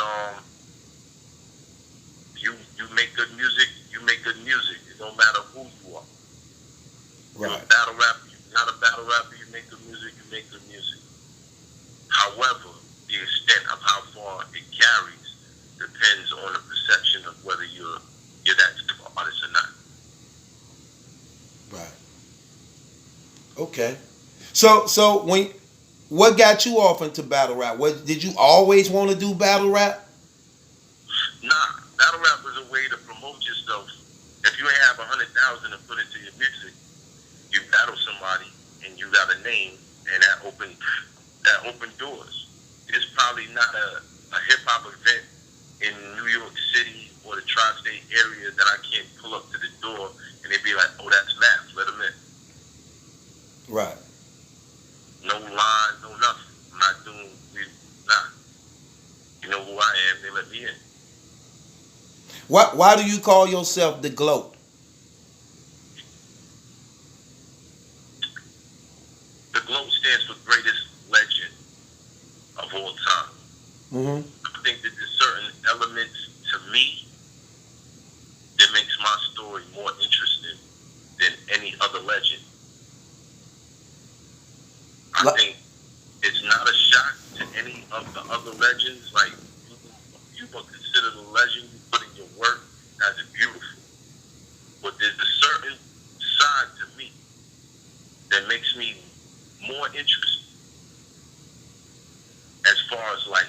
you make good music, you make good music. It don't matter who you are. Right. You're a battle rapper, you're not a battle rapper, you make good music, you make good music. However, the extent of how far it carries depends on the perception of whether you're that type of artist or not. Right. Okay. So what got you off into battle rap? Did you always want to do battle rap? Nah, battle rap is a way to promote yourself. If you ain't have 100,000 to put into your music, you battle somebody and you got a name, and that opened doors. There's probably not a hip hop event in New York City or the tri-state area that I can't pull up to the door and they be like, oh, that's Math, let him in. Right. No line, no nothing. I'm not doing, nah. You know who I am, they let me in. Why do you call yourself the GLOAT? The GLOAT stands for greatest legend of all time. Mm-hmm. I think that there's certain elements to me that makes my story more interesting than any other legend. I think it's not a shot to any of the other legends. Like, you will consider the legend you put in your work as beautiful. But there's a certain side to me that makes me more interested. As far as like,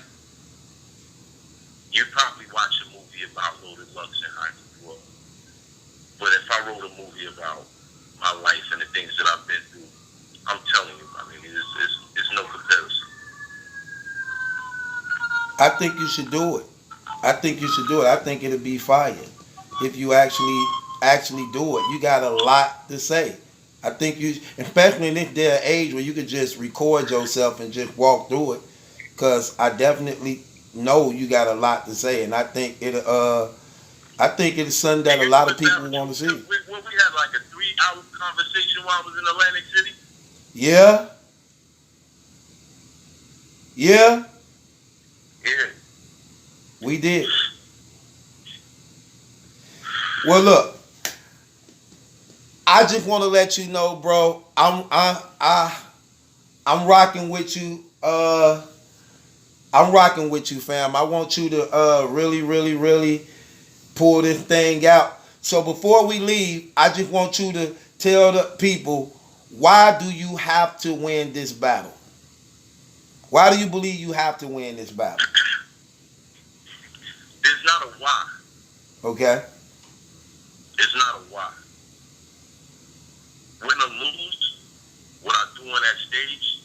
you probably watch a movie about Loaded Lux and how he grew up. But if I wrote a movie about my life and the things that I've been through, I'm telling you, I mean, it's no comparison. I think you should do it. I think it'll be fire if you actually do it. You got a lot to say. I think you, especially in this day and age where you can just record yourself and just walk through it, because I definitely know you got a lot to say, and I think it's something that a lot of people want to see. We had like a 3-hour conversation while I was in Atlantic City. Yeah. Yeah. We did. Well, look, I just want to let you know, bro. I'm rocking with you. I'm rocking with you, fam. I want you to really, really, really pull this thing out. So before we leave, I just want you to tell the people, why do you have to win this battle? Why do you believe you have to win this battle? It's not a why. Okay. It's not a why. Win or lose, what I do on that stage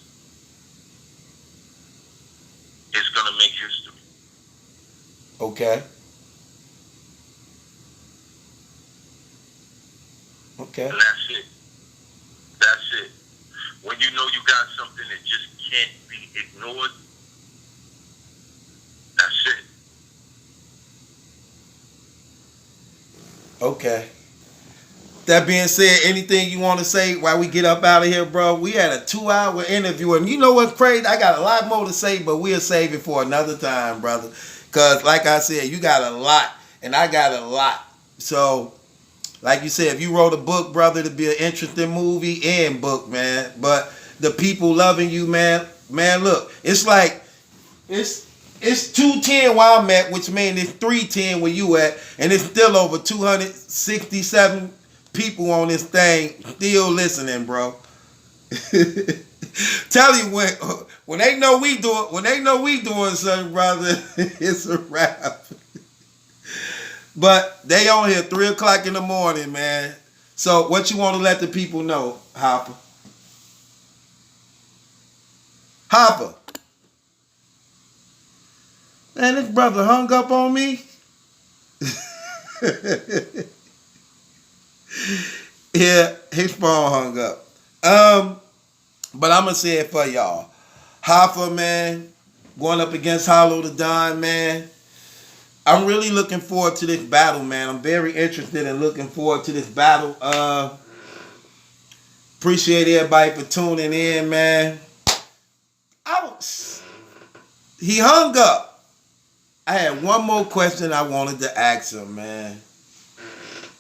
is gonna make history. Okay. Okay. And that's it. That's it. When you know you got something that just can't be ignored, that's it. Okay. That being said, anything you want to say while we get up out of here, bro? We had a 2-hour interview, and you know what's crazy? I got a lot more to say, but we'll save it for another time, brother. Because, like I said, you got a lot, and I got a lot. So, like you said, if you wrote a book, brother, it'd be an interesting movie and book, man. But the people loving you, man, look, it's like, it's 210 where I'm at, which means it's 310 where you at, and it's still over 267 people on this thing still listening, bro. Tell you when they know we doing something, brother, it's a wrap. But they on here 3 o'clock in the morning, man. So what you want to let the people know, Hoffa? Hoffa. Man, this brother hung up on me. Yeah, his phone hung up. But I'm gonna say it for y'all. Hoffa, man, going up against Hollow the Don, man. I'm really looking forward to this battle, man. I'm very interested in looking forward to this battle. Appreciate everybody for tuning in, man. He hung up. I had one more question I wanted to ask him, man.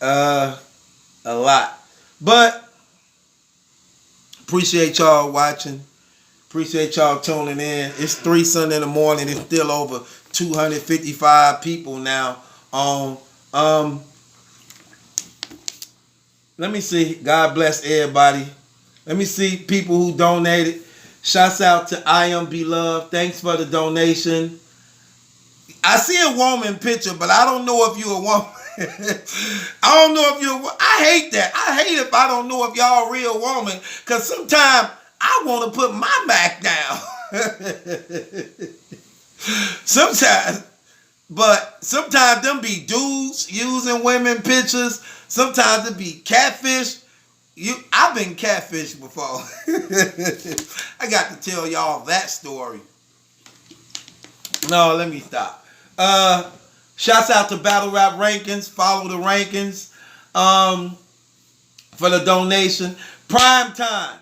A lot. But appreciate y'all watching. Appreciate y'all tuning in. It's 3 Sunday in the morning. It's still over 255 people now on let me see. God bless everybody. Let me see people who donated. Shouts out to I Am Beloved. Thanks for the donation. I see a woman picture, but I don't know if you're a woman. I don't know if you're. I hate that. I hate if I don't know if y'all a real woman, because sometimes I want to put my back down. Sometimes them be dudes using women pictures. Sometimes it be catfish. I've been catfished before. I got to tell y'all that story. No, let me stop. Shouts out to Battle Rap Rankings. Follow the rankings for the donation. Prime Time.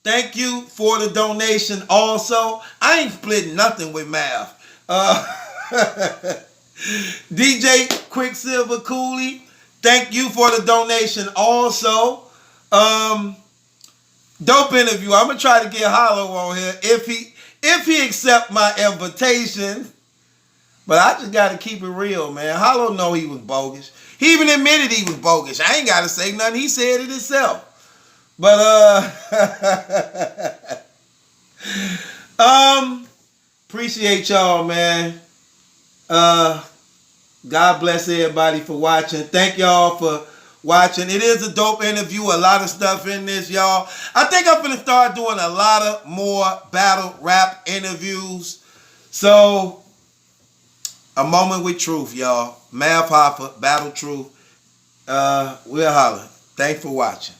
Thank you for the donation also. I ain't splitting nothing with Math. DJ Quicksilver Cooley. Thank you for the donation also. Dope interview. I'm going to try to get Hollow on here if he accept my invitation. But I just got to keep it real, man. Hollow know he was bogus. He even admitted he was bogus. I ain't got to say nothing. He said it himself. But, appreciate y'all, man. God bless everybody for watching. Thank y'all for watching. It is a dope interview. A lot of stuff in this, y'all. I think I'm going to start doing a lot of more battle rap interviews. So, a moment with truth, y'all. Mav Hoffa, Battle Truth. We'll holler. Thanks for watching.